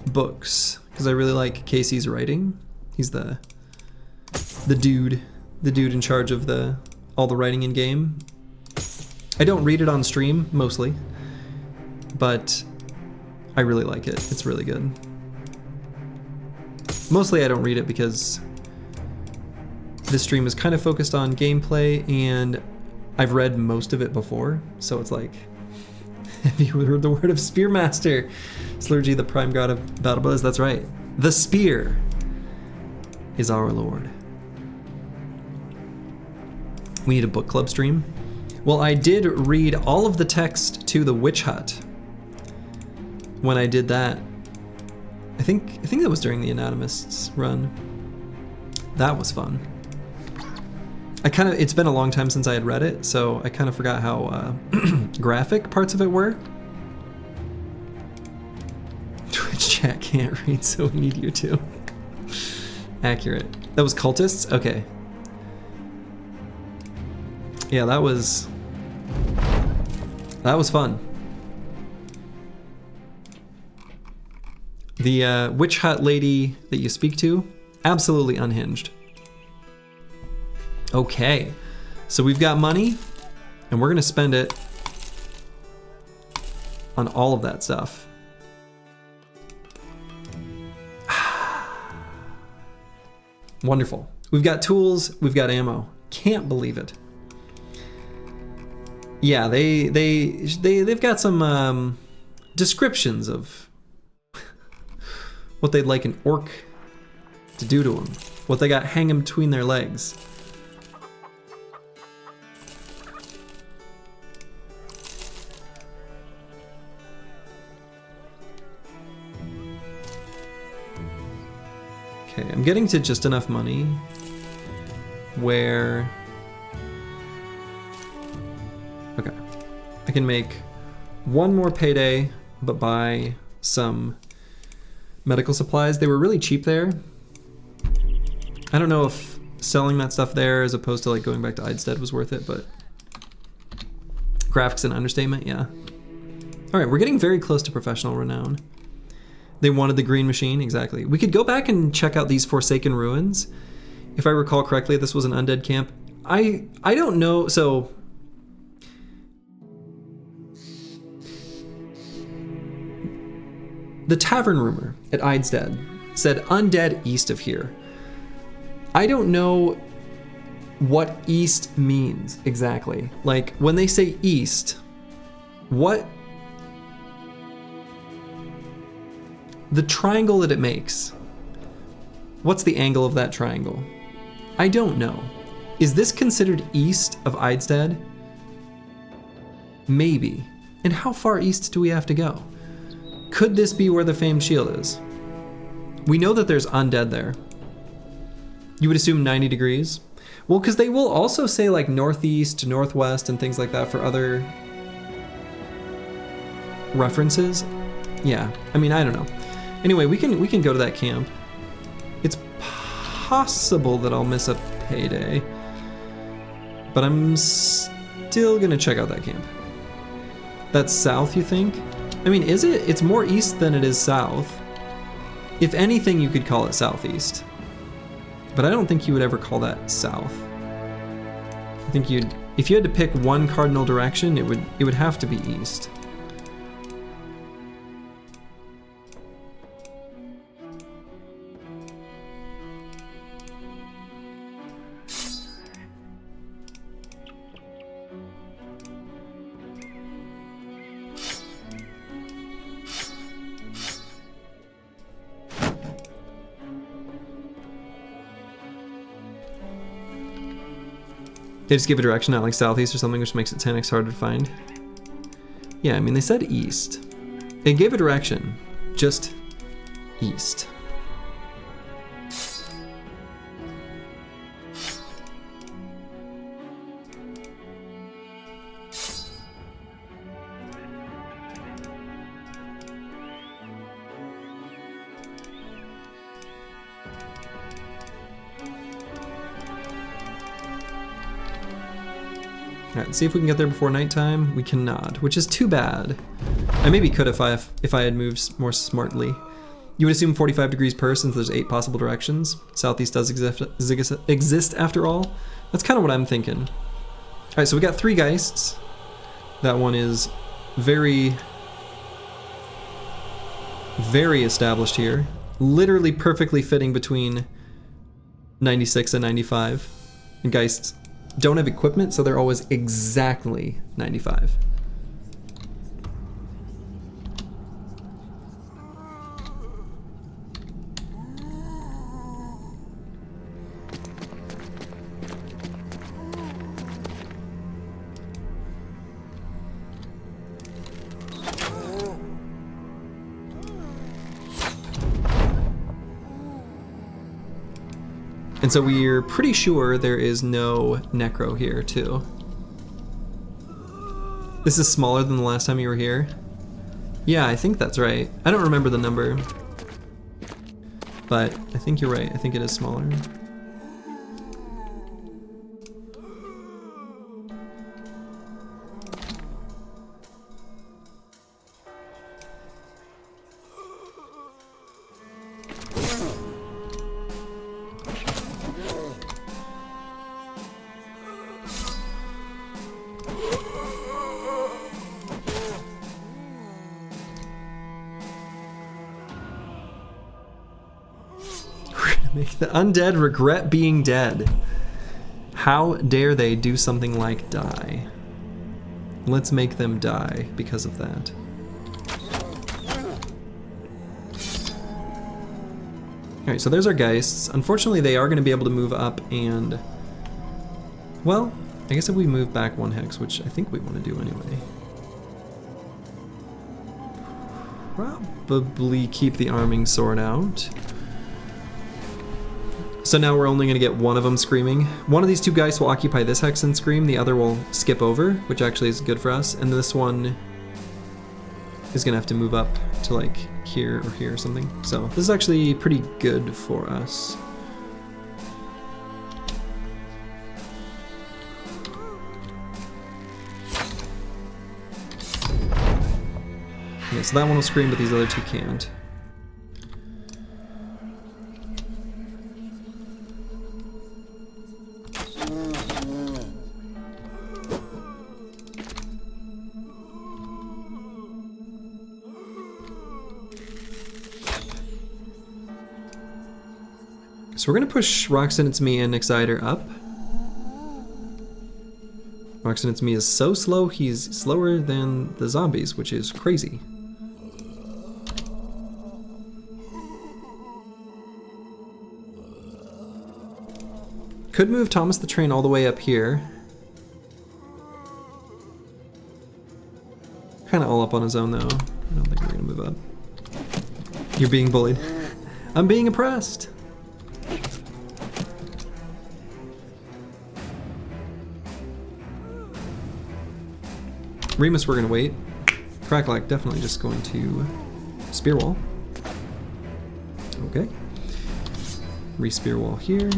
books because I really like Casey's writing. He's the dude in charge of all the writing in game. I don't read it on stream, mostly, but I really like it. It's really good. Mostly I don't read it because this stream is kind of focused on gameplay, and I've read most of it before, so it's like, have you heard the word of Spearmaster? Slurgy, the prime god of battle brothers, that's right. The spear is our lord. We need a book club stream. Well, I did read all of the text to the Witch Hut when I did that. I think that was during the Anatomist's run. That was fun. It's been a long time since I had read it, so I kind of forgot how graphic parts of it were. Twitch chat can't read, so we need you to. Accurate. That was cultists? Okay. Yeah, that was fun. The Witch Hut lady that you speak to, absolutely unhinged. Okay, so we've got money, and we're gonna spend it on all of that stuff. Wonderful. We've got tools, we've got ammo. Can't believe it. Yeah, they've got some descriptions of what they'd like an orc to do to them, what they got hanging between their legs. Okay, I'm getting to just enough money where, okay, I can make one more payday, but buy some medical supplies. They were really cheap there. I don't know if selling that stuff there as opposed to like going back to Undead was worth it, but graphics and understatement, yeah. All right, we're getting very close to professional renown. They wanted the green machine, exactly. We could go back and check out these Forsaken Ruins. If I recall correctly, this was an undead camp. I don't know, so the tavern rumor at Undead said undead east of here. I don't know what east means exactly. Like when they say east, what the triangle that it makes, what's the angle of that triangle? I don't know. Is this considered east of Undead? Maybe. And how far east do we have to go? Could this be where the famed shield is? We know that there's undead there. You would assume 90 degrees? Well, because they will also say like northeast, northwest, and things like that for other references. Yeah, I mean, I don't know. Anyway, we can go to that camp. It's possible that I'll miss a payday, but I'm still gonna check out that camp. That's south, you think? I mean, is it? It's more east than it is south. If anything, you could call it southeast, but I don't think you would ever call that south. I think if you had to pick one cardinal direction, it would have to be east. They just give a direction, not like southeast or something, which makes it 10x harder to find. Yeah, I mean, they said east. They gave a direction, just east. Alright, let's see if we can get there before nighttime. We cannot, which is too bad. I maybe could if I had moved more smartly. You would assume 45 degrees per since there's 8 possible directions. Southeast does exist after all. That's kind of what I'm thinking. Alright, so we got 3 Geists. That one is very, very established here. Literally perfectly fitting between 96 and 95. And Geists don't have equipment, so they're always exactly 95. And so we're pretty sure there is no necro here too. This is smaller than the last time you were here. Yeah, I think that's right. I don't remember the number, but I think you're right. I think it is smaller. Make the undead regret being dead. How dare they do something like die? Let's make them die because of that. Alright, so there's our Geists. Unfortunately, they are going to be able to move up and... Well, I guess if we move back 1 hex, which I think we want to do anyway. Probably keep the arming sword out. So now we're only going to get one of them screaming. One of these two guys will occupy this hex and scream, the other will skip over, which actually is good for us, and this one is going to have to move up to like here or here or something. So this is actually pretty good for us. Yeah, so that one will scream, but these other two can't. So we're going to push Roxanne, It's Me, and Exciter up. Roxanne, It's Me is so slow, he's slower than the zombies, which is crazy. Could move Thomas the Train all the way up here. Kind of all up on his own, though. I don't think we're going to move up. You're being bullied. I'm being oppressed. Remus, we're gonna wait. Cracklack definitely just going to spear wall. Okay. Re-spear wall here.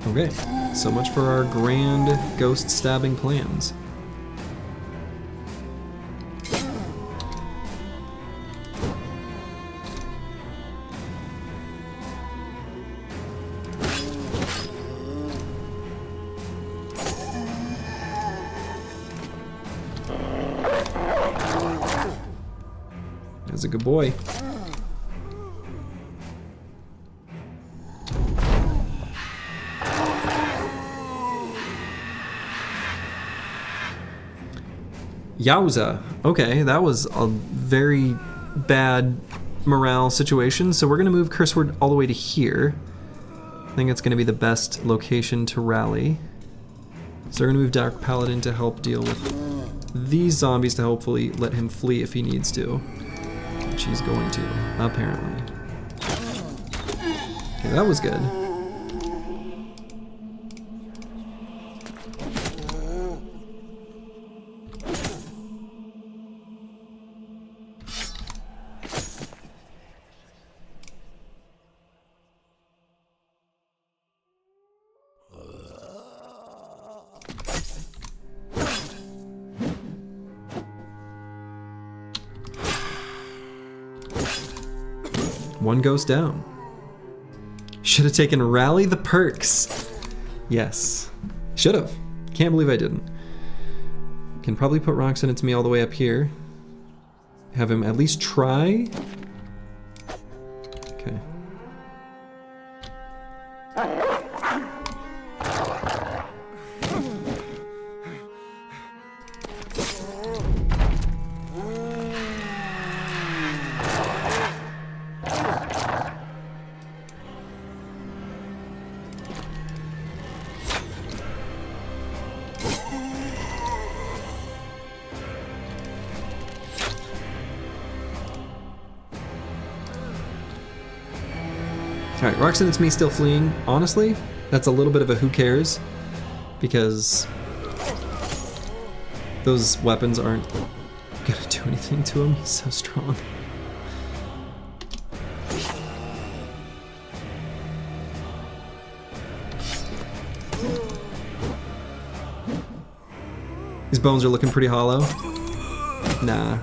Okay, so much for our grand ghost stabbing plans. That's a good boy. Yowza. Okay, that was a very bad morale situation. So we're going to move Curseword all the way to here. I think it's going to be the best location to rally. So we're going to move Dark Paladin to help deal with these zombies to hopefully let him flee if he needs to. Which he's going to, apparently. Okay, that was good. One ghost down. Should have taken Rally the Perks. Yes. Should have. Can't believe I didn't. Can probably put Roxanne It's Me all the way up here. Have him at least try. Okay. Alright, Roxanne It's Me still fleeing. Honestly, that's a little bit of a who cares, because those weapons aren't gonna do anything to him. He's so strong. These bones are looking pretty hollow. Nah.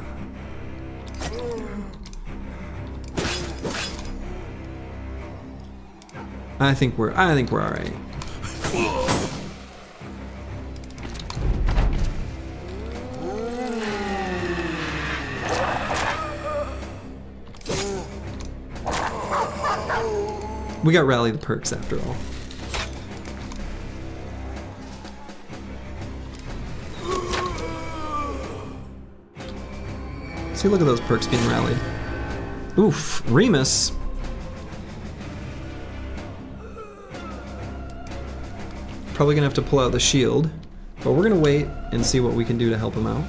I think we're all right. We got Rally the Perks after all. See, look at those perks being rallied. Oof, Remus. Probably gonna have to pull out the shield, but we're gonna wait and see what we can do to help him out.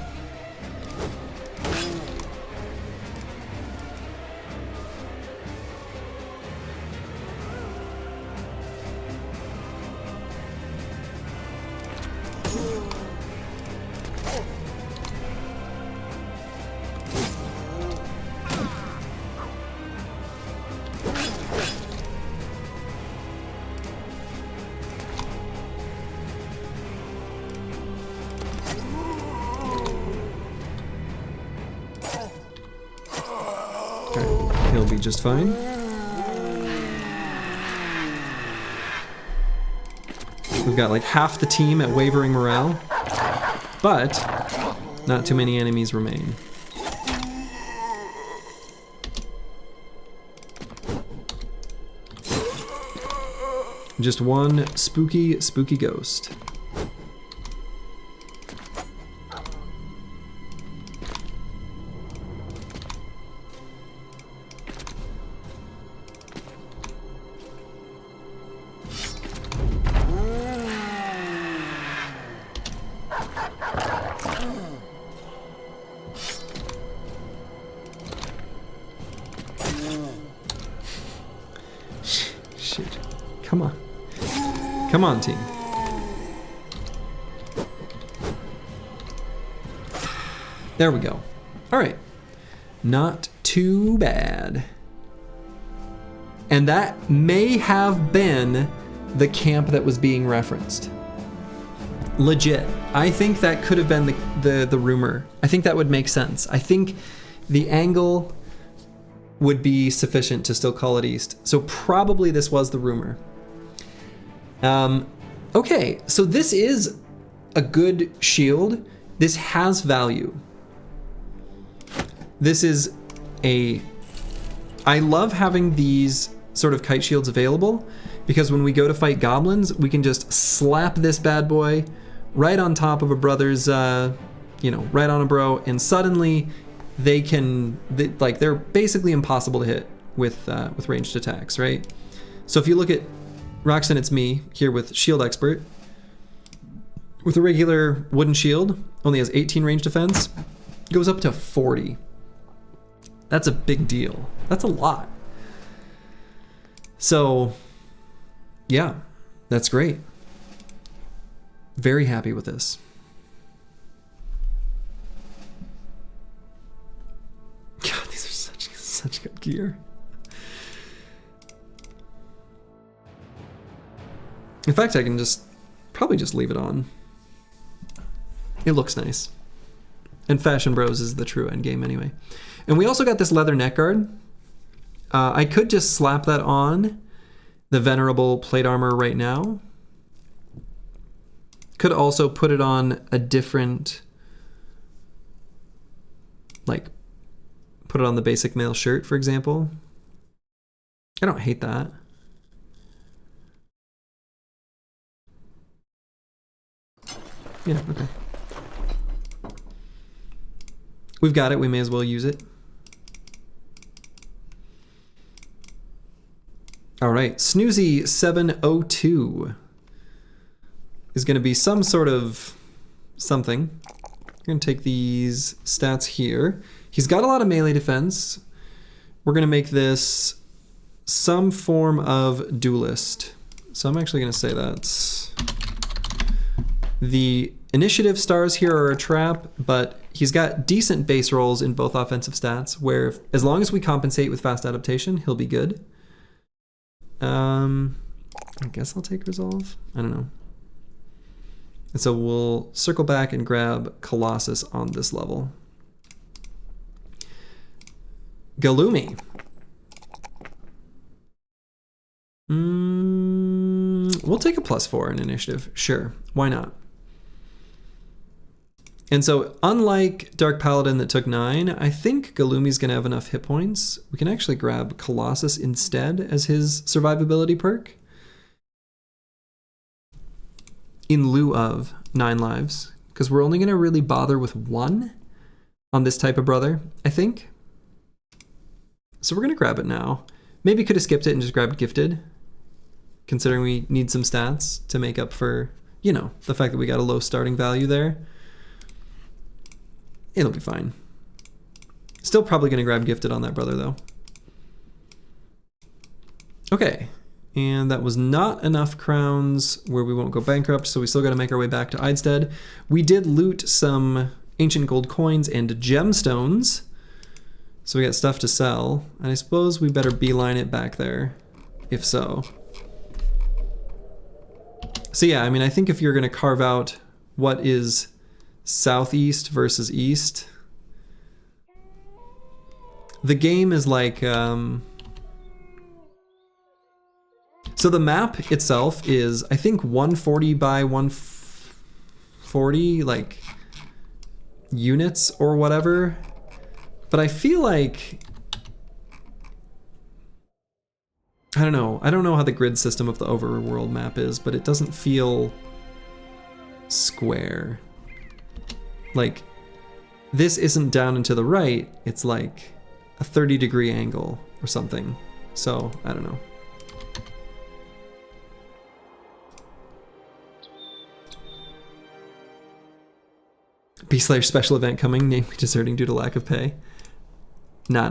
He'll be just fine. We've got like half the team at wavering morale, but not too many enemies remain. Just one spooky, spooky ghost. Shit. Come on. Come on, team. There we go. All right. Not too bad. And that may have been the camp that was being referenced. Legit. I think that could have been the rumor. I think that would make sense. I think the angle would be sufficient to still call it east. So probably this was the rumor. Okay, so this is a good shield. This has value. This is I love having these sort of kite shields available, because when we go to fight goblins, we can just slap this bad boy right on top of a brother's, right on a bro, and suddenly they're basically impossible to hit with ranged attacks, right? So if you look at Roxanne It's Me here with Shield Expert, with a regular wooden shield, only has 18 range defense, goes up to 40. That's a big deal. That's a lot. So, yeah, that's great. Very happy with this. God, these are such good gear. In fact, I can probably just leave it on. It looks nice. And Fashion Bros is the true end game anyway. And we also got this leather neck guard. I could just slap that on the venerable plate armor right now. Could also put it on a different, like, put it on the basic mail shirt, for example. I don't hate that. Yeah, okay. We've got it, we may as well use it. All right, Snoozy 702 is going to be some sort of something. We're going to take these stats here. He's got a lot of melee defense. We're going to make this some form of duelist. So I'm actually going to say that's... The initiative stars here are a trap, but he's got decent base rolls in both offensive stats, where as long as we compensate with fast adaptation, he'll be good. I guess I'll take resolve. I don't know. And so we'll circle back and grab Colossus on this level. Galumi. We'll take a +4 in initiative. Sure, why not? And so unlike Dark Paladin that took 9, I think Galumi's going to have enough hit points. We can actually grab Colossus instead as his survivability perk, in lieu of 9 lives, because we're only going to really bother with 1 on this type of brother, I think. So we're going to grab it now. Maybe could have skipped it and just grabbed Gifted, considering we need some stats to make up for, you know, the fact that we got a low starting value there. It'll be fine. Still probably going to grab Gifted on that brother, though. Okay. And that was not enough crowns where we won't go bankrupt, so we still got to make our way back to Eidstead. We did loot some ancient gold coins and gemstones, so we got stuff to sell. And I suppose we better beeline it back there, if so. So yeah, I mean, I think if you're going to carve out what is southeast versus east, the game is like... So the map itself is, I think, 140 by 140, like, units or whatever. But I feel like... I don't know. I don't know how the grid system of the overworld map is, but it doesn't feel square. Like, this isn't down and to the right. It's like a 30-degree angle or something. So, I don't know. Beastslayer special event coming, namely deserting due to lack of pay. Nah.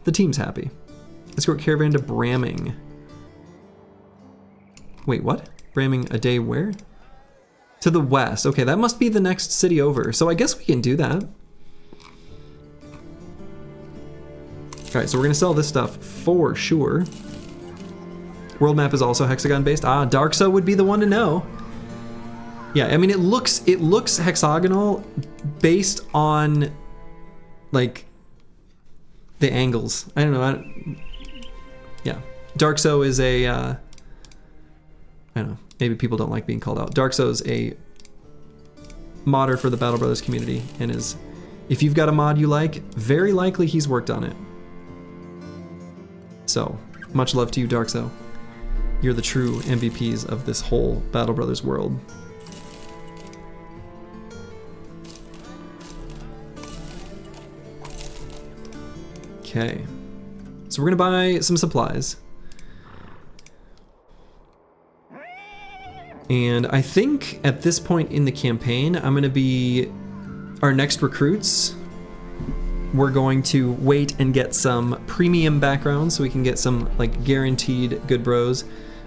The team's happy. Escort caravan to Bramming. Wait, what? Bramming a day where? To the west. Okay, that must be the next city over. So I guess we can do that. Alright, so we're going to sell this stuff for sure. World map is also hexagon based. Ah, Darkso would be the one to know. Yeah, I mean, it looks hexagonal based on, like, the angles. I don't know. Yeah. Darkso is a, I don't know, maybe people don't like being called out. Darkso is a modder for the Battle Brothers community, and is, if you've got a mod you like, very likely he's worked on it. So, much love to you, Darkso. You're the true MVPs of this whole Battle Brothers world. Okay, so we're gonna buy some supplies. And I think at this point in the campaign, I'm gonna be our next recruits. We're going to wait and get some premium backgrounds so we can get some like guaranteed good bros.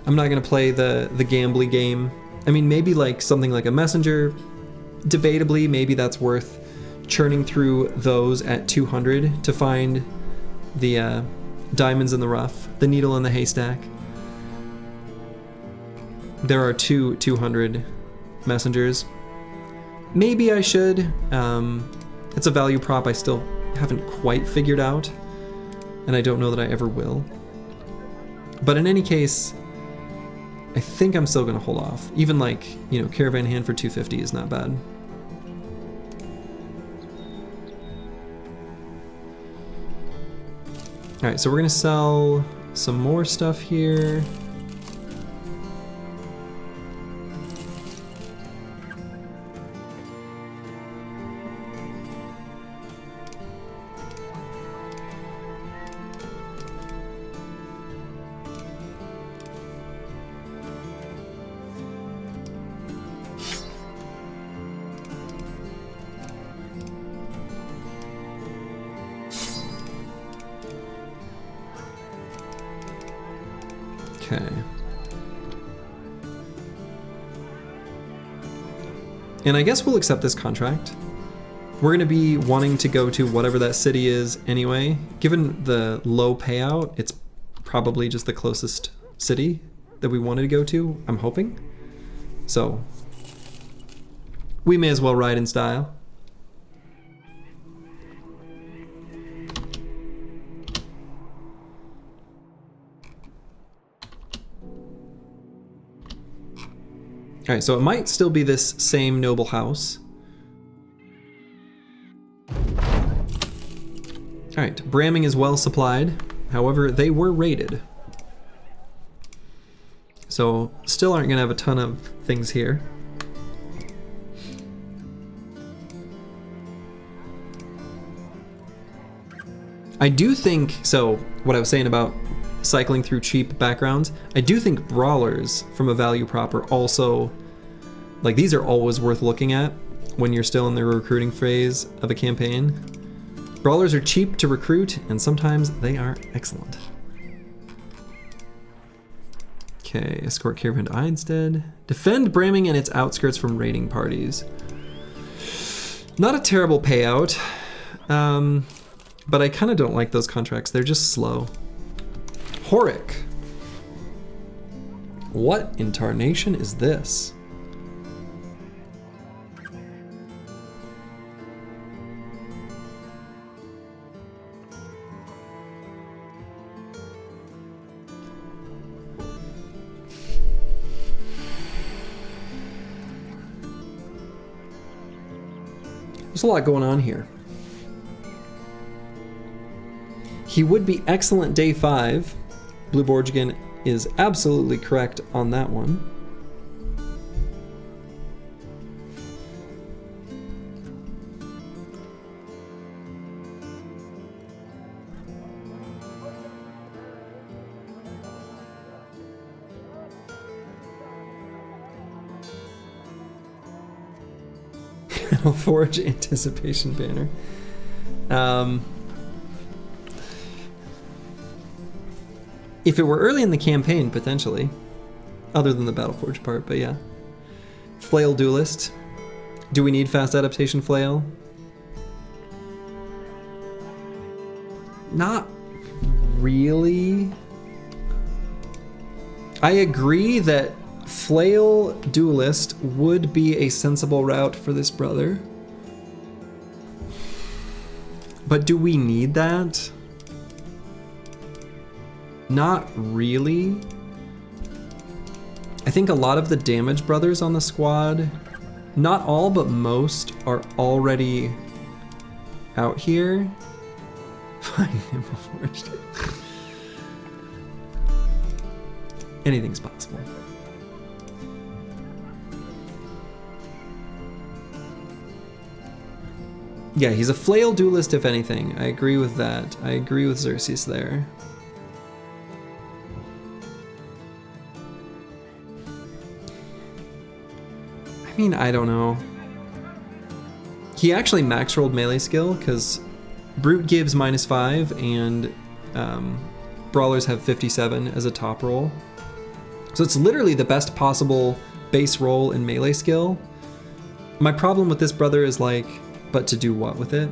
I'm not gonna play the gambly game. I mean, maybe like something like a messenger. Debatably, maybe that's worth churning through those at 200 to find the diamonds in the rough, the needle in the haystack. There are 200 messengers. Maybe I should. It's a value prop I still haven't quite figured out, and I don't know that I ever will. But in any case, I think I'm still gonna hold off. Even like, you know, caravan hand for 250 is not bad. All right, so we're gonna sell some more stuff here. Okay. And I guess we'll accept this contract. We're going to be wanting to go to whatever that city is anyway. Given the low payout, it's probably just the closest city that we wanted to go to, I'm hoping. So we may as well ride in style. All right, so it might still be this same noble house. All right, Bramming is well supplied. However, they were raided. So still aren't gonna have a ton of things here. I do think, so what I was saying about cycling through cheap backgrounds, I do think brawlers from a value prop are also, like, these are always worth looking at when you're still in the recruiting phase of a campaign. Brawlers are cheap to recruit, and sometimes they are excellent. Okay, escort caravan to Undead. Defend Bramming and its outskirts from raiding parties. Not a terrible payout, but I kind of don't like those contracts. They're just slow. Horic. What in tarnation is this? There's a lot going on here. He would be excellent day 5. Blue Borgigan is absolutely correct on that one. Forge anticipation banner. If it were early in the campaign, potentially. Other than the Battleforge part, but yeah. Flail Duelist. Do we need fast adaptation flail? Not really. I agree that Flail Duelist would be a sensible route for this brother. But do we need that? Not really. I think a lot of the damage brothers on the squad, not all but most, are already out here. Fine, Nimble Forged. Anything's possible. Yeah, he's a flail duelist if anything. I agree with that. I agree with Xerxes there. I mean, I don't know. He actually max rolled melee skill because Brute gives -5 and Brawlers have 57 as a top roll. So it's literally the best possible base roll in melee skill. My problem with this brother is like, but to do what with it?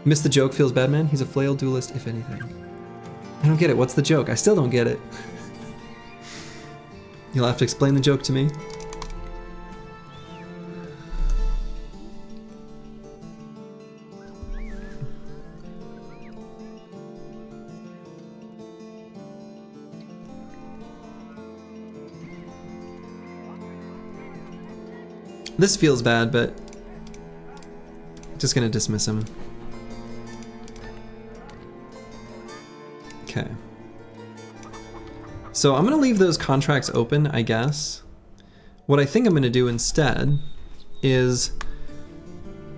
Miss the joke feels bad, man. He's a flail duelist, if anything. I don't get it. What's the joke? I still don't get it. You'll have to explain the joke to me. This feels bad, but just gonna dismiss him. Okay. So I'm gonna leave those contracts open, I guess. What I think I'm gonna do instead is,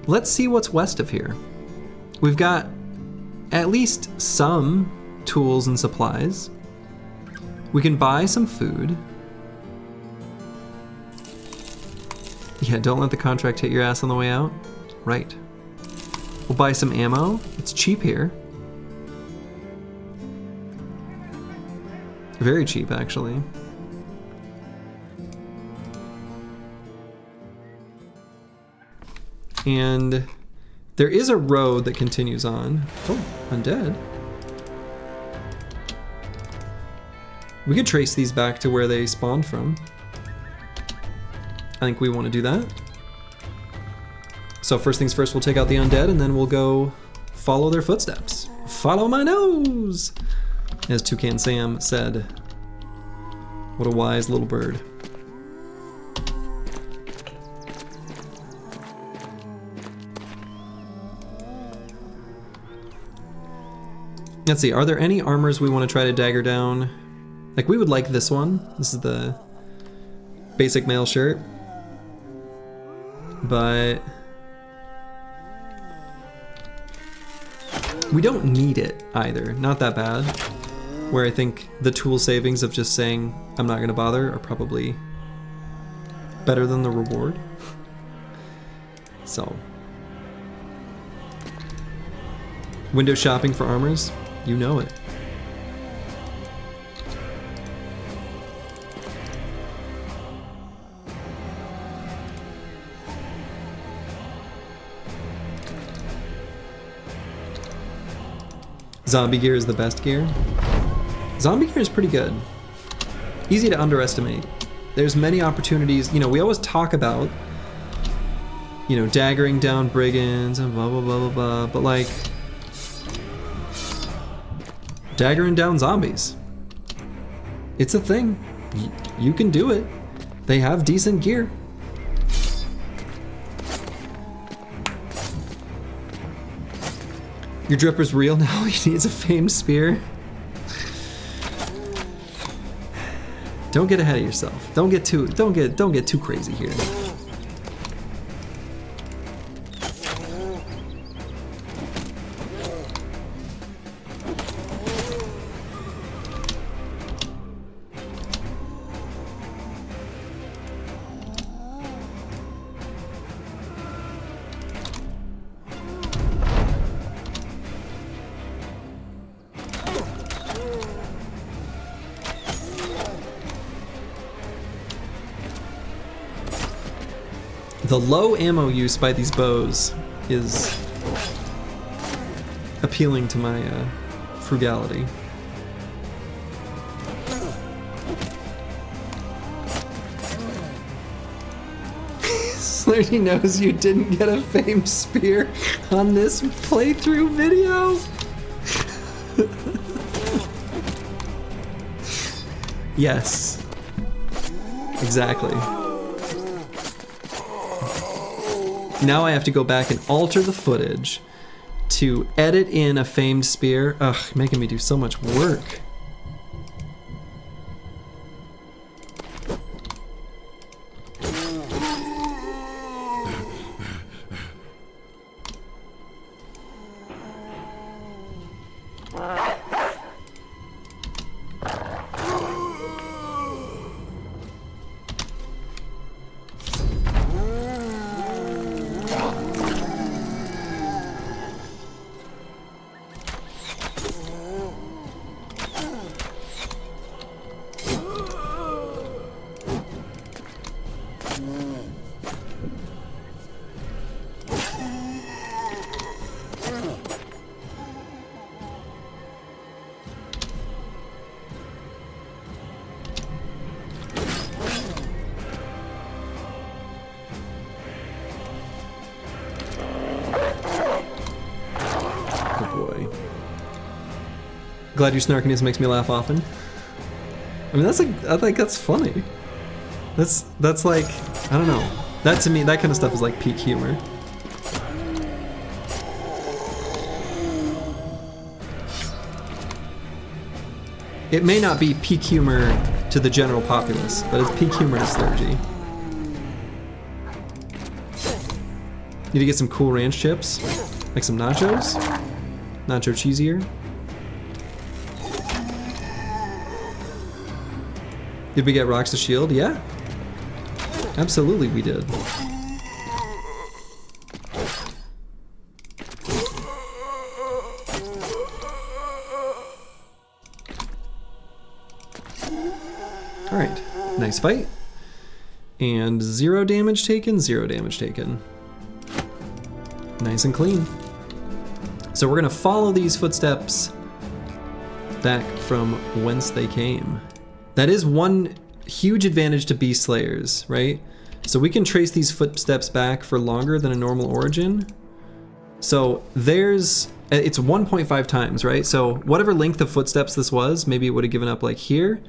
let's see what's west of here. We've got at least some tools and supplies. We can buy some food. Yeah, don't let the contract hit your ass on the way out. Right. We'll buy some ammo. It's cheap here. Very cheap, actually. And there is a road that continues on. Oh, Undead. We could trace these back to where they spawned from. I think we want to do that. So first things first, we'll take out the Undead and then we'll go follow their footsteps. Follow my nose! As Toucan Sam said. What a wise little bird. Let's see, are there any armors we want to try to dagger down? Like, we would like this one. This is the basic mail shirt. But we don't need it either. Not that bad. Where I think the tool savings of just saying I'm not gonna bother are probably better than the reward. So. Window shopping for armors? You know it. Zombie gear is the best gear. Zombie gear is pretty good. Easy to underestimate. There's many opportunities, you know, we always talk about, you know, daggering down brigands and blah, blah, blah, blah, blah, but like, daggering down zombies. It's a thing. You can do it. They have decent gear. Your dripper's real now. He needs a famed spear. Don't get ahead of yourself. Don't get too crazy here. The low ammo use by these bows is appealing to my frugality. Slurdy knows you didn't get a famed spear on this playthrough video. Yes. Exactly. Now I have to go back and alter the footage to edit in a famed spear. Ugh, making me do so much work. Glad your snarkiness makes me laugh often. I mean, that's like, I think that's funny. That's like, I don't know. That to me, that kind of stuff is like peak humor. It may not be peak humor to the general populace, but it's peak humor to Slurgy. Need to get some Cool Ranch chips, like some nachos. Nacho cheesier. Did we get Rocks to Shield? Yeah. Absolutely we did. Alright, nice fight. And 0 damage taken, 0 damage taken. Nice and clean. So we're gonna follow these footsteps back from whence they came. That is one huge advantage to Beast Slayers, right? So we can trace these footsteps back for longer than a normal origin. So it's 1.5 times, right? So whatever length of footsteps this was, maybe it would have given up like here.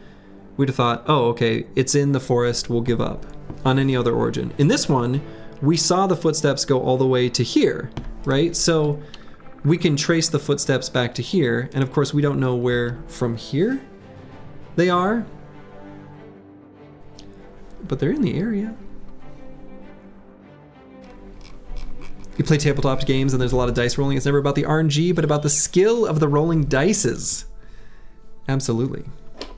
We'd have thought, oh, okay, it's in the forest, we'll give up on any other origin. In this one, we saw the footsteps go all the way to here, right? So we can trace the footsteps back to here, and of course we don't know where from here they are, but they're in the area. You play tabletop games and there's a lot of dice rolling. It's never about the RNG, but about the skill of the rolling dices. Absolutely.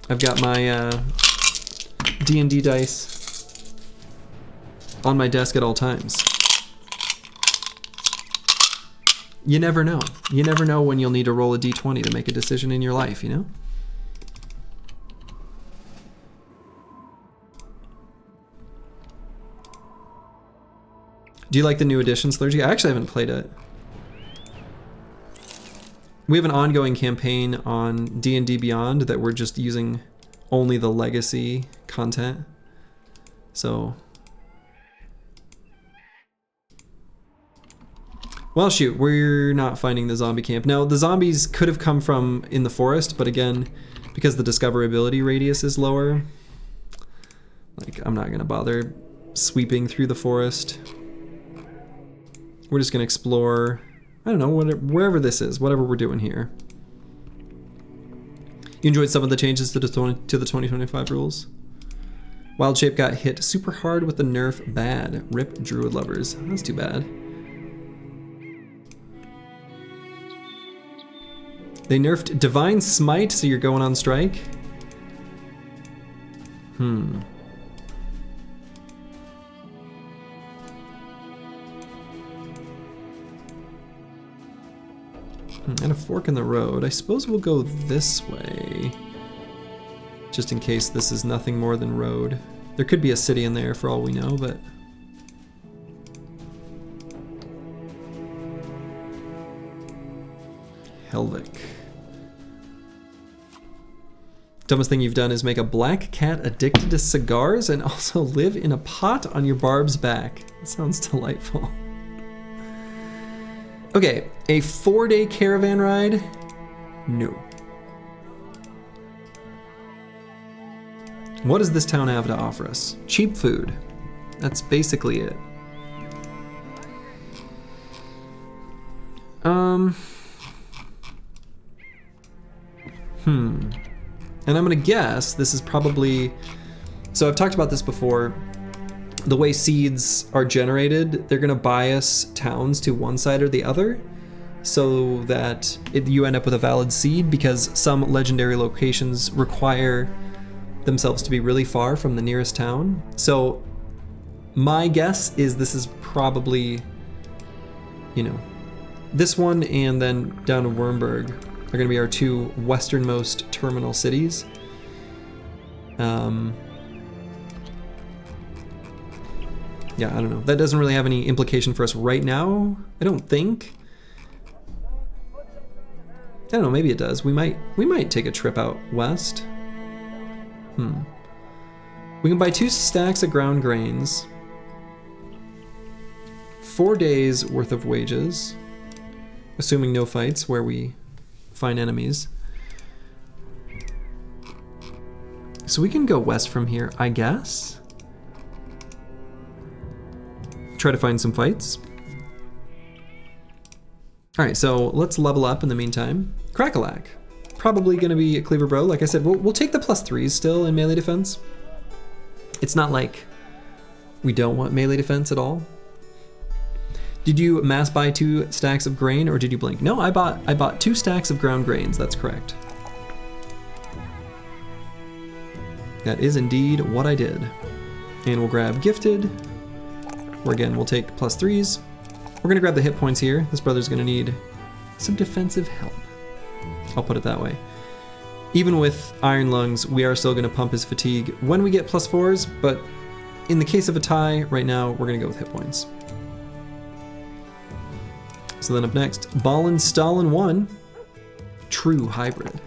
I've got my D&D dice on my desk at all times. You never know. You never know when you'll need to roll a D20 to make a decision in your life, you know? Do you like the new edition, Slurgy? I actually haven't played it. We have an ongoing campaign on D&D Beyond that we're just using only the legacy content. So, well, shoot, we're not finding the zombie camp. Now, the zombies could have come from in the forest, but again, because the discoverability radius is lower, like, I'm not gonna bother sweeping through the forest. We're just gonna explore, I don't know, wherever this is, whatever we're doing here. You enjoyed some of the changes to the 2025 rules? Wild Shape got hit super hard with the nerf bad. Rip Druid lovers. That's too bad. They nerfed Divine Smite, so you're going on strike? And a fork in the road. I suppose we'll go this way. Just in case this is nothing more than road. There could be a city in there for all we know, but... Helvik. Dumbest thing you've done is make a black cat addicted to cigars and also live in a pot on your barb's back. That sounds delightful. Okay, a 4-day caravan ride? No. What does this town have to offer us? Cheap food. That's basically it. And I'm gonna guess this is probably... So I've talked about this before. The way seeds are generated, they're gonna bias towns to one side or the other so that you end up with a valid seed, because some legendary locations require themselves to be really far from the nearest town. So my guess is this is probably, you know, this one and then down to Wurmberg are gonna be our two westernmost terminal cities. Yeah, I don't know. That doesn't really have any implication for us right now, I don't think. I don't know, maybe it does. We might take a trip out west. We can buy 2 stacks of ground grains. 4 days worth of wages, assuming no fights where we find enemies. So we can go west from here, I guess. try to find some fights. All right, so let's level up in the meantime. Crackalack. Probably going to be a cleaver bro. Like I said, we'll take the +3s still in melee defense. It's not like we don't want melee defense at all. Did you mass buy 2 stacks of grain or did you blink? No, I bought 2 stacks of ground grains. That's correct. That is indeed what I did. And we'll grab gifted. Where again, we'll take +3s. We're gonna grab the hit points here. This brother's gonna need some defensive help. I'll put it that way. Even with Iron Lungs, we are still gonna pump his fatigue when we get +4s, but in the case of a tie, right now, we're gonna go with hit points. So then up next, Ballin' Stalin 1, true hybrid.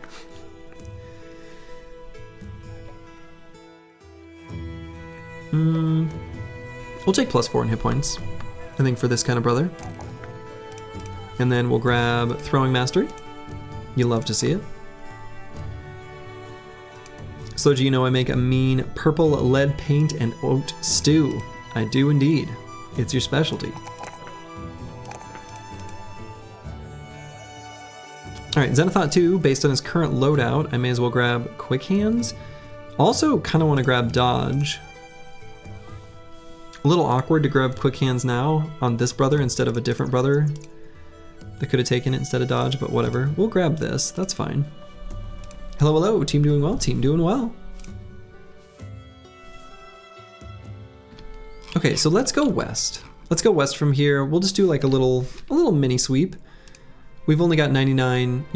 We'll take +4 in hit points, I think, for this kind of brother. And then we'll grab Throwing Mastery. You love to see it. Sloji, you know I make a mean purple lead paint and oat stew. I do indeed. It's your specialty. Alright, Zenithot 2, based on his current loadout, I may as well grab Quick Hands. Also kind of want to grab Dodge. A little awkward to grab Quick Hands now on this brother instead of a different brother that could have taken it instead of Dodge, but whatever. We'll grab this, that's fine. Hello, hello, team doing well, team doing well. Okay, so let's go west. Let's go west from here. We'll just do like a little mini sweep. We've only got 99,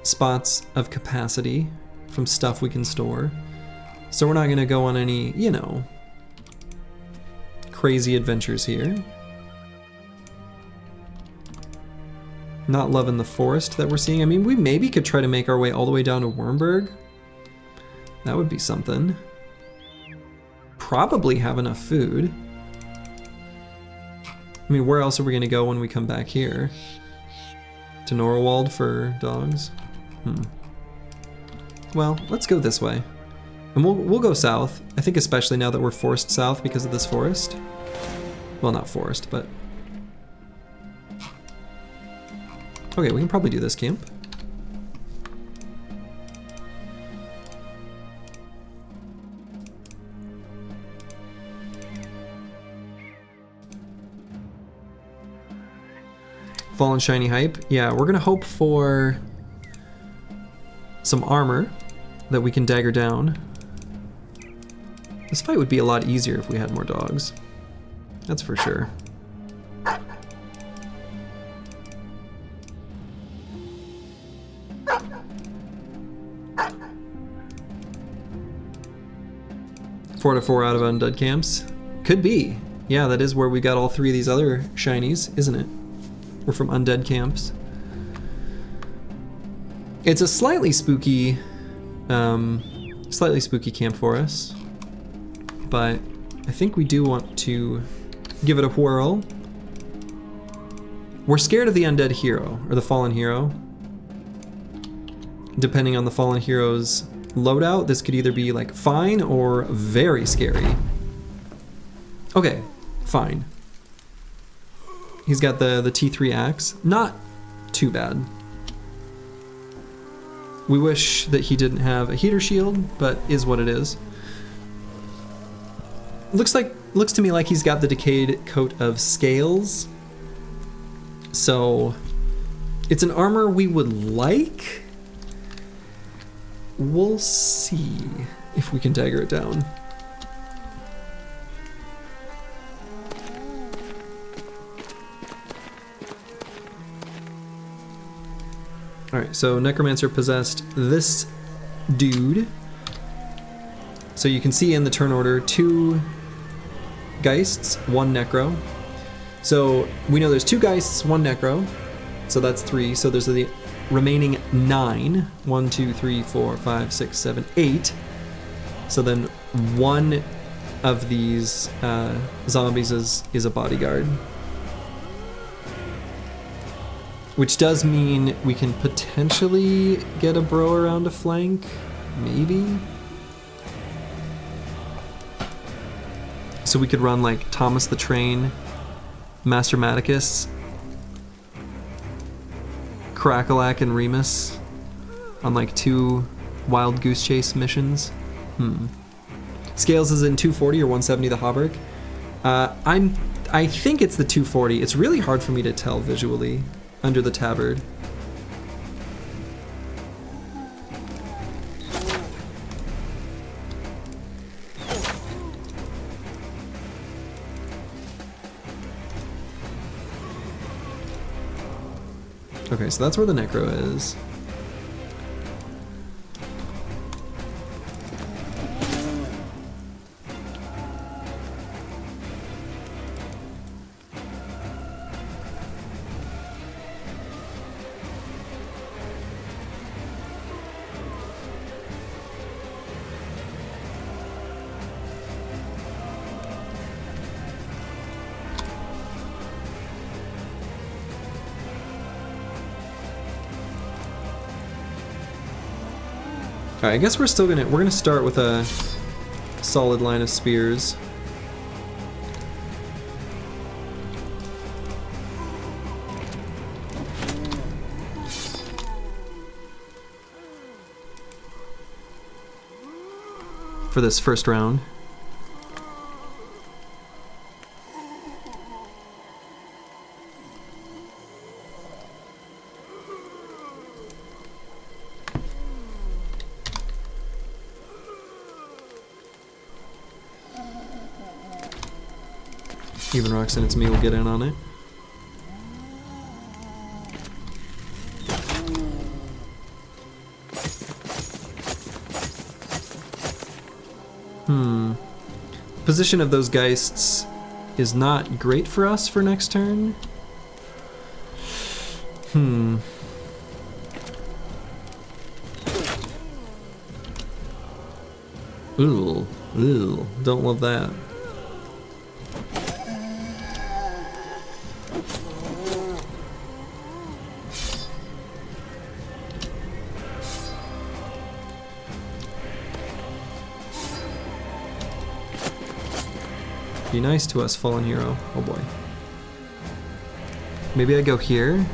spots of capacity from stuff we can store. So we're not gonna go on any, crazy adventures here. Not loving the forest that we're seeing. I mean, we maybe could try to make our way all the way down to Wurmberg. That would be something. Probably have enough food. I mean, where else are we gonna go when we come back here? To Norwald for dogs? Well, let's go this way. And we'll go south. I think especially now that we're forced south because of this forest. Well, not forced, but... Okay, we can probably do this camp. Fallen Shiny Hype. Yeah, we're gonna hope for some armor that we can dagger down. This fight would be a lot easier if we had more dogs. That's for sure. Four to 4 out of Undead camps. Could be. Yeah, that is where we got all 3 of these other shinies, isn't it? We're from Undead camps. It's a slightly spooky camp for us, but I think we do want to give it a whirl. We're scared of the Undead hero, or the Fallen hero. Depending on the Fallen hero's loadout, this could either be like fine or very scary. Okay, fine. He's got the T3 axe. Not too bad. We wish that he didn't have a heater shield, but is what it is. Looks to me like he's got the decayed coat of scales. So it's an armor we would like. We'll see if we can dagger it down. Alright, so Necromancer possessed this dude. So you can see in the turn order 2 Geists, 1 Necro. So we know there's 2 Geists, 1 Necro. So that's 3. So there's the remaining 9. 1, 2, 3, 4, 5, 6, 7, 8. So then 1 of these zombies is a bodyguard. Which does mean we can potentially get a bro around a flank, maybe? So we could run like Thomas the Train Master Maticus, Crackalack, and Remus on like 2 Wild Goose Chase missions. Scales is in 240 or 170 the Hauberk. I think it's the 240. It's really hard for me to tell visually under the tabard. Okay, so that's where the Necro is. Alright, I guess we're gonna start with a solid line of spears. For this first round. Even Roxanne, it's me, will get in on it. Position of those Geists is not great for us for next turn. Ooh, don't love that. Be nice to us, fallen hero. Oh boy. Maybe I go here.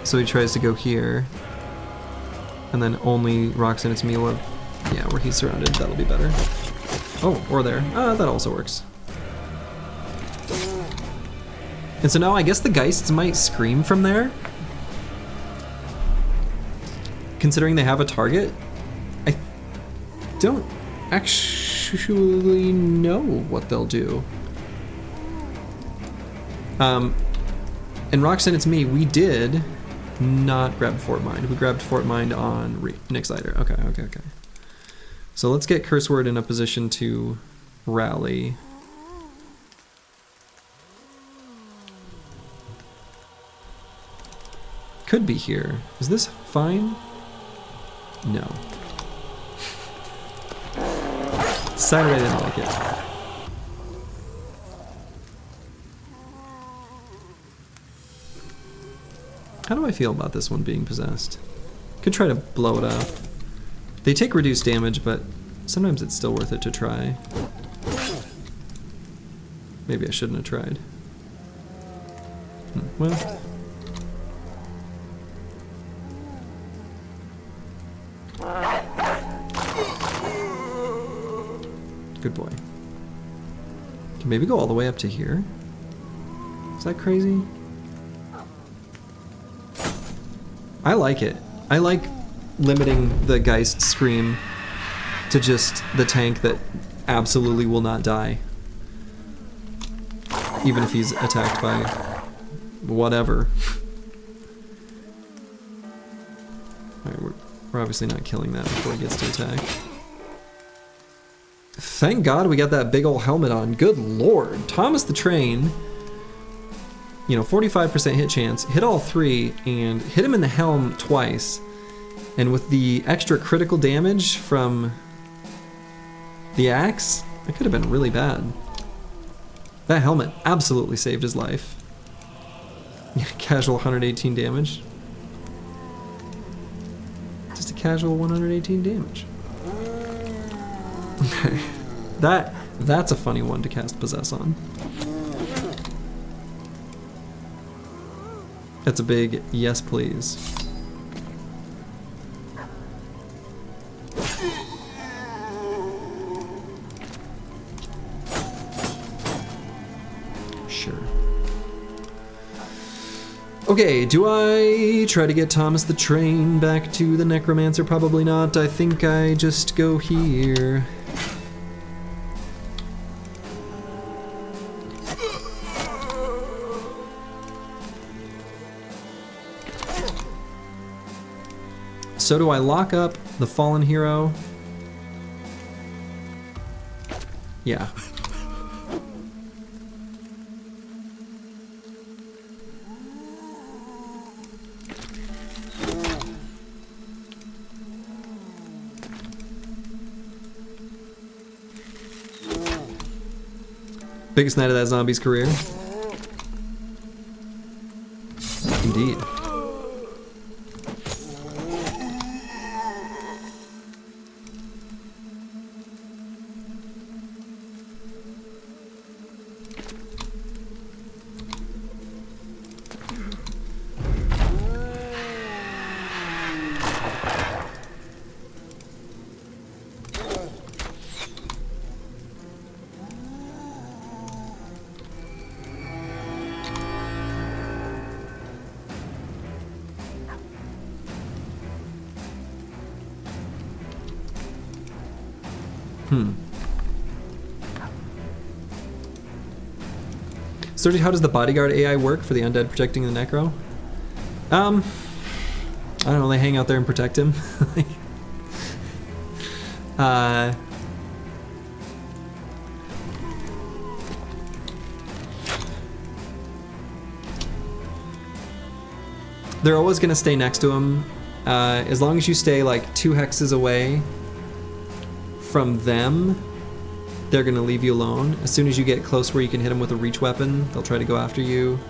So he tries to go here. And then only Roxanne, it's me, will have, yeah, where he's surrounded. That'll be better. Oh, or there. That also works. And so now I guess the Geists might scream from there. Considering they have a target. I don't actually know what they'll do. And Roxanne, it's me, we did not grab Fort Mind. We grabbed Fort Mind on Nick's Lighter. Okay. So let's get Curse Word in a position to rally. Could be here. Is this fine? No. Saturday didn't like it. How do I feel about this one being possessed? Could try to blow it up. They take reduced damage, but sometimes it's still worth it to try. Maybe I shouldn't have tried. Well. Good boy. Can maybe go all the way up to here? Is that crazy? I like it. I like limiting the Geist Scream to just the tank that absolutely will not die. Even if he's attacked by whatever. Alright, we're obviously not killing that before he gets to attack. Thank God we got that big ol' helmet on. Good lord. Thomas the Train, you know, 45% hit chance, hit all 3 and hit him in the helm twice. And with the extra critical damage from the axe, that could have been really bad. That helmet absolutely saved his life. Casual 118 damage. Just a casual 118 damage. Okay. That's a funny one to cast Possess on. That's a big yes, please. Sure. Okay, do I try to get Thomas the Train back to the Necromancer? Probably not. I think I just go here. So do I lock up the fallen hero? Yeah. Biggest night of that zombie's career. Indeed. So how does the bodyguard AI work for the undead protecting the necro? I don't know, they hang out there and protect him. They're always gonna stay next to him. As long as you stay like 2 hexes away from them, they're gonna leave you alone. As soon as you get close where you can hit them with a reach weapon, they'll try to go after you.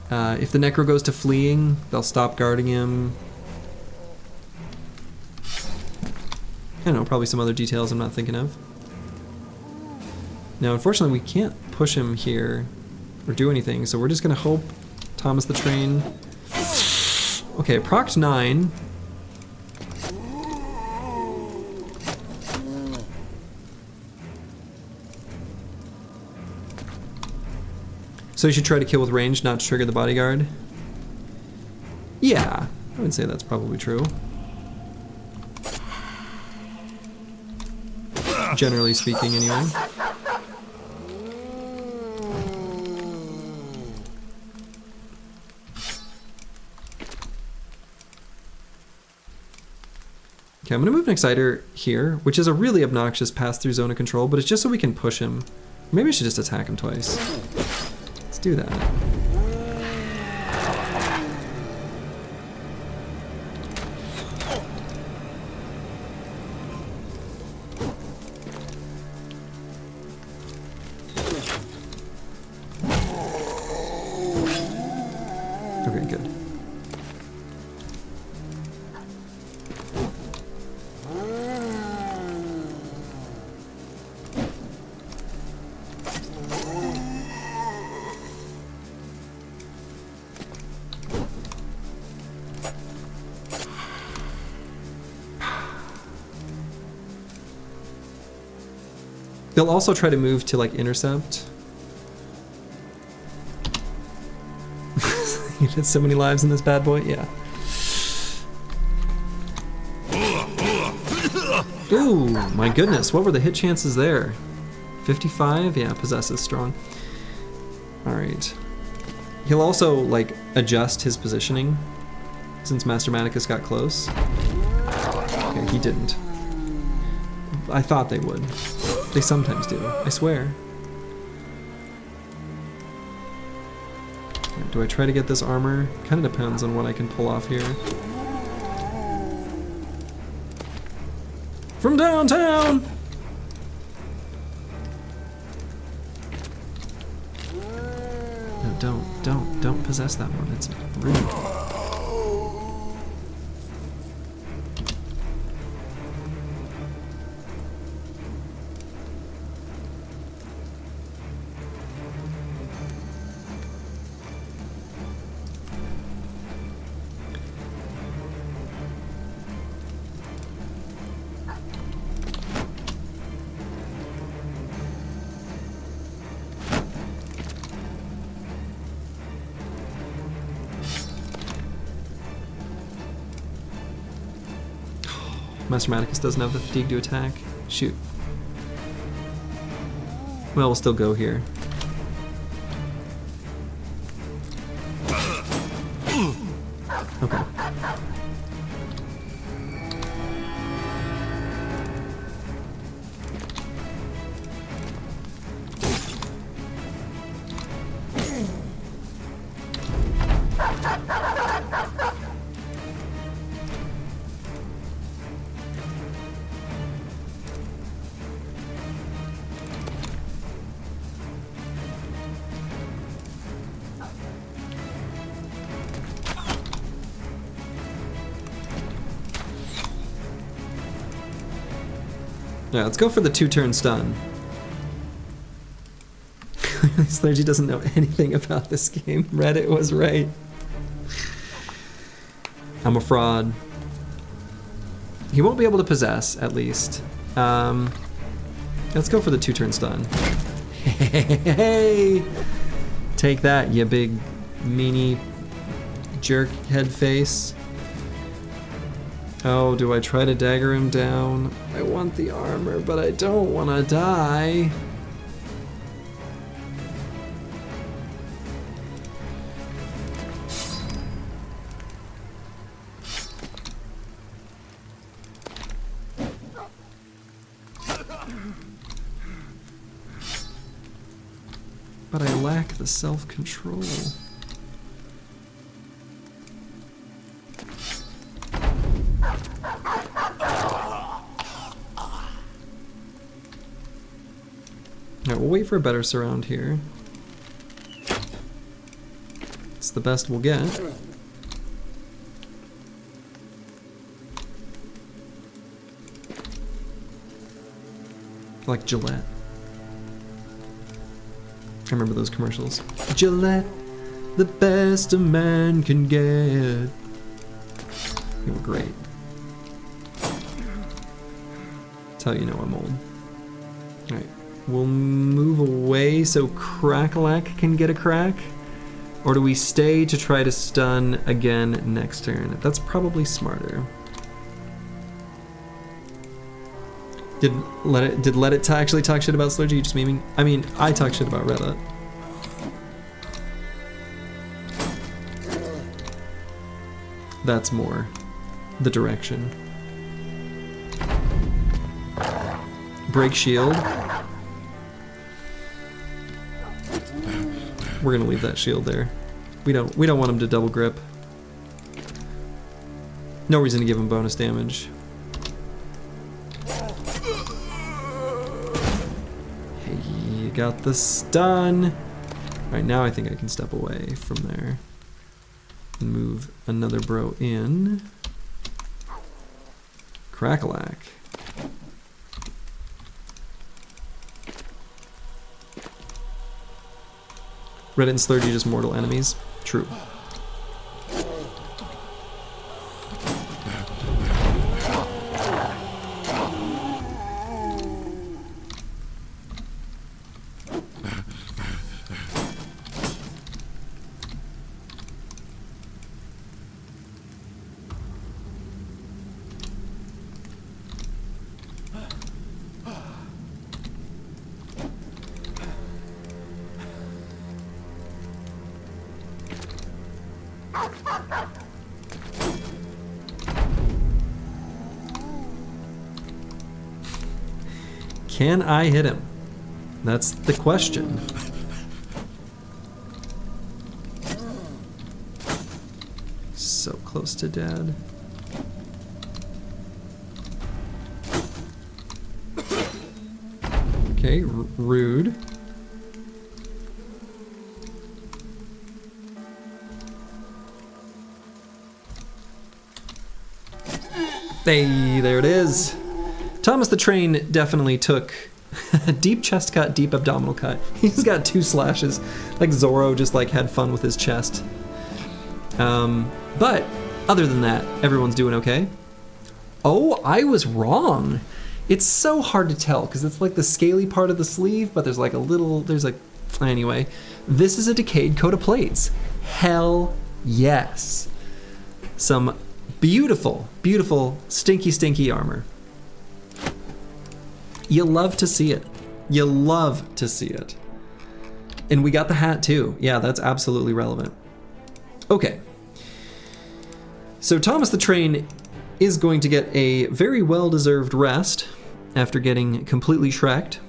If the necro goes to fleeing, they'll stop guarding him. I don't know, probably some other details I'm not thinking of. Now, unfortunately, we can't push him here or do anything, so we're just gonna hope Thomas the Train. Okay, proc 9. So you should try to kill with range, not to trigger the bodyguard. Yeah, I would say that's probably true. Generally speaking, anyway. Okay, I'm gonna move an Exciter here, which is a really obnoxious pass-through zone of control, but it's just so we can push him. Maybe I should just attack him twice. Let's do that. Okay, good. They'll also try to move to like intercept. You did so many lives in this bad boy, yeah. Ooh, my goodness, what were the hit chances there? 55? Yeah, possess is strong. Alright. He'll also like adjust his positioning since Master Manicus got close. Okay, he didn't. I thought they would. They sometimes do, I swear. Do I try to get this armor? Kind of depends on what I can pull off here. From downtown! No, don't possess that one. It's rude. Master Maticus doesn't have the fatigue to attack. Shoot. Well, we'll still go here. Okay. Yeah, let's go for the 2-turn stun. Slergy doesn't know anything about this game. Reddit was right. I'm a fraud. He won't be able to possess, at least. Let's go for the 2-turn stun. Hey! Take that, you big meanie jerk head face. Oh, do I try to dagger him down? I want the armor, but I don't want to die. But I lack the self-control. Alright, we'll wait for a better surround here. It's the best we'll get. Like Gillette. I remember those commercials. Gillette, the best a man can get. They were great. That's how you know I'm old. Alright. We'll move away so Crackalack can get a crack. Or do we stay to try to stun again next turn? That's probably smarter. Did let it actually talk shit about Slurgy? You just memeing? I mean, I talk shit about Reddit. That's more the direction. Break shield. We're gonna leave that shield there. We don't want him to double grip. No reason to give him bonus damage. Hey, you got the stun. Alright, now I think I can step away from there. And move another bro in. Crackalack. Reddit and Slurgy just mortal enemies. True. Can I hit him? That's the question. So close to dead. Okay, rude. Hey, there it is. Thomas the Train definitely took a deep chest cut, deep abdominal cut. He's got 2 slashes. Like Zorro just like had fun with his chest. But other than that, everyone's doing okay. Oh, I was wrong. It's so hard to tell because it's like the scaly part of the sleeve, but there's like a little, anyway. This is a decayed coat of plates. Hell yes. Some Beautiful, beautiful, stinky, stinky armor. You love to see it. You love to see it. And we got the hat too. Yeah, that's absolutely relevant. Okay. So Thomas the Train is going to get a very well-deserved rest after getting completely shreked.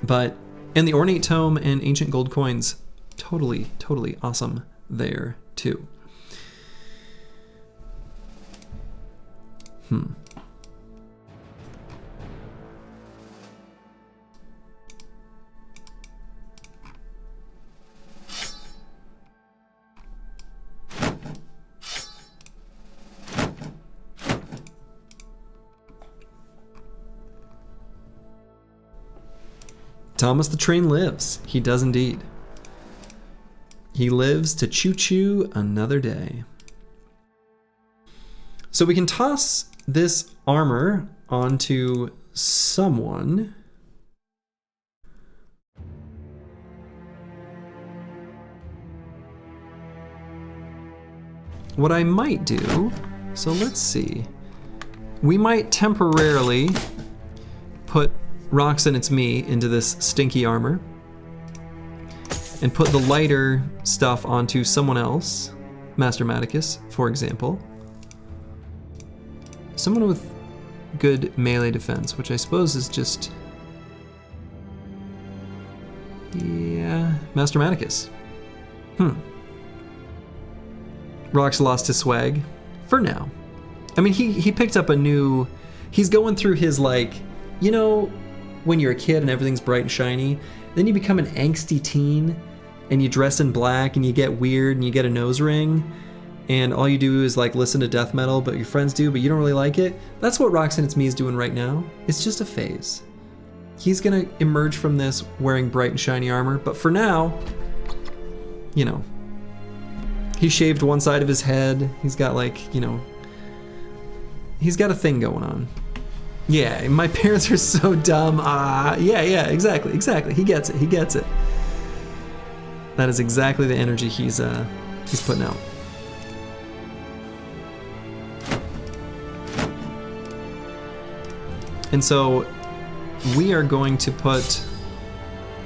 And the ornate tome and ancient gold coins, totally, totally awesome there too. Thomas the Train lives. He does indeed. He lives to choo-choo another day. So we can toss this armor onto someone. What I might do, so let's see. We might temporarily put Roxanne, it's me, into this stinky armor and put the lighter stuff onto someone else, Master Maticus, for example. Someone with good melee defense, which I suppose is just... yeah, Master Maticus. Rox lost his swag, for now. I mean, he picked up a new... he's going through his, like, you know, when you're a kid and everything's bright and shiny, then you become an angsty teen and you dress in black and you get weird and you get a nose ring and all you do is like listen to death metal, but your friends do, but you don't really like it. That's what Roxanne It's Me is doing right now. It's just a phase. He's gonna emerge from this wearing bright and shiny armor, but for now, you know, he shaved one side of his head. He's got like, you know, he's got a thing going on. Yeah, my parents are so dumb. Yeah, exactly. He gets it. That is exactly the energy he's putting out. And so we are going to put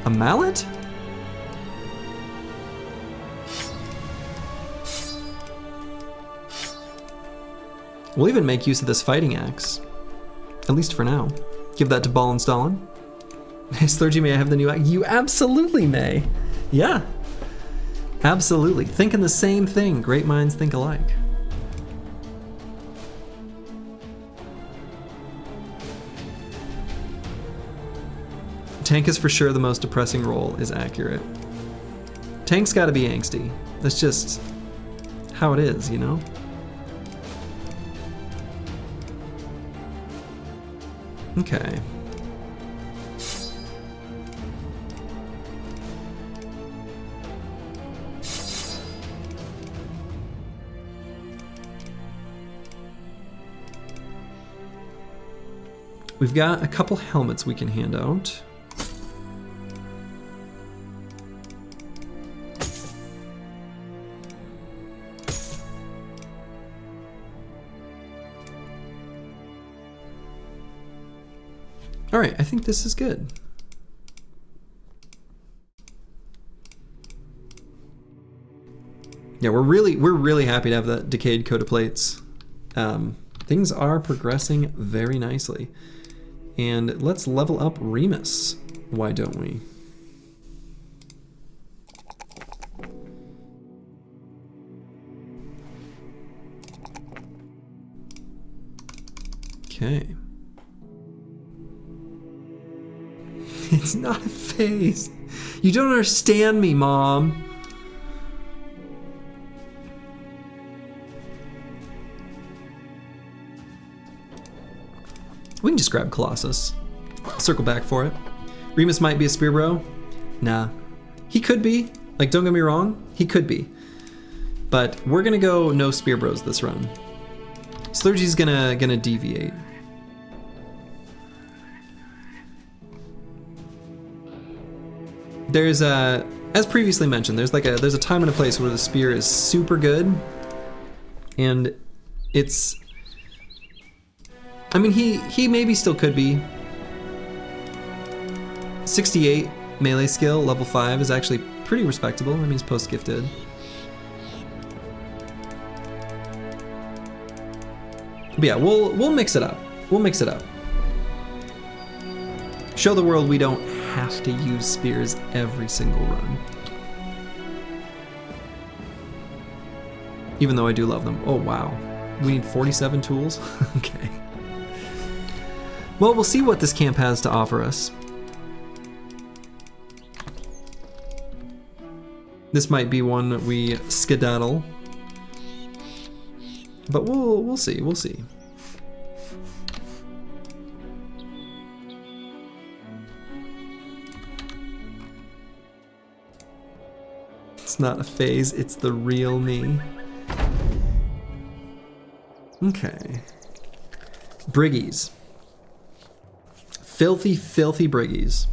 a mallet? We'll even make use of this fighting axe. At least for now. Give that to Ball and Stalin. Hey, Slurgy, may I have the new axe? You absolutely may. Yeah. Absolutely. Thinking the same thing. Great minds think alike. Tank is for sure the most depressing role is accurate. Tank's gotta be angsty. That's just how it is, you know? Okay. We've got a couple helmets we can hand out. All right, I think this is good. Yeah, we're really happy to have that decayed coat of plates. Things are progressing very nicely. And let's level up Remus. Why don't we? Okay. It's not a phase. You don't understand me, Mom. We can just grab Colossus. Circle back for it. Remus might be a spear bro. Nah. He could be. Like, don't get me wrong. He could be. But we're gonna go no spear bros this run. Slurgy's gonna deviate. There's a, as previously mentioned, there's a time and a place where the spear is super good, And it's, I mean, he maybe still could be. 68 melee skill, level 5 is actually pretty respectable. I mean, he's post-gifted. But yeah, we'll mix it up. We'll mix it up. Show the world we don't have to use spears every single run. Even though I do love them. Oh, wow. We need 47 tools? Okay. Well, we'll see what this camp has to offer us. This might be one that we skedaddle. But we'll see, we'll see. It's not a phase, it's the real me. Okay. Briggies. Filthy, filthy briggies.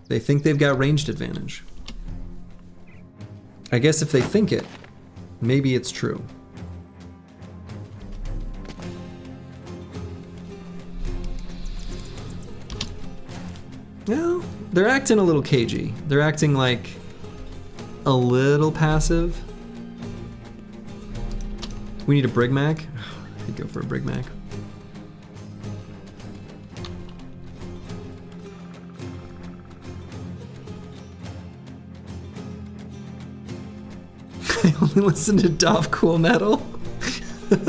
They think they've got ranged advantage. I guess if they think it, maybe it's true. Well, they're acting a little cagey. They're acting like a little passive. We need a Brigmac. I'd go for a Brigmac. I only listen to Dov Cool Metal. Okay,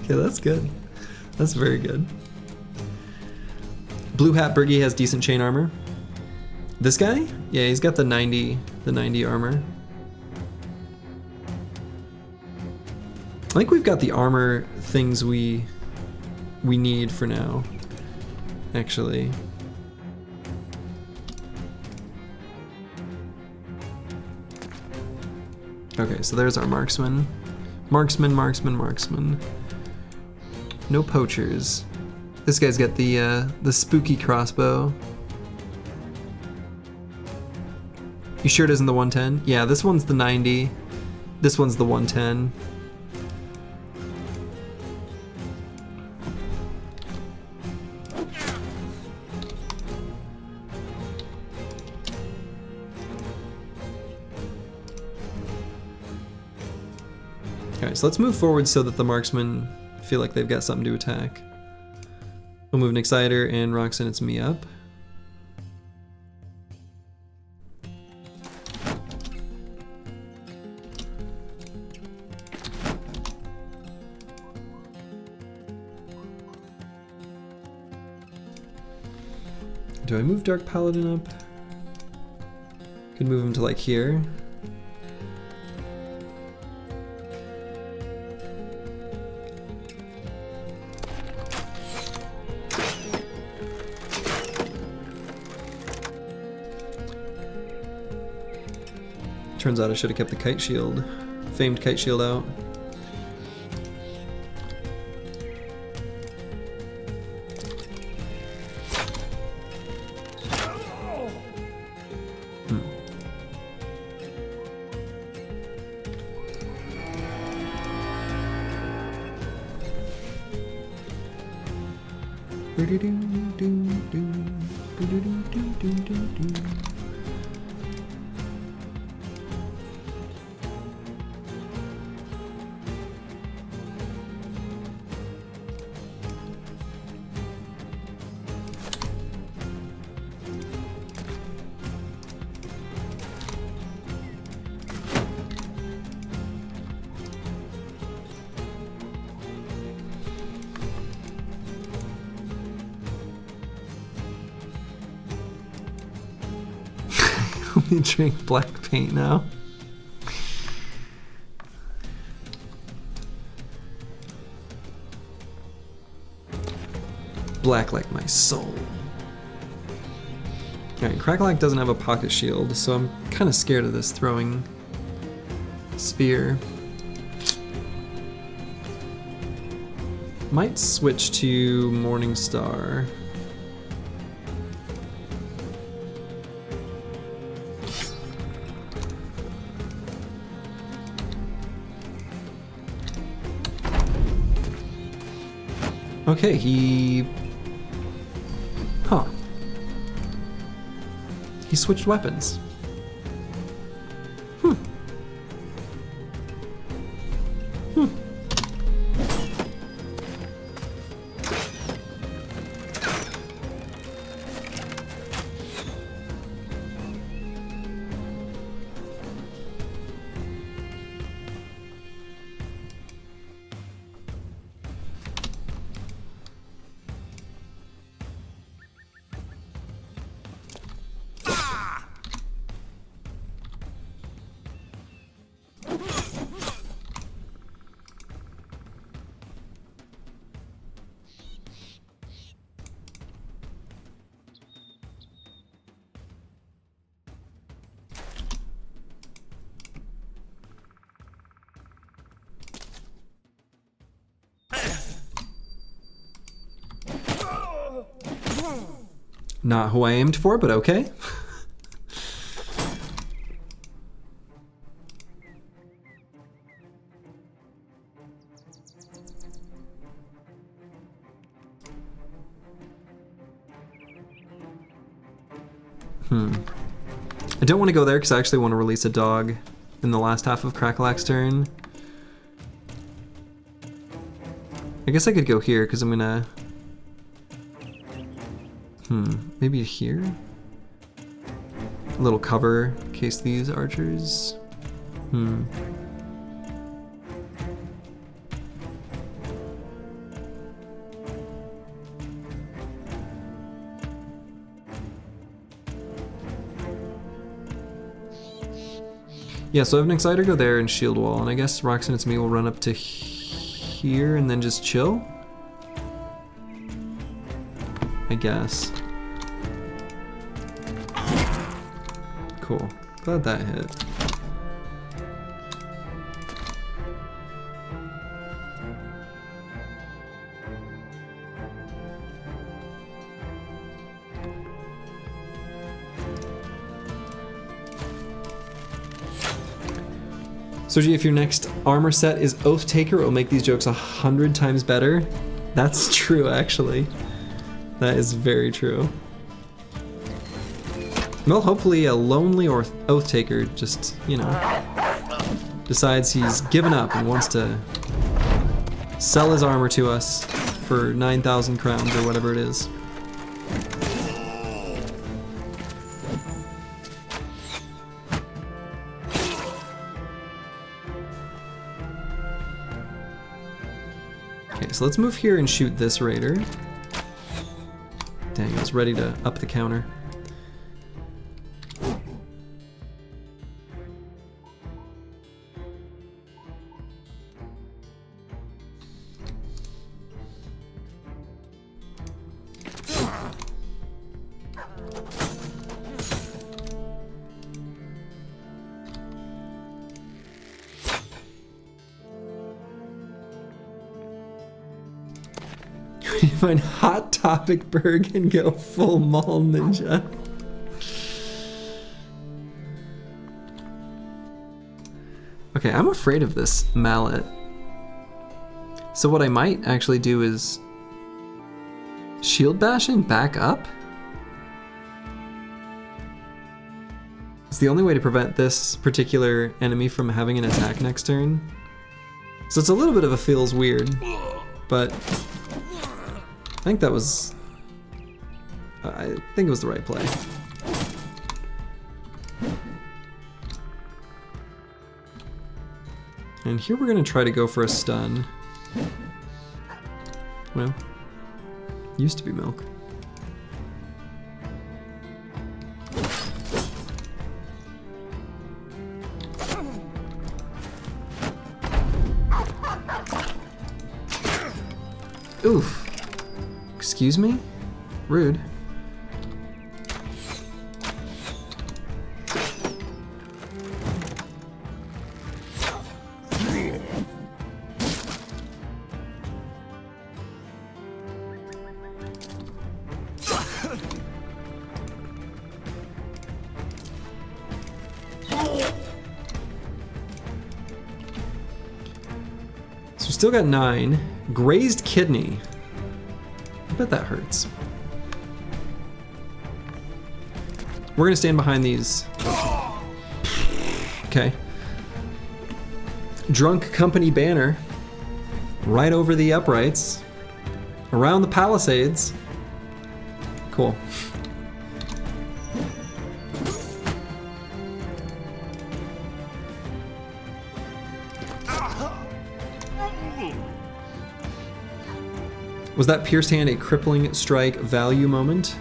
that's good. That's very good. Blue Hat Briggy has decent chain armor. This guy? Yeah, he's got the 90 armor. I think we've got the armor things we need for now, actually. Okay, so there's our marksman. Marksman. No poachers. This guy's got the spooky crossbow. You sure it isn't the 110? Yeah, this one's the 90. This one's the 110. Alright, so let's move forward so that the marksmen feel like they've got something to attack. We'll move an Exciter and Roxanne, it's me up. Do I move Dark Paladin up? Could move him to like here. Turns out I should have kept the kite shield, famed kite shield out. Only drink black paint now. Black like my soul. Alright, Crackalack doesn't have a pocket shield, so I'm kind of scared of this throwing spear. Might switch to Morningstar. Okay, he... Huh. He switched weapons. Hmm. Hmm. Not who I aimed for, but okay. I don't want to go there because I actually want to release a dog in the last half of Crackalack's turn. I guess I could go here because I'm gonna... maybe here? A little cover in case these archers... Yeah, so I have an Exciter go there and shield wall, and I guess Roxanne It's Me will run up to here and then just chill? I guess. Cool. Glad that hit. So G, if your next armor set is Oath Taker, it will make these jokes 100 times better. That's true, actually. That is very true. Well, hopefully a lonely or Oath Taker just, you know, decides he's given up and wants to sell his armor to us for 9,000 crowns or whatever it is. So let's move here and shoot this raider. Dang, I was ready to up the counter. Find Hot Topic Berg and go full mall ninja. Okay, I'm afraid of this mallet. So what I might actually do is shield bash and back up. It's the only way to prevent this particular enemy from having an attack next turn. So it's a little bit of a feels weird, but I think that was, I think it was the right play. And here we're gonna try to go for a stun. Well, used to be milk. Oof. Excuse me? Rude. So we still got 9. Grazed kidney. I bet that hurts. We're gonna stand behind these. Okay. Drunk company banner. Right over the uprights. Around the palisades. Cool. Was that pierced hand a crippling strike value moment?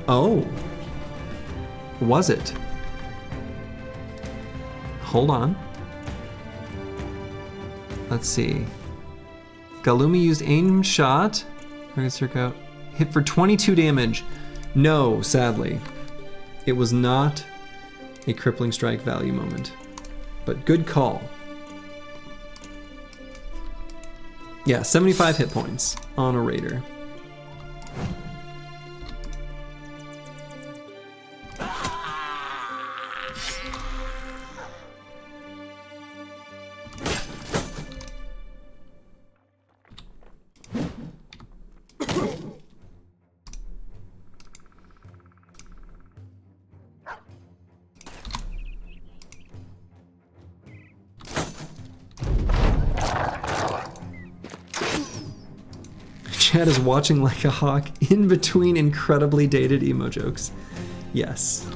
Oh. Was it? Hold on. Let's see. Galumi used aim shot. Hit for 22 damage. No, sadly. It was not a crippling strike value moment. But good call. Yeah, 75 hit points on a raider. Chad is watching like a hawk in between incredibly dated emo jokes. Yes.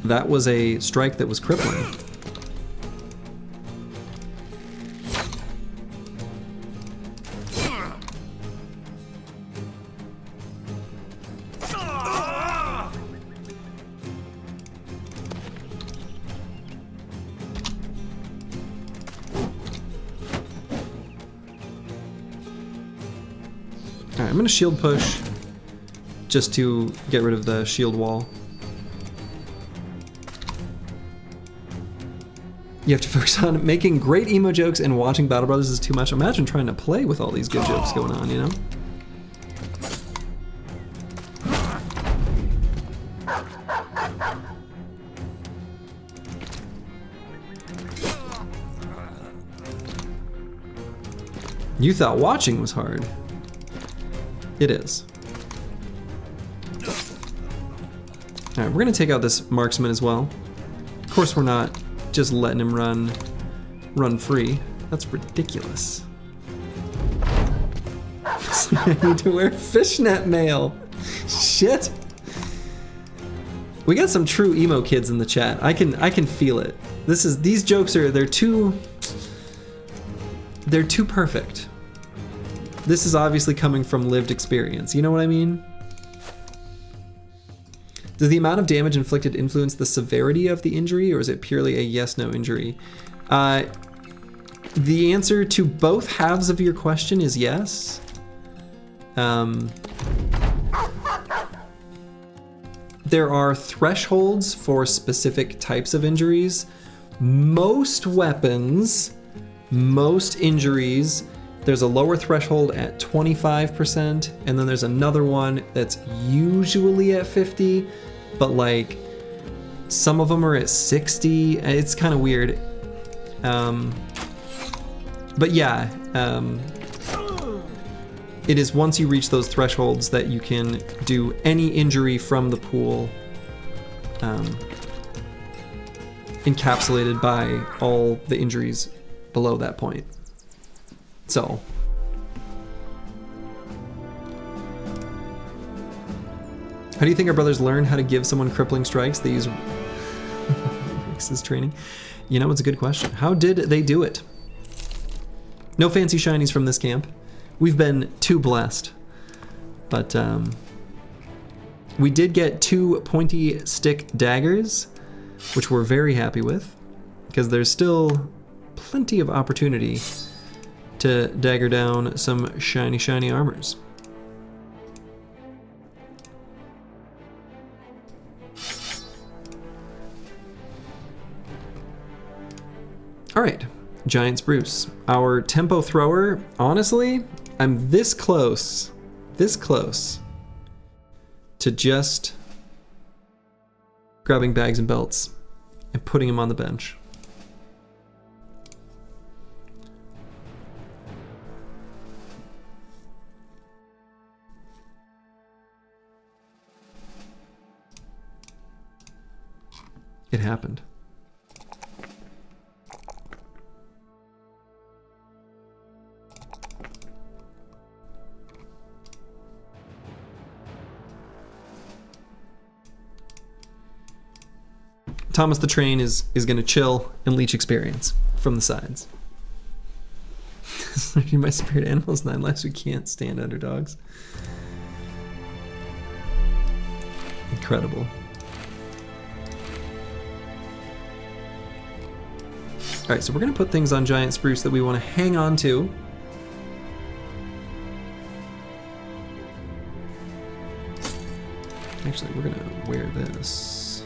That was a strike that was crippling. Alright, I'm gonna shield push just to get rid of the shield wall. You have to focus on making great emo jokes and watching Battle Brothers is too much. Imagine trying to play with all these good jokes going on, you know? You thought watching was hard. It is. Alright, we're gonna take out this marksman as well. Of course we're not just letting him run free. That's ridiculous. I need to wear fishnet mail. Shit. We got some true emo kids in the chat. I can feel it. These jokes are they're too perfect. This is obviously coming from lived experience. You know what I mean? Does the amount of damage inflicted influence the severity of the injury, or is it purely a yes/no injury? The answer to both halves of your question is yes. There are thresholds for specific types of injuries. Most weapons, most injuries, there's a lower threshold at 25%, and then there's another one that's usually at 50, but like some of them are at 60. It's kind of weird. But yeah, it is once you reach those thresholds that you can do any injury from the pool, encapsulated by all the injuries below that point. So, how do you think our brothers learn how to give someone crippling strikes? They use X's training. You know, it's a good question. How did they do it? No fancy shinies from this camp. We've been too blessed. But we did get 2 pointy stick daggers, which we're very happy with, because there's still plenty of opportunity to dagger down some shiny armors. All right, Giant Spruce. Our tempo thrower, honestly, I'm this close to just grabbing bags and belts and putting him on the bench. It happened. Thomas the Train is going to chill and leech experience from the sides. My spirit animals 9 lives. We can't stand underdogs. Incredible. All right, so we're going to put things on giant spruce that we want to hang on to. Actually, we're going to wear this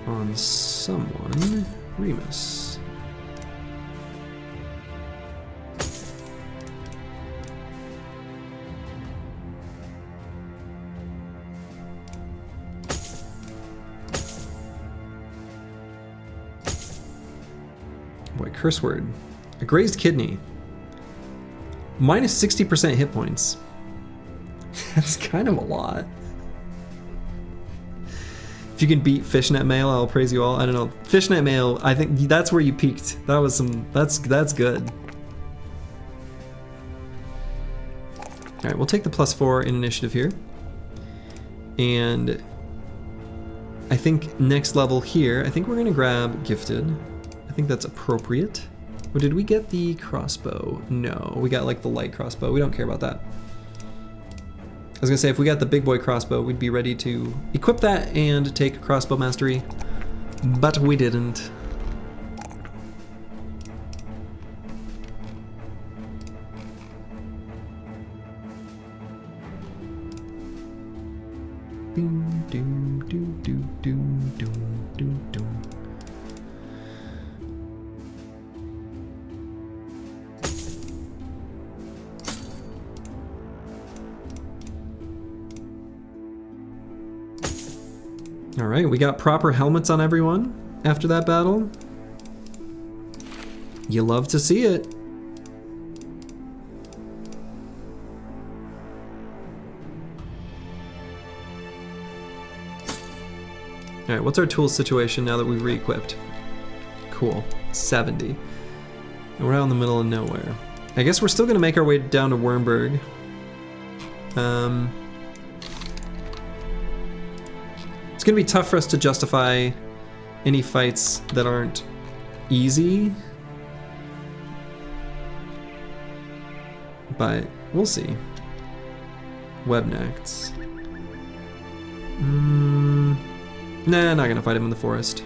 on someone. Remus. Boy, curse word. A grazed kidney. Minus 60% hit points. That's kind of a lot. If you can beat Fishnet Mail, I'll praise you all. I don't know. Fishnet Mail, I think that's where you peaked. That was some, that's good. All right, we'll take the +4 in initiative here. And I think next level here, I think we're gonna grab Gifted. I think that's appropriate. Or did we get the crossbow? No, we got like the light crossbow. We don't care about that. I was gonna say, if we got the big boy crossbow, we'd be ready to equip that and take crossbow mastery, but we didn't. Doom, doom, doom, doom, doom, doom, doom, doom. All right, we got proper helmets on everyone after that battle. You love to see it. All right, what's our tools situation now that we've re-equipped? Cool, 70. And we're out in the middle of nowhere. I guess we're still gonna make our way down to Wurmberg. It's gonna be tough for us to justify any fights that aren't easy, but we'll see. Webnecks. Nah, not gonna fight him in the forest.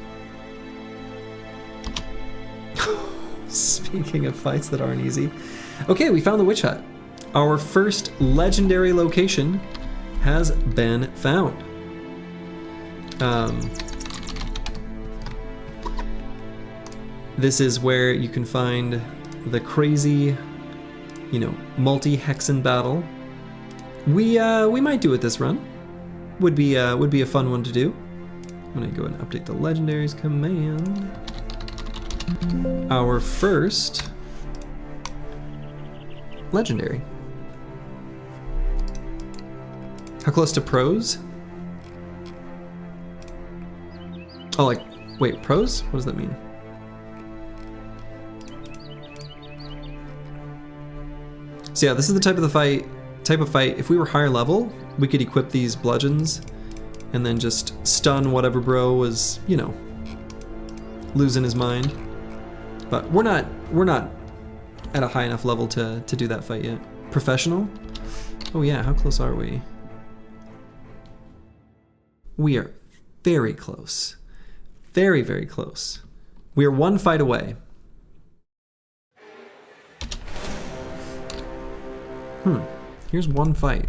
Speaking of fights that aren't easy. Okay, we found the witch hut. Our first legendary location has been found. This is where you can find the crazy, you know, multi-hexen battle. We might do it this run. Would be a fun one to do. I'm gonna go ahead and update the legendaries command. Our first legendary. How close to pros? Oh, like, wait, pros? What does that mean? So yeah, this is the type of fight. If we were higher level, we could equip these bludgeons and then just stun whatever bro was, you know, losing his mind. But we're not at a high enough level to do that fight yet. Professional? Oh yeah, how close are we? We are very close. Very, very close. We are one fight away. Here's one fight.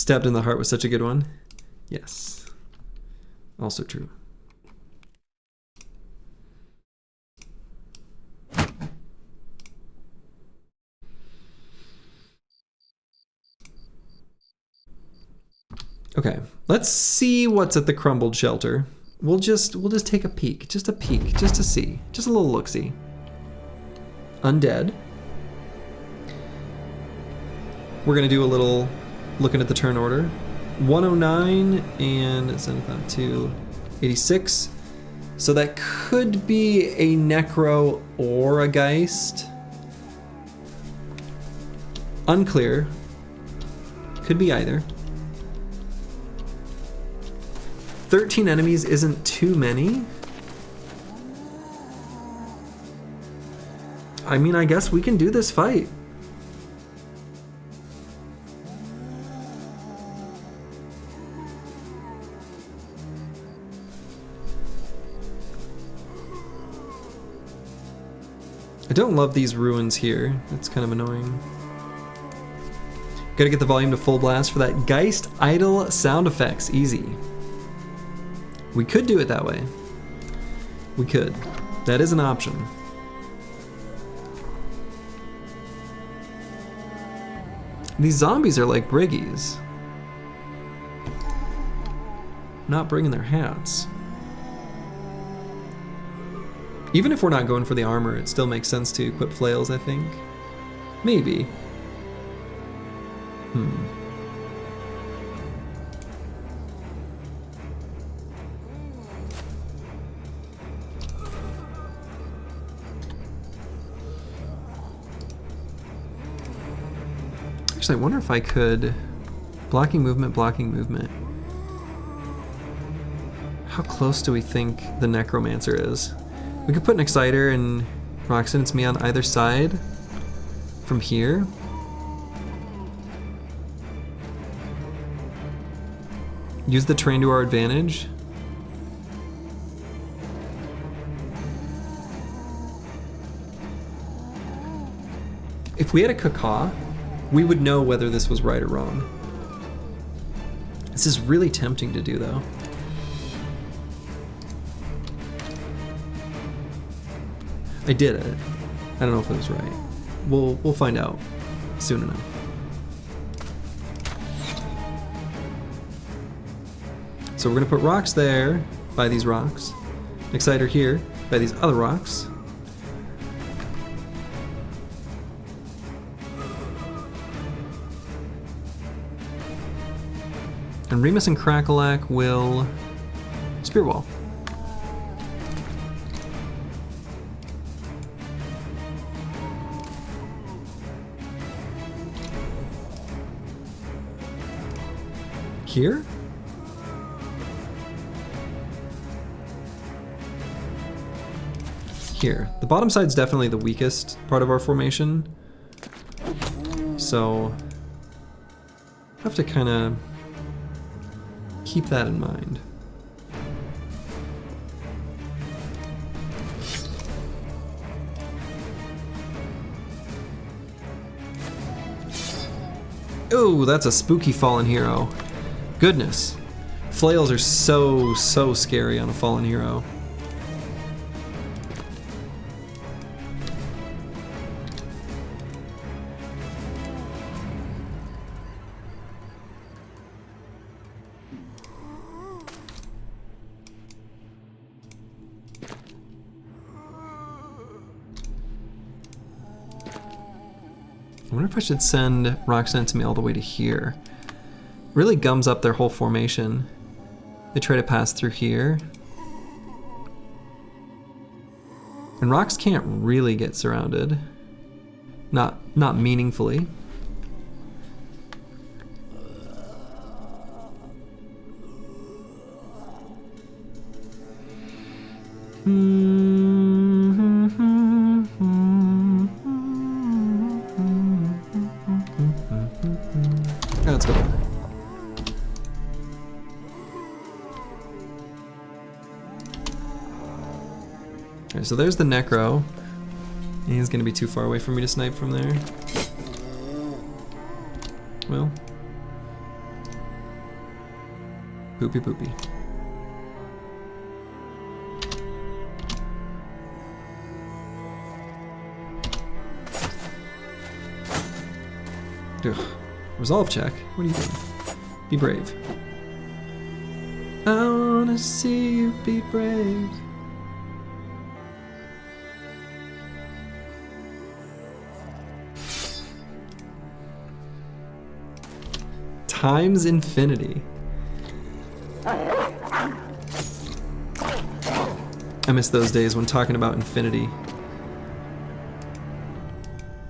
Stabbed in the heart was such a good one. Yes. Also true. Okay, let's see what's at the crumbled shelter. We'll just take a peek, just to see, just a little look-see. Undead. We're gonna do a little looking at the turn order. 109 and send that to 86. So that could be a Necro or a Geist. Unclear. Could be either. 13 enemies isn't too many. I mean, I guess we can do this fight. I don't love these ruins here. It's kind of annoying. Gotta get the volume to full blast for that Geist idle sound effects. Easy. We could do it that way. We could. That is an option. These zombies are like briggies. Not bringing their hats. Even if we're not going for the armor, it still makes sense to equip flails, I think. Maybe. Actually, I wonder if I could... Blocking movement, blocking movement. How close do we think the Necromancer is? We could put an Exciter and Roxanne and me on either side from here. Use the terrain to our advantage. If we had a Kaka, we would know whether this was right or wrong. This is really tempting to do, though. I did it. I don't know if it was right. We'll find out soon enough. So we're gonna put rocks there by these rocks. Exciter here by these other rocks. And Remus and Crackalack will spear wall. Here? Here. The bottom side's definitely the weakest part of our formation. So I have to kind of keep that in mind. Ooh, that's a spooky fallen hero. Goodness. Flails are so scary on a fallen hero. I wonder if I should send Roxanne to me all the way to here. Really gums up their whole formation. They try to pass through here. And rocks can't really get surrounded. Not meaningfully. Let's go. Alright, so there's the Necro. He's gonna be too far away for me to snipe from there. Well. Poopy poopy. Ugh. Resolve check. What are you doing? Be brave. I wanna see you be brave. Times infinity. I miss those days when talking about infinity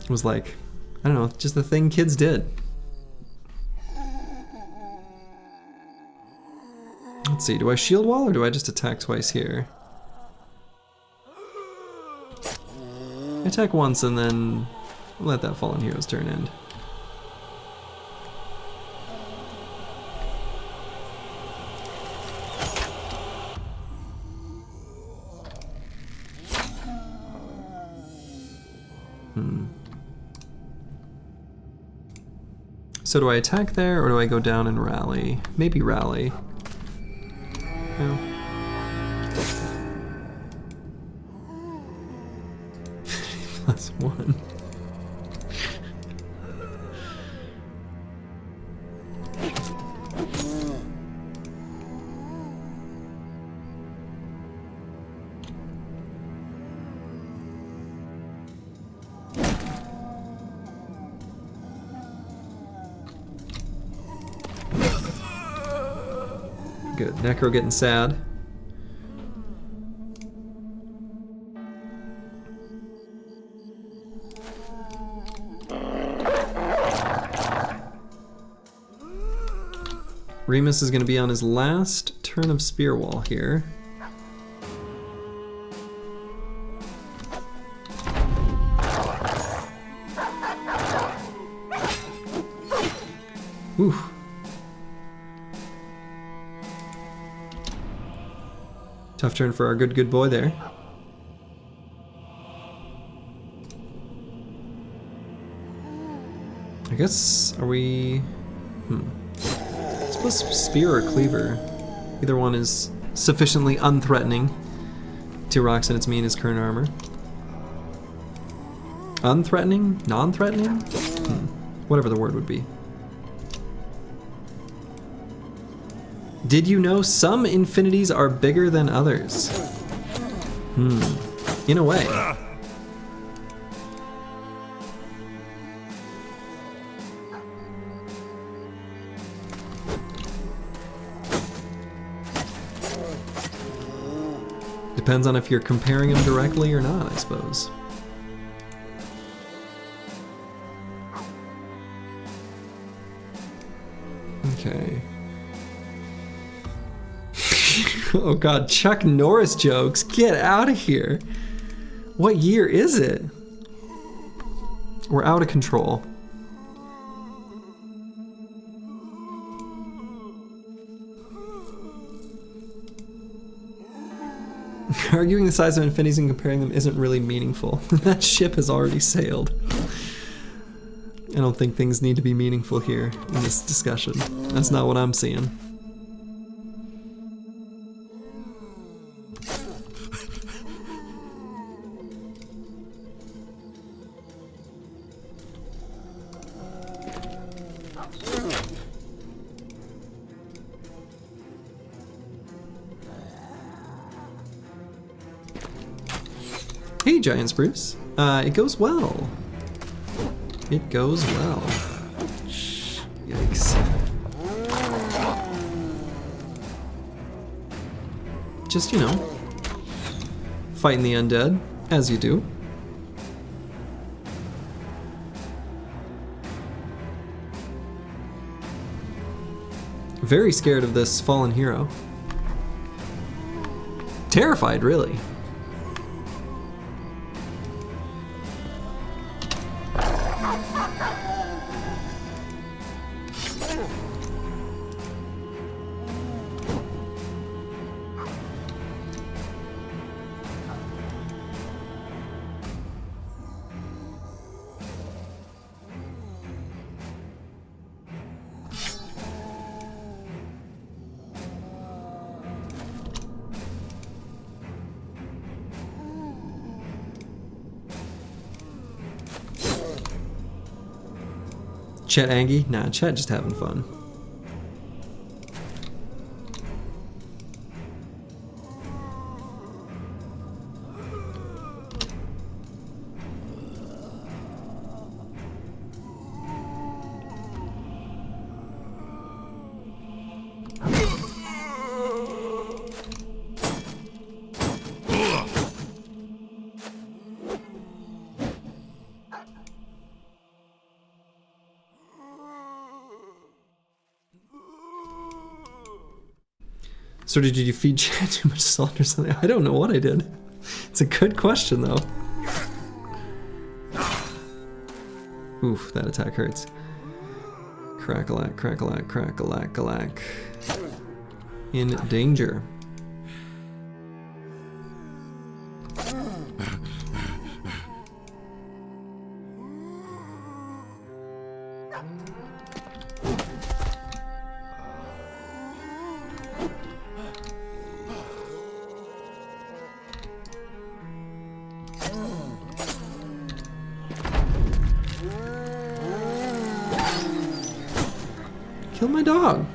was like, I don't know, just the thing kids did. Let's see, do I shield wall or do I just attack twice here? I attack once and then let that fallen hero's turn end. So do I attack there, or do I go down and rally? Maybe rally. No. +1. Good. Necro getting sad. Remus is going to be on his last turn of Spear Wall here. Whew. Tough turn for our good boy there. I guess, are we... I suppose Spear or Cleaver. Either one is sufficiently unthreatening to rocks and its me in his current armor. Unthreatening? Non-threatening? Whatever the word would be. Did you know some infinities are bigger than others? In a way. Depends on if you're comparing them directly or not, I suppose. Okay. Oh god, Chuck Norris jokes. Get out of here. What year is it? We're out of control. Arguing the size of infinities and comparing them isn't really meaningful. That ship has already sailed. I don't think things need to be meaningful here in this discussion. That's not what I'm seeing. Hey, Giant Spruce. It goes well. It goes well. Yikes. Just, you know, fighting the undead, as you do. Very scared of this fallen hero. Terrified, really. Chet Angie? Nah, Chet just having fun. So did you feed Chad too much salt or something? I don't know what I did. It's a good question though. Oof, that attack hurts. Crackalack, crackalack, crackalack, crackalack. In danger. Kill my dog.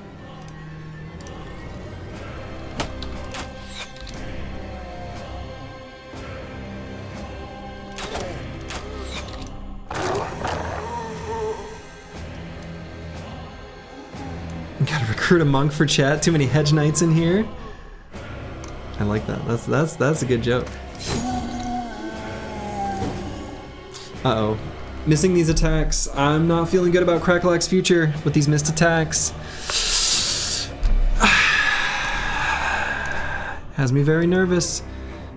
Gotta recruit a monk for chat. Too many hedge knights in here. I like that. That's a good joke. Uh-oh. Missing these attacks. I'm not feeling good about Crackalack's future with these missed attacks. Has me very nervous.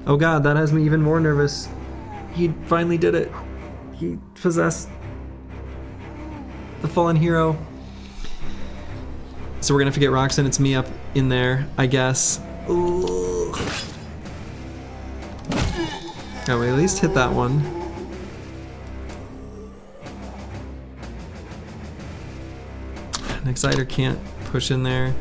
Oh god, that has me even more nervous. He finally did it. He possessed the fallen hero. So we're gonna have to get Roxanne. It's me up in there, I guess. Ooh. Yeah, we at least hit that one. An Exciter can't push in there.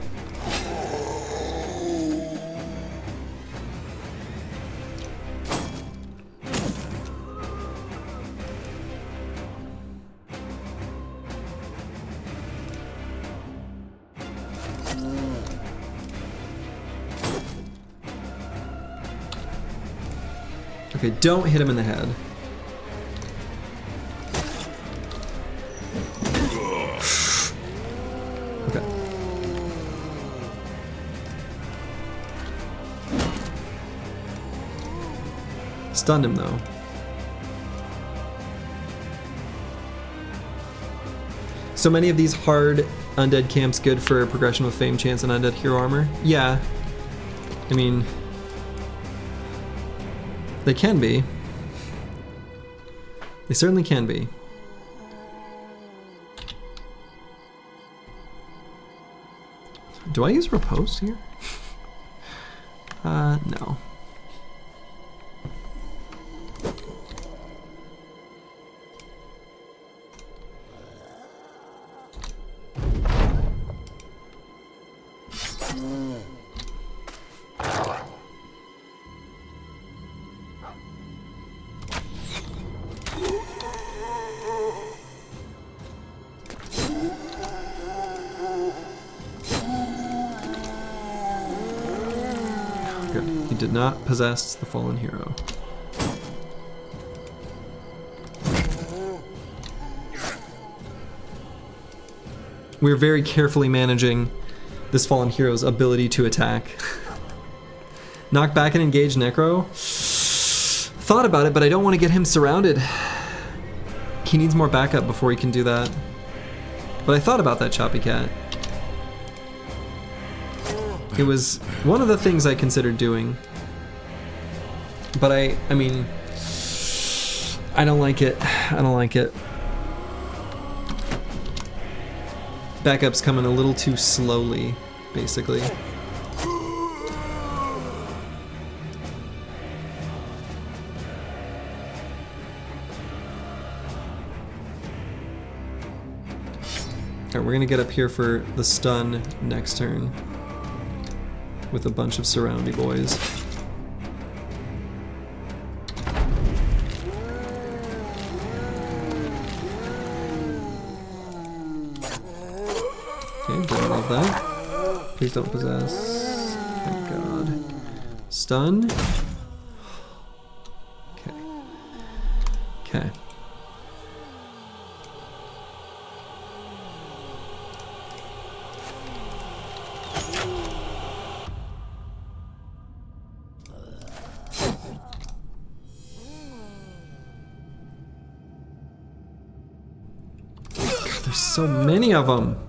Okay, don't hit him in the head. Okay. Stunned him though. So many of these hard undead camps good for progression with fame chance and undead hero armor? Yeah. I mean, they can be. They certainly can be. Do I use Repose here? No. Did not possess the fallen hero. We're very carefully managing this fallen hero's ability to attack. Knock back and engage Necro. Thought about it, but I don't want to get him surrounded. He needs more backup before he can do that. But I thought about that, Choppy Cat. It was one of the things I considered doing. But I mean, I don't like it. I don't like it. Backup's coming a little too slowly, basically. Alright, we're gonna get up here for the stun next turn with a bunch of surroundy boys. Love that. Please don't possess. Thank God. Stun. Okay. Okay. God, there's so many of them.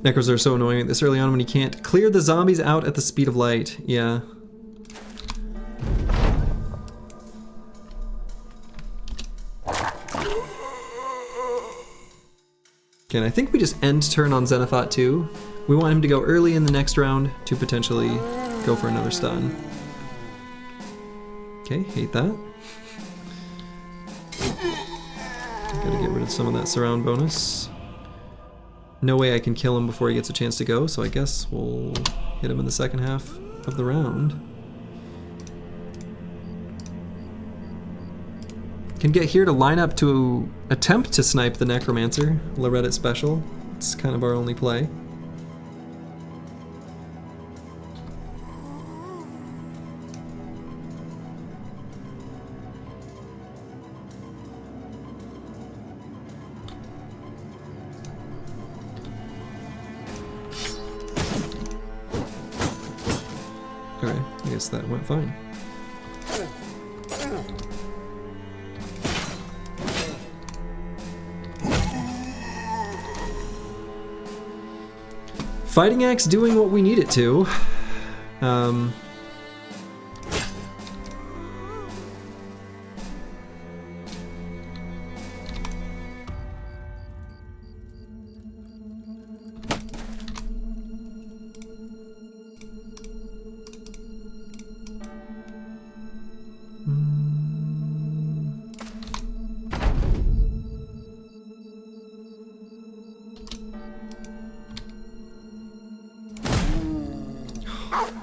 Necros are so annoying this early on when you can't clear the zombies out at the speed of light. Yeah. Okay, and I think we just end turn on Xenothot 2. We want him to go early in the next round to potentially go for another stun. Okay, hate that. Gotta get rid of some of that surround bonus. No way I can kill him before he gets a chance to go, so I guess we'll hit him in the second half of the round. Can get here to line up to attempt to snipe the Necromancer, Loretta's special. It's kind of our only play. Okay, I guess that went fine. Fighting Axe doing what we need it to.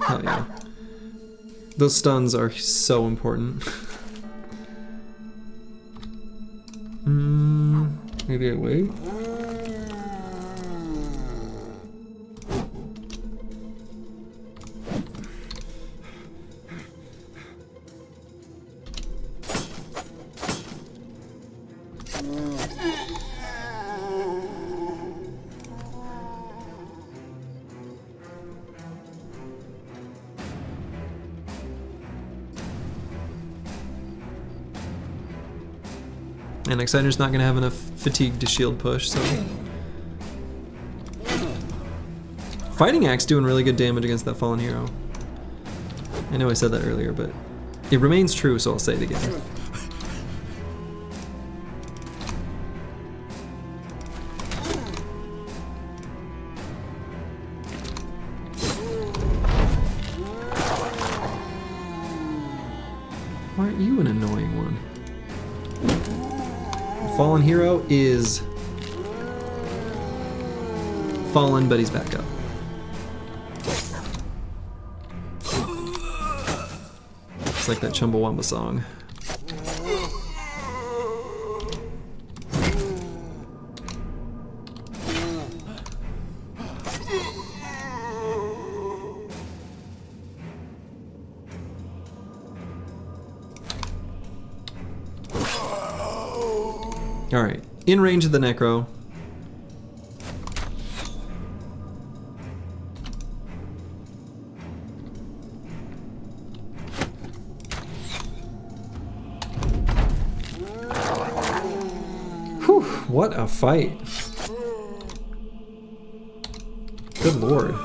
Oh yeah. Those stuns are so important. Maybe I wait. And Exciter's not going to have enough fatigue to shield push, so... Fighting Axe doing really good damage against that fallen hero. I know I said that earlier, but it remains true, so I'll say it again. Why aren't you an annoying one? Fallen hero is fallen, but he's back up. It's like that Chumbawamba song. Alright, in range of the Necro. Whew, what a fight. Good lord.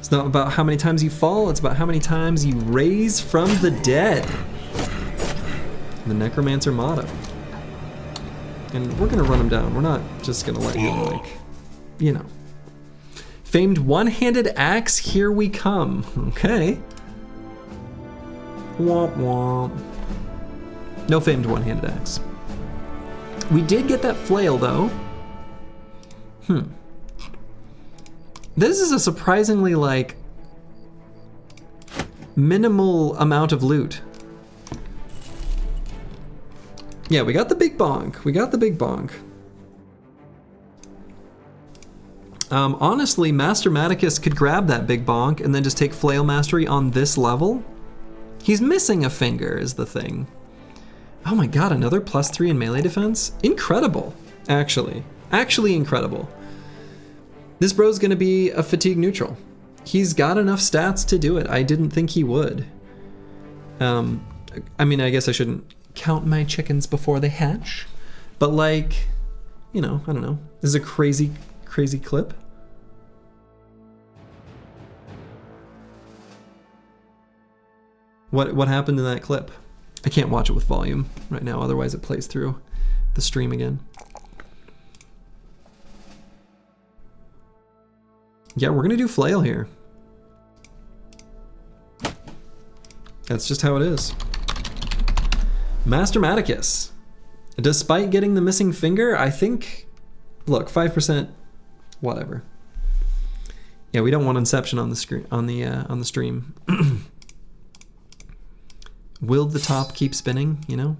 It's not about how many times you fall, it's about how many times you raise from the dead. The Necromancer motto. And we're gonna run him down. We're not just gonna let him, like, you know. Famed one-handed axe, here we come. Okay. Womp womp. No famed one-handed axe. We did get that flail though. This is a surprisingly, like, minimal amount of loot. Yeah, we got the big bonk. We got the big bonk. Honestly, Master Maticus could grab that big bonk and then just take Flail Mastery on this level. He's missing a finger is the thing. Oh my god, another +3 in melee defense? Incredible, actually. Actually incredible. This bro's gonna be a fatigue neutral. He's got enough stats to do it. I didn't think he would. I mean, I guess I shouldn't count my chickens before they hatch, but like, you know, I don't know. This is a crazy, crazy clip. What happened in that clip? I can't watch it with volume right now, otherwise it plays through the stream again. Yeah, we're gonna do flail here. That's just how it is. Master Maticus. Despite getting the missing finger, I think, look, 5%, whatever. Yeah, we don't want Inception on the screen, on the stream. Will the top keep spinning, you know?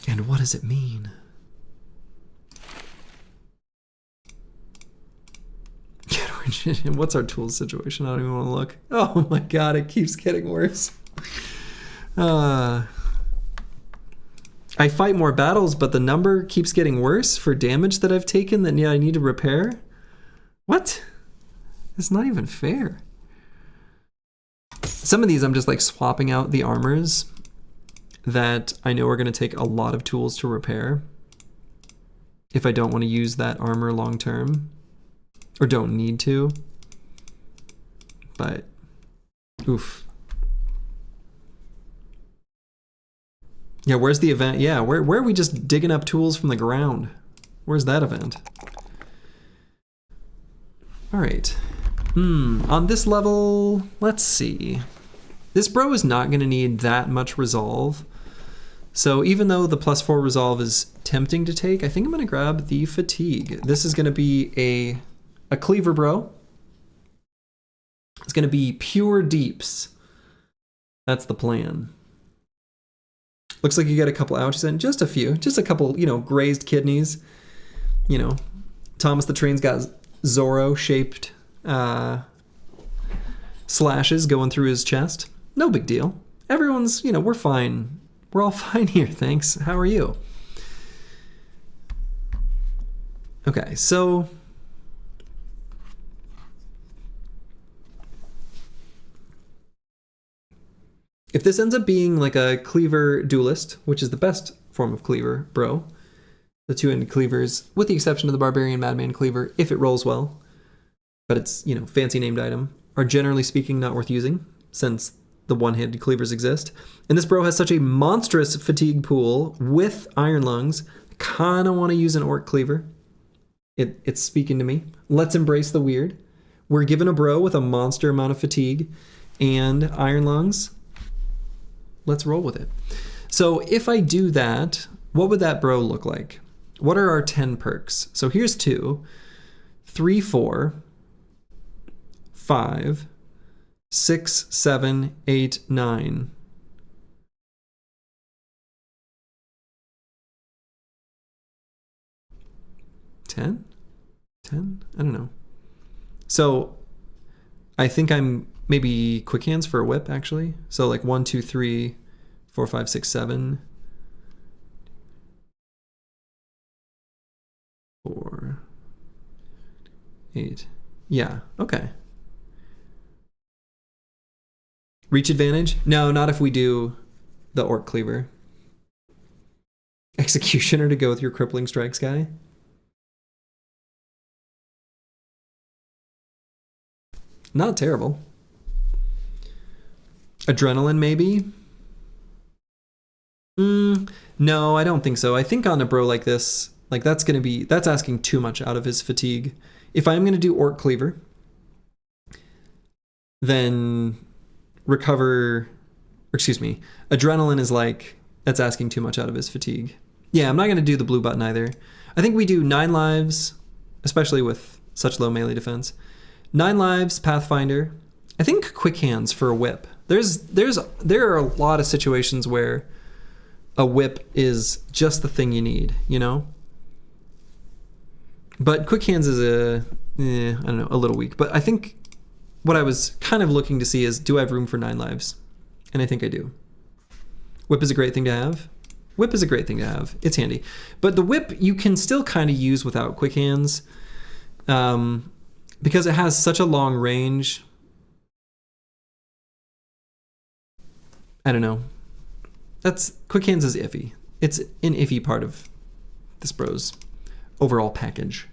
And what does it mean? What's our tools situation? I don't even want to look. Oh my god, it keeps getting worse. I fight more battles, but the number keeps getting worse for damage that I've taken that I need to repair? What? It's not even fair. Some of these I'm just like swapping out the armors that I know are going to take a lot of tools to repair if I don't want to use that armor long term. Or don't need to, but oof. Yeah, where's the event? Yeah, where are we just digging up tools from the ground? Where's that event? All right. On this level, let's see. This bro is not gonna need that much resolve. So even though the +4 resolve is tempting to take, I think I'm gonna grab the fatigue. This is gonna be a cleaver bro. It's gonna be pure deeps. That's the plan. Looks like you got a couple ouchies in, just a few, just a couple, you know, grazed kidneys. You know, Thomas the Train's got Zorro shaped slashes going through his chest. No big deal. Everyone's, you know, we're fine. We're all fine here, thanks. How are you? Okay, so if this ends up being like a cleaver duelist, which is the best form of cleaver, bro, the two-handed cleavers, with the exception of the barbarian madman cleaver, if it rolls well, but it's, you know, fancy named item, are generally speaking not worth using since the one-handed cleavers exist. And this bro has such a monstrous fatigue pool with iron lungs, I kind of want to use an orc cleaver. It's speaking to me. Let's embrace the weird. We're given a bro with a monster amount of fatigue and iron lungs. Let's roll with it. So if I do that, what would that bro look like? What are our 10 perks? So here's 2, 3, 4, 5, 6, 7, 8, 9. $10? $10? I don't know. So I think I'm maybe quick hands for a whip, actually. So like 1, 2, 3, 4, 5, 6, 7. 4, 8. Yeah, okay. Reach advantage? No, not if we do the orc cleaver. Executioner to go with your crippling strikes guy. Not terrible. Adrenaline, maybe? No, I don't think so. I think on a bro like this, like that's asking too much out of his fatigue. If I'm gonna do Orc Cleaver, then Adrenaline is like, that's asking too much out of his fatigue. Yeah, I'm not gonna do the blue button either. I think we do 9 lives, especially with such low melee defense. 9 lives, Pathfinder. I think quick hands for a whip. There are a lot of situations where a whip is just the thing you need, you know? But quick hands is a little weak. But I think what I was kind of looking to see is, do I have room for 9 lives? And I think I do. Whip is a great thing to have. Whip is a great thing to have. It's handy. But the whip you can still kind of use without quick hands, because it has such a long range. I don't know. Quick hands is iffy. It's an iffy part of this bro's overall package.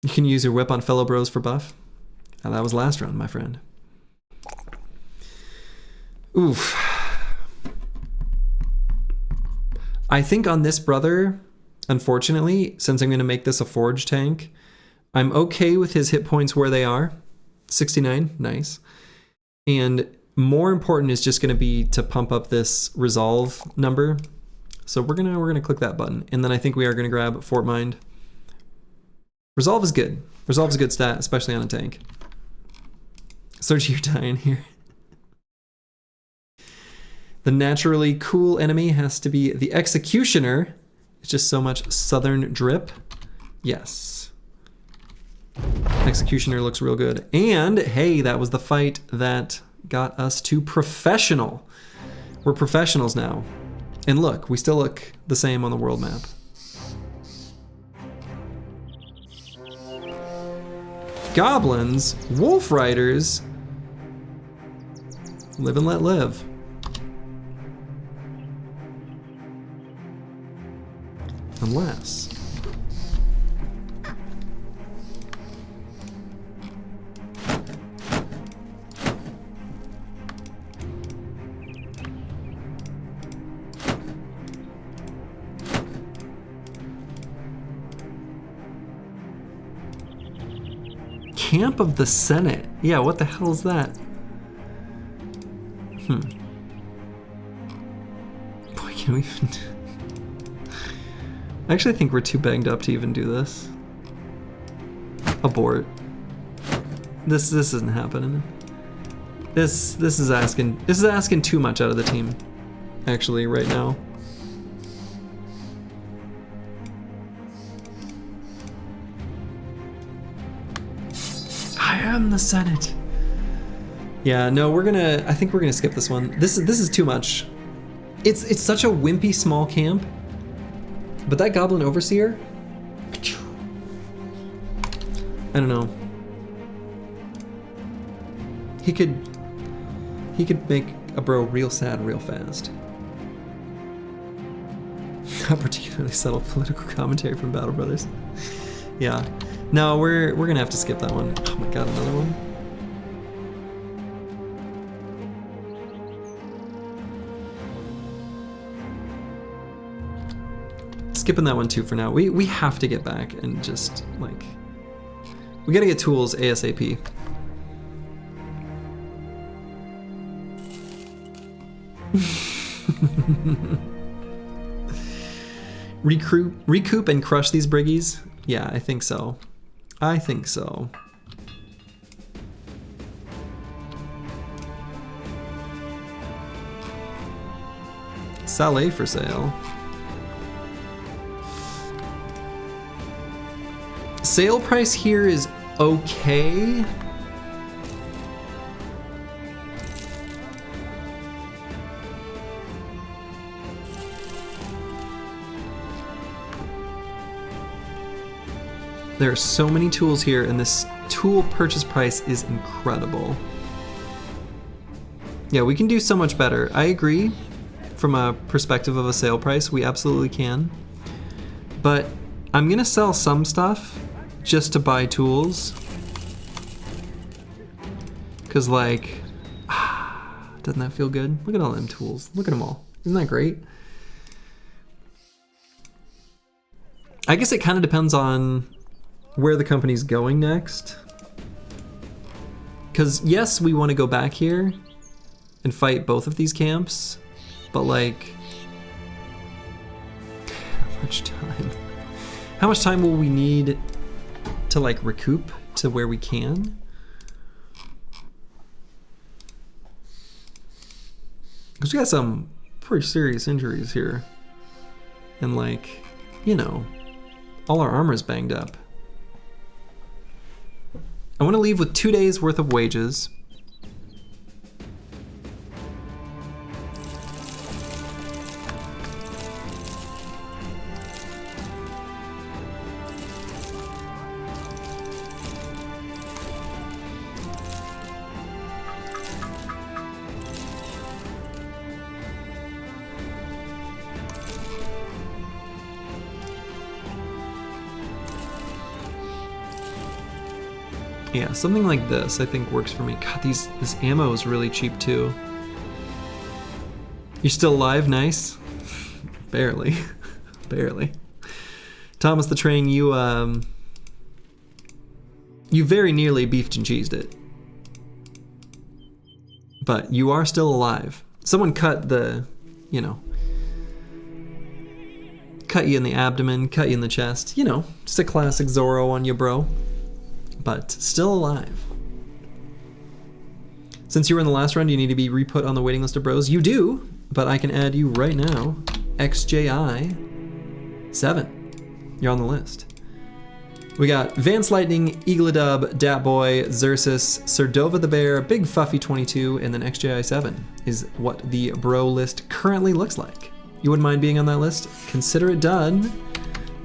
You can use your whip on fellow bros for buff. Now, that was last round, my friend. Oof. I think on this brother, unfortunately, since I'm going to make this a forge tank, I'm okay with his hit points where they are. 69, nice. And more important is just going to be to pump up this resolve number. So we're gonna click that button, and then I think we are gonna grab Fort Mind. Resolve is good. Resolve is a good stat, especially on a tank. Search your tie in here. The naturally cool enemy has to be the Executioner. It's just so much southern drip. Yes. Executioner looks real good. And hey, that was the fight that got us to professional. We're professionals now. And look, we still look the same on the world map. Goblins, wolf riders, live and let live. Unless... Camp of the Senate. Yeah, what the hell is that? Boy, can we even... I actually think we're too banged up to even do this. Abort. This isn't happening. This is asking too much out of the team, actually, right now. I am the Senate. Yeah, no, I think we're gonna skip this one. This is too much. It's such a wimpy small camp. But that Goblin Overseer, I don't know. He could make a bro real sad real fast. Not particularly subtle political commentary from Battle Brothers. Yeah. No, we're gonna have to skip that one. Oh my god, another one. Skipping that one too for now. We have to get back and just like, we gotta get tools ASAP. Recoup and crush these briggies? Yeah, I think so. I think so. Saleh for sale. Sale price here is okay. There are so many tools here, and this tool purchase price is incredible. Yeah, we can do so much better. I agree. From a perspective of a sale price, we absolutely can. But I'm gonna sell some stuff just to buy tools. Because, like, doesn't that feel good? Look at all them tools. Look at them all. Isn't that great? I guess it kind of depends on where the company's going next. Because, yes, we want to go back here and fight both of these camps, but, like, how much time? How much time will we need to, like, recoup to where we can? Because we got some pretty serious injuries here. And, like, you know, all our armor's banged up. I want to leave with 2 days worth of wages. Yeah, something like this I think works for me. God, this ammo is really cheap too. You're still alive? Nice. Barely. Barely. Thomas the Train, you very nearly beefed and cheesed it. But you are still alive. Someone cut the, you know, cut you in the abdomen, cut you in the chest. You know, just a classic Zorro on you, bro. But still alive. Since you were in the last round, you need to be re-put on the waiting list of bros. You do, but I can add you right now. XJI 7. You're on the list. We got Vance Lightning, Eagledub, Datboy, Xerxes, Serdova the Bear, Big Fuffy 22, and then XJI 7 is what the bro list currently looks like. You wouldn't mind being on that list? Consider it done,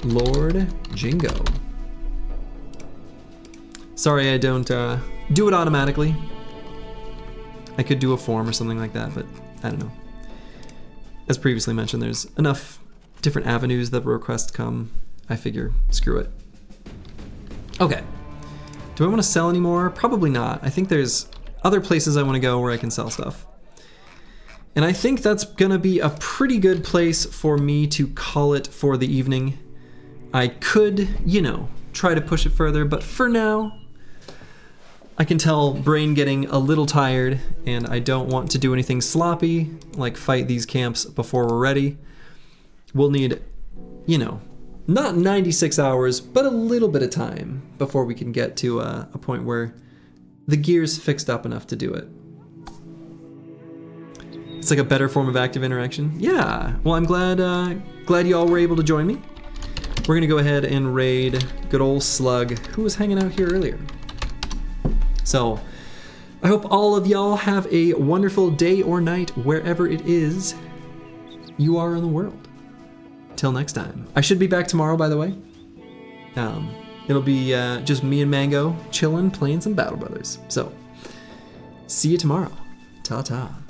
Lord Jingo. Sorry I don't do it automatically. I could do a form or something like that, but I don't know. As previously mentioned, there's enough different avenues that requests come. I figure, screw it. Okay. Do I want to sell anymore? Probably not. I think there's other places I want to go where I can sell stuff. And I think that's gonna be a pretty good place for me to call it for the evening. I could, you know, try to push it further, but for now, I can tell brain getting a little tired, and I don't want to do anything sloppy, like fight these camps before we're ready. We'll need, you know, not 96 hours, but a little bit of time before we can get to a point where the gear's fixed up enough to do it. It's like a better form of active interaction. Yeah, well, I'm glad you all were able to join me. We're gonna go ahead and raid good old Slug, who was hanging out here earlier. So, I hope all of y'all have a wonderful day or night wherever it is you are in the world. Till next time. I should be back tomorrow, by the way. It'll be just me and Mango chilling, playing some Battle Brothers. So, see you tomorrow. Ta-ta.